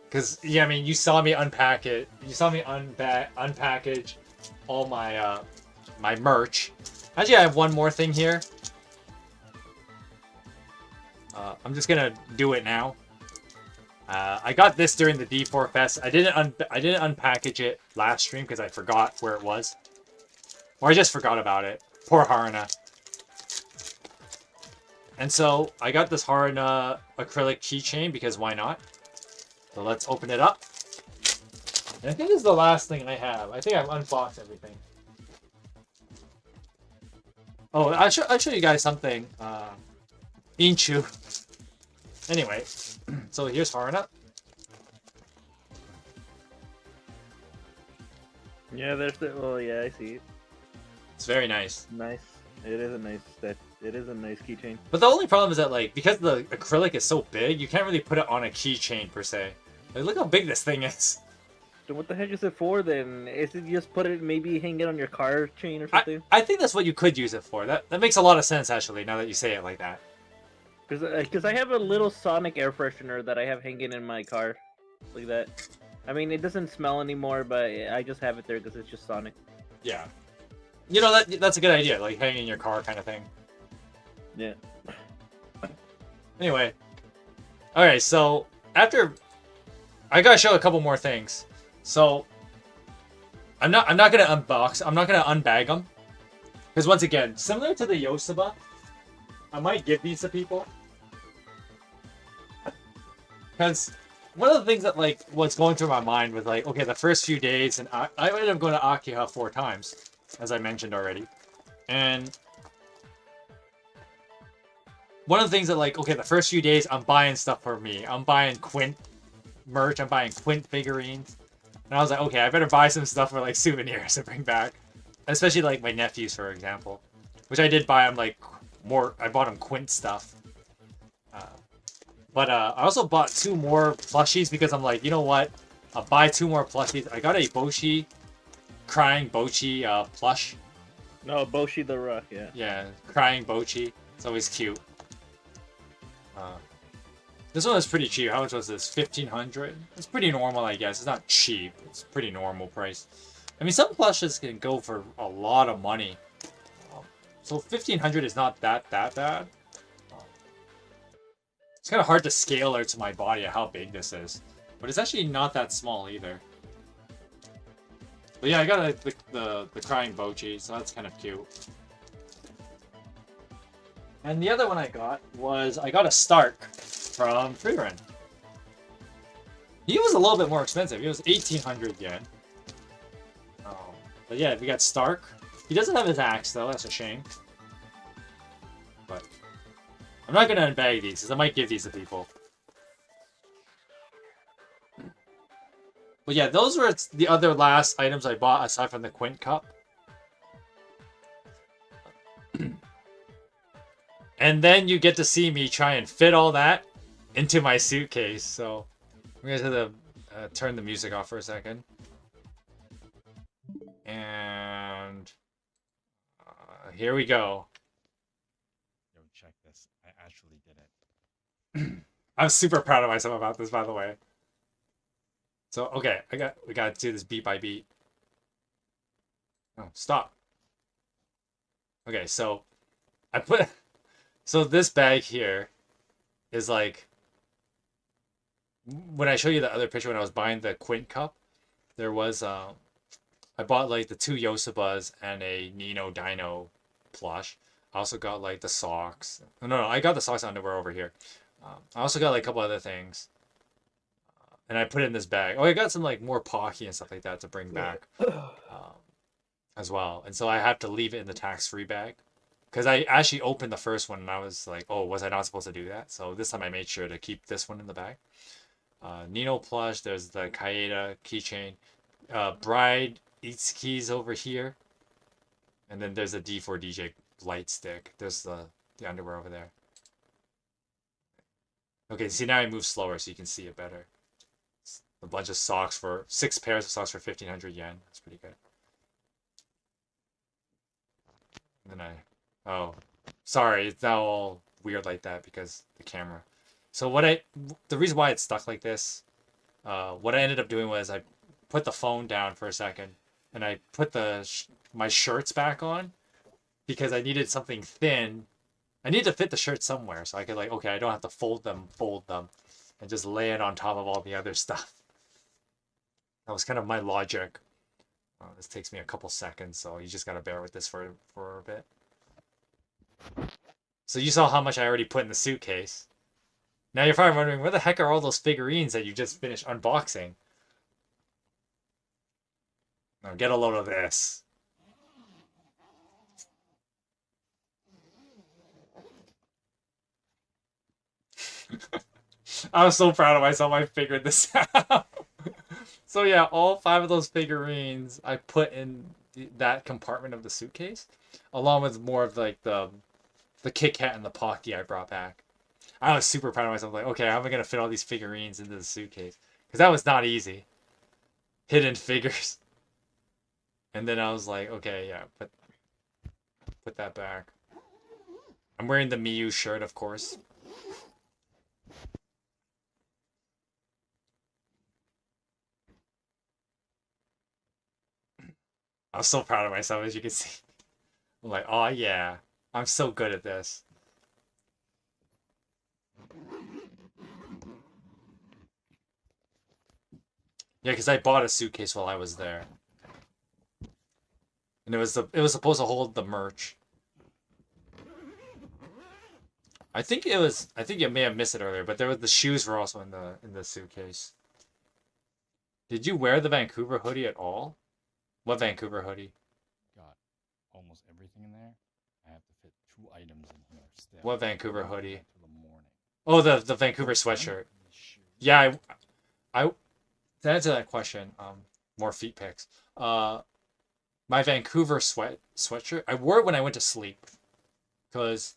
because, yeah, I mean, you saw me unpack it. You saw me unpackage all my my merch. Actually, I have one more thing here. I'm just going to do it now. I got this during the D4 Fest. I didn't unpackage it last stream because I forgot where it was. Or I just forgot about it. Poor Haruna. And so, I got this Haruna acrylic keychain because why not? So let's open it up. And I think this is the last thing I have. I think I've unboxed everything. Oh, I'll show you guys something. Inchu. Anyway, so here's Haruna.
Yeah, there's the. Oh yeah, I see it.
It's very nice.
Nice. It is a nice. It is a nice keychain.
But the only problem is that, like, because the acrylic is so big, you can't really put it on a keychain per se. Like, look how big this thing is.
So what the heck is it for then? Is it just put it, maybe hang it on your car chain or something?
I think that's what you could use it for. That makes a lot of sense actually. Now that you say it like that.
Because I have a little Sonic air freshener that I have hanging in my car. Like that. I mean, it doesn't smell anymore, but I just have it there because it's just Sonic.
Yeah. You know, that's a good idea, like hanging in your car kind of thing.
Yeah.
Anyway. Alright, so after I gotta show a couple more things. So I'm not gonna unbox, I'm not gonna unbag them. Because once again, similar to the Yosaba, I might give these to people. Because one of the things that like was going through my mind was like, okay, the first few days, and I ended up going to Akiha 4 times, as I mentioned already. And one of the things that like, okay, the first few days, I'm buying stuff for me. I'm buying Quint merch, I'm buying Quint figurines. And I was like, okay, I better buy some stuff for like souvenirs to bring back. Especially like my nephews, for example. Which I did buy them like more, I bought them Quint stuff. But I also bought 2 more plushies because I'm like, you know what? I'll buy 2 more plushies. I got a Boshi, crying Bochi plush.
No, Boshi the Rock, yeah.
Yeah, crying Bochi. It's always cute. This one was pretty cheap. How much was this? 1,500? It's pretty normal, I guess. It's not cheap. It's pretty normal price. I mean, some plushes can go for a lot of money. So 1,500 is not that bad. It's kind of hard to scale out to my body how big this is. But it's actually not that small either. But yeah, I got the crying Bochi, so that's kind of cute. And the other one I got was, I got a Stark from Freerun. He was a little bit more expensive. He was 1,800 yen. But yeah, we got Stark. He doesn't have his axe though, that's a shame. But I'm not gonna unbag these, because I might give these to people. But yeah, those were the other last items I bought aside from the Quint Cup. And then you get to see me try and fit all that into my suitcase. So we're gonna have to turn the music off for a second. And here we go.
Yo, check this. I actually did it.
I'm super proud of myself about this, by the way. So okay, we gotta do this beat by beat. Oh, stop. Okay, so I put so this bag here is like, when I show you the other picture when I was buying the Quint Cup, there was I bought like the 2 Yosabas and a Nino Dino plush. I also got like the socks. No, I got the socks and underwear over here. I also got like a couple other things. And I put it in this bag. Oh, I got some like more Pocky and stuff like that to bring back as well. And so I have to leave it in the tax-free bag. Because I actually opened the first one and I was like, oh, was I not supposed to do that? So this time I made sure to keep this one in the bag. Nino plush, there's the Kaeda keychain. Bride Eats keys over here. And then there's a D4DJ light stick. There's the underwear over there. Okay, see now I move slower so you can see it better. It's a bunch of socks for 6 pairs of socks for 1,500 yen. That's pretty good. And then oh, sorry, it's now all weird like that because the camera. So the reason why it's stuck like this, what I ended up doing was I put the phone down for a second and I put my shirts back on because I needed something thin. I need to fit the shirt somewhere so I could like, okay, I don't have to fold them, and just lay it on top of all the other stuff. That was kind of my logic. This takes me a couple seconds, so you just gotta bear with this for a bit. So you saw how much I already put in the suitcase. Now you're probably wondering, where the heck are all those figurines that you just finished unboxing? Now get a load of this. I was so proud of myself, I figured this out. So yeah, all 5 of those figurines I put in that compartment of the suitcase, along with more of like the Kit Kat and the Pocky I brought back. I was super proud of myself, like, okay, how am I gonna fit all these figurines into the suitcase? Because that was not easy. Hidden figures. And then I was like, okay, yeah, put that back. I'm wearing the Miyu shirt, of course. I'm so proud of myself, as you can see. I'm like, oh yeah, I'm so good at this. Yeah, because I bought a suitcase while I was there, and it was supposed to hold the merch. I think you may have missed it earlier, but the shoes were also in the suitcase. Did you wear the Vancouver hoodie at all? What Vancouver hoodie?
Got almost everything in there. I have to fit 2 items in here still.
What Vancouver hoodie?
Till the morning.
Oh, the Vancouver sweatshirt. Yeah, I to answer that question, more feet pics. My Vancouver sweatshirt, I wore it when I went to sleep, because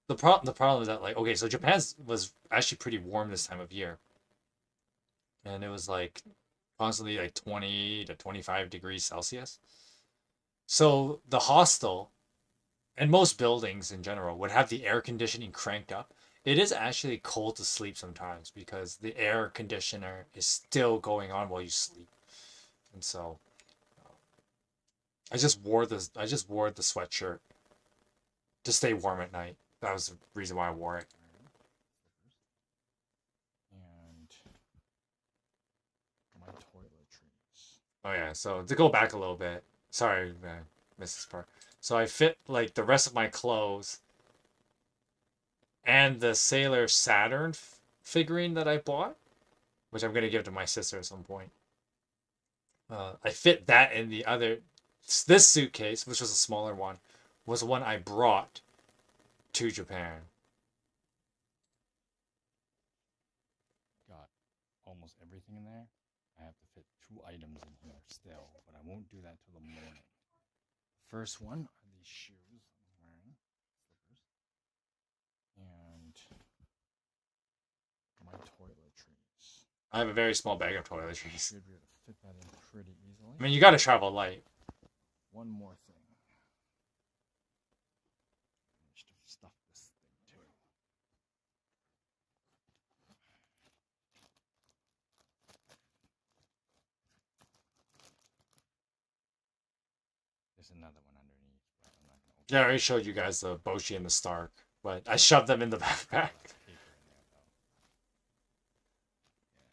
the problem is that, like, okay, so Japan was actually pretty warm this time of year, and it was like constantly like 20 to 25 degrees Celsius. So the hostel and most buildings in general would have the air conditioning cranked up. It is actually cold to sleep sometimes because the air conditioner is still going on while you sleep. And so I just wore the sweatshirt to stay warm at night. That was the reason why I wore it.
And my toiletries.
Oh yeah, so to go back a little bit. Sorry, Mrs. Park. So I fit like the rest of my clothes and the Sailor Saturn figurine that I bought, which I'm gonna give to my sister at some point. I fit that in this suitcase, which was a smaller one, was the one I brought to Japan.
Got almost everything in there. I have to fit 2 items in here still, but I won't do that till the morning. First one are these shoes I'm wearing, slippers, and my toiletries.
I have a very small bag of toiletries.
Should be able to fit that in pretty easily.
I mean, you gotta travel light.
One more thing. Managed to stuff this thing too. There's another one underneath, but I'm not gonna open
Yeah, I already showed you guys the Boshi and the Stark, but I shoved them in the backpack.
There's paper in there though. Yeah,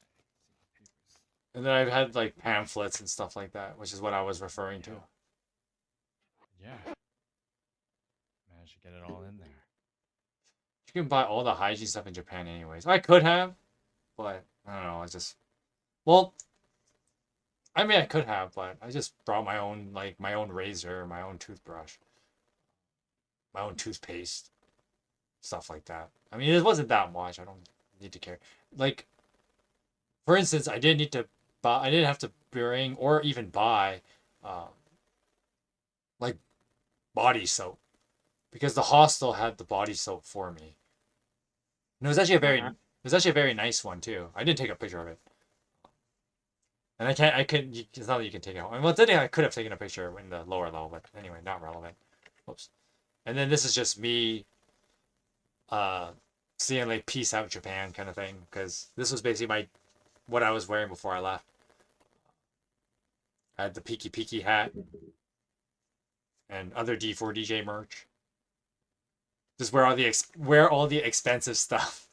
I can see the papers.
And then I've had like pamphlets and stuff like that, which is what I was referring to.
Yeah. Managed to get it all in there.
You can buy all the hygiene stuff in Japan anyways. I could have, but I don't know, well, I mean I could have, but I just brought my own razor, my own toothbrush, my own toothpaste, stuff like that. I mean, it wasn't that much. I don't need to carry. Like, for instance, I didn't have to bring or even buy like body soap, because the hostel had the body soap for me. And it was actually a very nice one too. I didn't take a picture of it. And it's not that you can take it home. Well, today I could have taken a picture in the lower level, but anyway, not relevant. Whoops. And then this is just me seeing like peace out Japan kind of thing, because this was basically what I was wearing before I left. I had the Peaky Peaky hat and other D4DJ merch. Just wear all the expensive stuff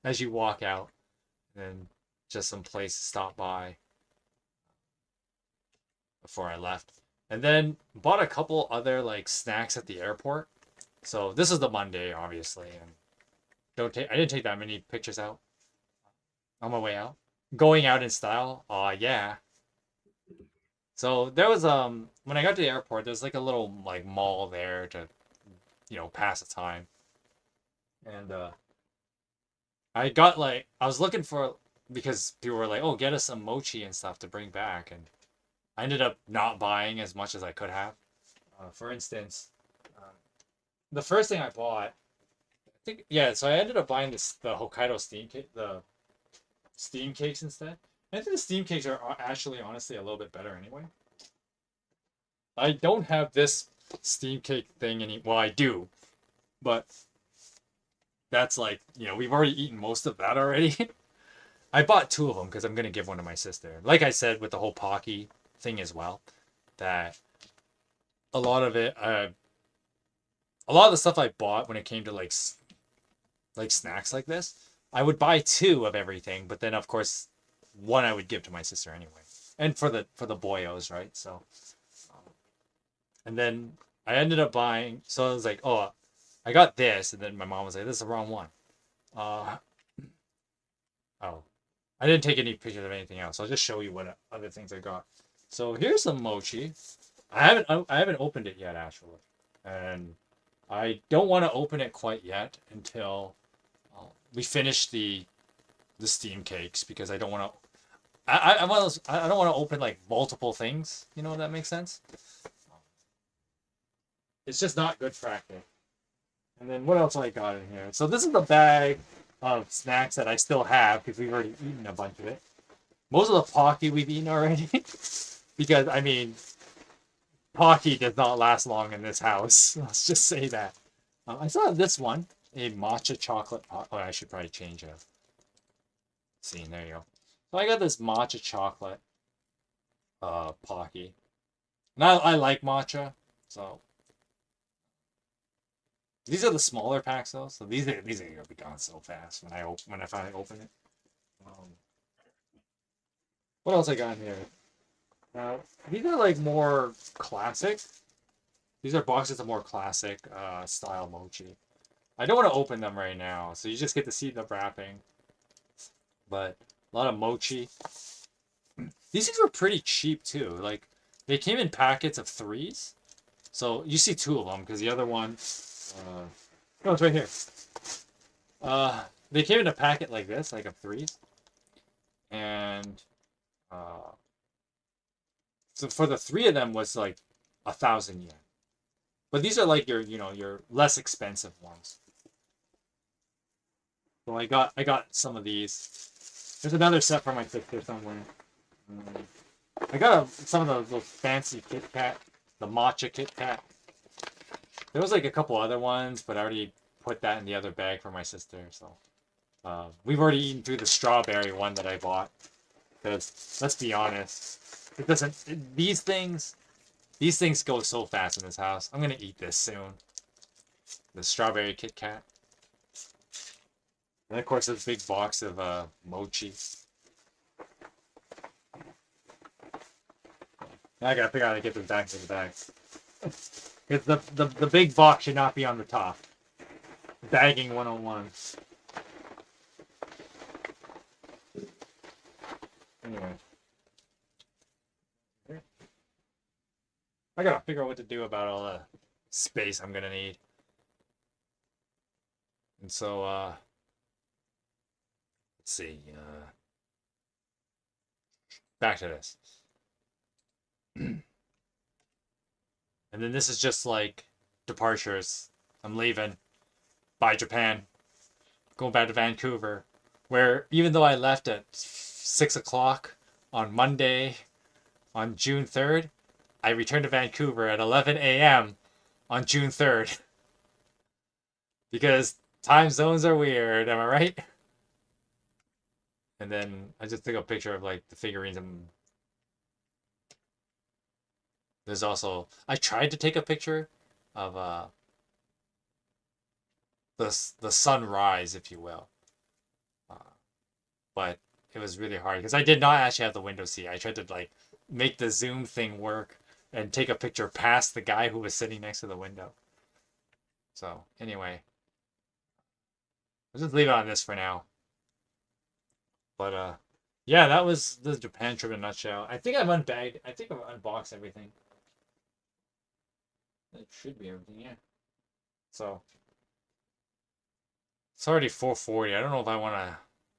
as you walk out, and just some place to stop by before I left. And then bought a couple other like snacks at the airport. So this is the Monday, obviously, and I didn't take that many pictures out on my way out. Going out in style, yeah. So there was when I got to the airport, there's like a little like mall there to, pass the time. And I was looking for, because people were like, "Oh, get us some mochi and stuff to bring back," and I ended up not buying as much as I could have. For instance, the first thing I bought, so I ended up buying the Hokkaido steam cakes instead. I think the steam cakes are actually, honestly, a little bit better anyway. I don't have this steam cake thing well, I do, but that's like, we've already eaten most of that already. I bought 2 of them because I'm going to give one to my sister. Like I said, with the whole Pocky thing as well. that a lot of it, a lot of the stuff I bought when it came to like snacks like this, I would buy 2 of everything, but then of course 1 I would give to my sister anyway, and for the boyos, right? So, and then I ended up buying. So I was like, oh, I got this, and then my mom was like, this is the wrong one. Oh, I didn't take any pictures of anything else. I'll just show you what other things I got. So here's some mochi. I haven't opened it yet actually, and I don't want to open it quite yet until we finish the steam cakes, because I don't want to. I don't want to open like multiple things. You know if that makes sense. It's just not good practice. And then what else I got in here? So this is the bag of snacks that I still have, because we've already eaten a bunch of it. Most of the Pocky we've eaten already. Because, I mean, Pocky does not last long in this house. Let's just say that. I still have this one. A matcha chocolate pot. Oh, I should probably change it. See, there you go. So I got this matcha chocolate Pocky. And I like matcha, so... These are the smaller packs though, so these are gonna be gone so fast when I finally open it. What else I got in here? These are like more classic. These are boxes of more classic style mochi. I don't want to open them right now, so you just get to see the wrapping. But a lot of mochi. These things were pretty cheap too. Like they came in packets of 3s, so you see 2 of them because the other one. No, it's right here. They came in a packet like this, like of 3s, and so for the 3 of them was like 1,000 yen. But these are like your less expensive ones. So I got some of these. There's another set for my sister somewhere. I got some of those fancy Kit Kat, the matcha Kit Kat. There was like a couple other ones, but I already put that in the other bag for my sister. So we've already eaten through the strawberry one that I bought. Because let's be honest, it doesn't. These things go so fast in this house. I'm gonna eat this soon. The strawberry Kit Kat. And of course, this big box of mochi. I gotta figure out how to get this back to the bag. Because the big box should not be on the top. Bagging 101. Anyway. I gotta figure out what to do about all the space I'm gonna need. And so, let's see. Back to this. And then this is just like departures. I'm leaving. Bye, Japan. Going back to Vancouver. Where even though I left at 6 o'clock on Monday, on June 3rd, I returned to Vancouver at 11 a.m. on June 3rd. Because time zones are weird, am I right? And then I just took a picture of like the figurines and there's also, I tried to take a picture of the sunrise, if you will, but it was really hard because I did not actually have the window seat. I tried to like make the zoom thing work and take a picture past the guy who was sitting next to the window. So anyway, I'll just leave it on this for now. But yeah, that was the Japan trip in a nutshell. I think I've unbagged. I think I've unboxed everything. It should be everything, yeah. So it's already 4:40. I don't know if I want to.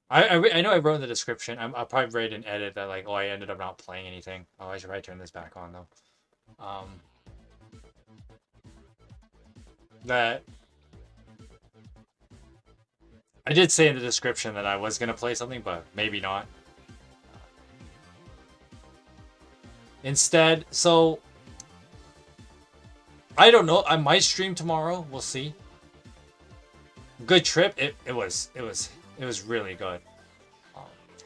I know I wrote in the description. I'll probably write an edit that like, oh, I ended up not playing anything. Oh, I should probably turn this back on though. That I did say in the description that I was gonna play something, but maybe not. Instead, so. I don't know. I might stream tomorrow. We'll see. Good trip. It was really good.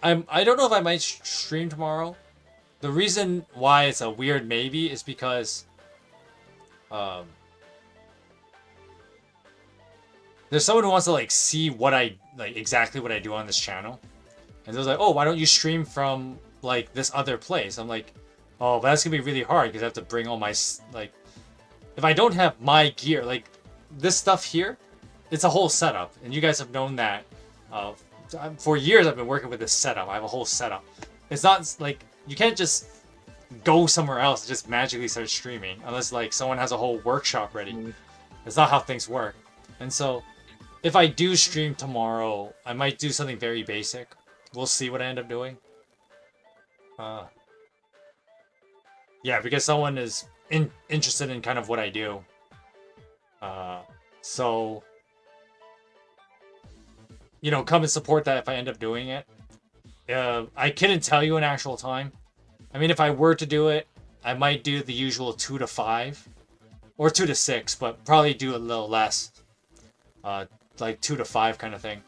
I don't know if I might stream tomorrow, the reason why it's a weird maybe is because there's someone who wants to like see what I like exactly what I do on this channel, and they're like, oh, why don't you stream from like this other place? I'm like, oh, but that's gonna be really hard because I have to bring all my like, if I don't have my gear, like this stuff here, it's a whole setup, and you guys have known that. For years I've been working with this setup. I have a whole setup. It's not like you can't just go somewhere else and just magically start streaming unless like someone has a whole workshop ready. It's not how things work. And so if I do stream tomorrow, I might do something very basic. We'll see what I end up doing. Yeah, because someone is interested in kind of what I do. So, you know, come and support that if I end up doing it. I couldn't tell you an actual time. I mean, if I were to do it, I might do the usual 2 to 5. Or 2 to 6, but probably do a little less. Like 2 to 5 kind of thing.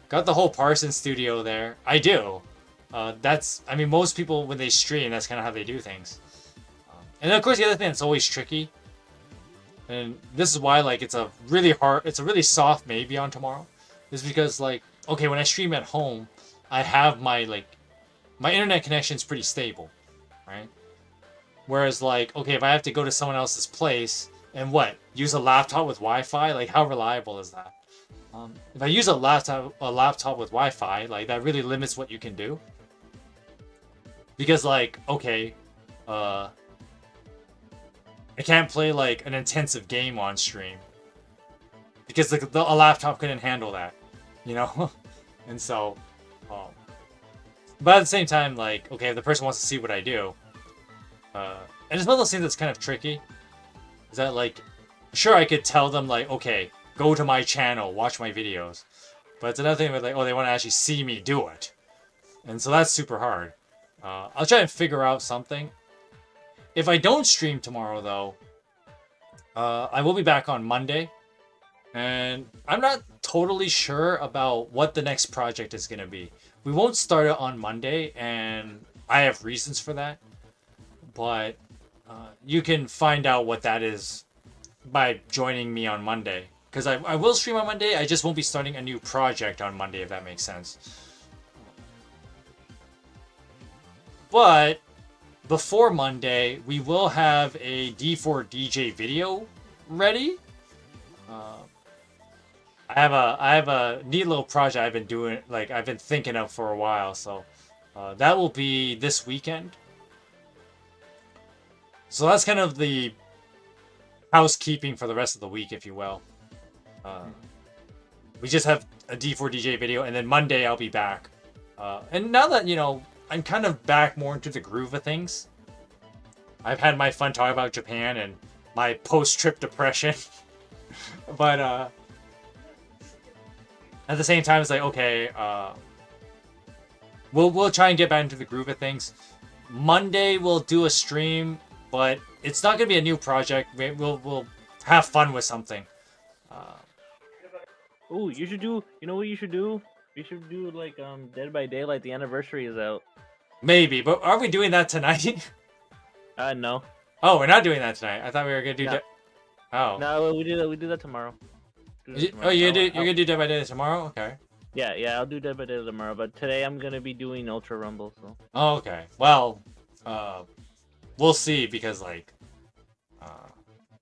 Got the whole Parson studio there. I do. I mean, most people, when they stream, that's kind of how they do things. And of course, the other thing that's always tricky, and this is why, like, it's a really soft maybe on tomorrow, is because, like, okay, when I stream at home, I have my internet connection is pretty stable, right? Whereas, like, okay, if I have to go to someone else's place and use a laptop with Wi-Fi, like, how reliable is that? If I use a laptop with Wi-Fi, like, that really limits what you can do. Because, like, okay, I can't play, like, an intensive game on stream. Because a laptop couldn't handle that, you know? And so, but at the same time, like, okay, if the person wants to see what I do, and it's one of those things that's kind of tricky, is that, like, sure, I could tell them, like, okay, go to my channel, watch my videos. But it's another thing with, like, oh, they want to actually see me do it. And so that's super hard. I'll try and figure out something. If I don't stream tomorrow, though, I will be back on Monday. And I'm not totally sure about what the next project is going to be. We won't start it on Monday, and I have reasons for that. But you can find out what that is by joining me on Monday. Because I will stream on Monday, I just won't be starting a new project on Monday, if that makes sense. But before Monday, we will have a D4DJ video ready. I have a neat little project I've been doing, like, I've been thinking of for a while, so that will be this weekend. So that's kind of the housekeeping for the rest of the week, if you will. We just have a D4DJ video, and then Monday I'll be back. And now that, you know, I'm kind of back more into the groove of things. I've had my fun talking about Japan and my post-trip depression. But at the same time, it's like, okay, we'll try and get back into the groove of things. Monday we'll do a stream, but it's not gonna be a new project. We'll have fun with something.
Oh, you should do. You know what you should do? You should do like Dead by Daylight. The anniversary is out.
Maybe, but are we doing that tonight?
No.
Oh, we're not doing that tonight. I thought we were gonna do.
No.
Oh.
No, we do that. We do that tomorrow.
You're gonna do Dead by Daylight tomorrow? Okay.
Yeah, I'll do Dead by Daylight tomorrow. But today I'm gonna be doing Ultra Rumble. So.
Oh, okay. Well, we'll see because like,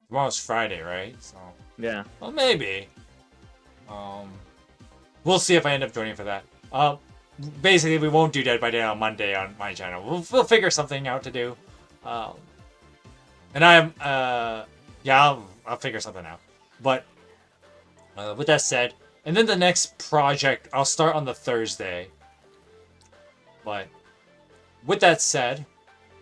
tomorrow's Friday, right? So.
Yeah.
Well, maybe. We'll see if I end up joining for that. Basically, we won't do Dead by Daylight on Monday on my channel. We'll figure something out to do. And yeah, I'll figure something out. But with that said, and then the next project I'll start on the Thursday. But with that said,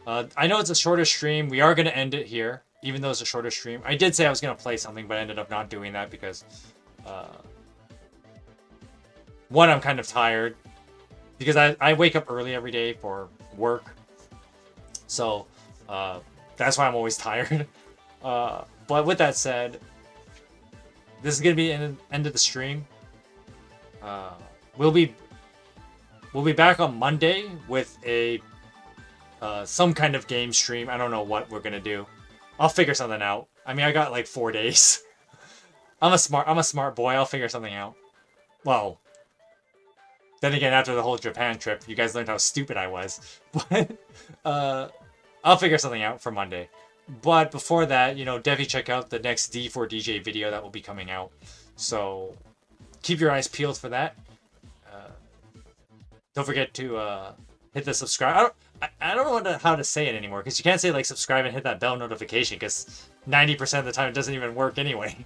I know it's a shorter stream. We are gonna end it here, even though it's a shorter stream. I did say I was gonna play something, but I ended up not doing that because, one, I'm kind of tired because I wake up early every day for work, so that's why I'm always tired. But with that said, this is gonna be the end of the stream. We'll be back on Monday with a some kind of game stream. I don't know what we're gonna do. I'll figure something out. I mean, I got like 4 days. I'm a smart boy. I'll figure something out. Well, then again, after the whole Japan trip, you guys learned how stupid I was. But I'll figure something out for Monday. But before that, you know, definitely check out the next D4DJ video that will be coming out. So keep your eyes peeled for that. Don't forget to hit the subscribe. I don't know how to say it anymore, because you can't say like subscribe and hit that bell notification, because 90% of the time it doesn't even work anyway.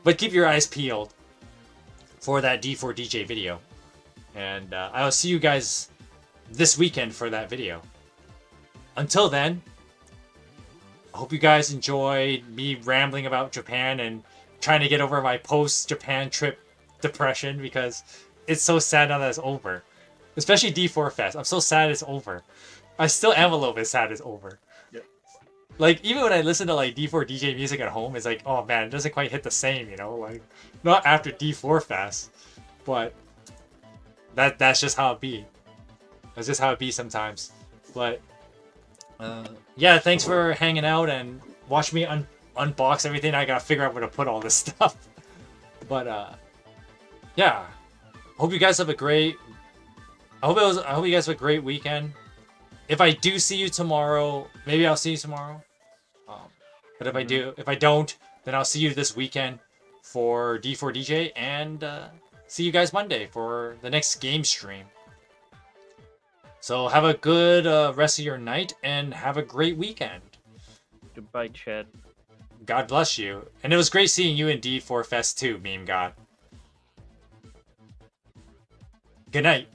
But keep your eyes peeled for that D4DJ video. And I will see you guys this weekend for that video. Until then, I hope you guys enjoyed me rambling about Japan and trying to get over my post-Japan trip depression, because it's so sad now that it's over. Especially D4 Fest. I'm so sad it's over. I still am a little bit sad it's over.
Yep.
Like, even when I listen to like D4 DJ music at home, it's like, oh man, it doesn't quite hit the same, you know? Like, not after D4 Fest. But that's just how it be. That's just how it be sometimes. But yeah, thanks for hanging out and watch me unbox everything. I gotta figure out where to put all this stuff. But yeah, hope you guys have a great. I hope you guys have a great weekend. If I do see you tomorrow, maybe I'll see you tomorrow. But if I don't, then I'll see you this weekend for D4DJ, and see you guys Monday for the next game stream. So have a good rest of your night, and have a great weekend.
Goodbye, Chad.
God bless you. And it was great seeing you in D4 Fest too, Meme God. Good night.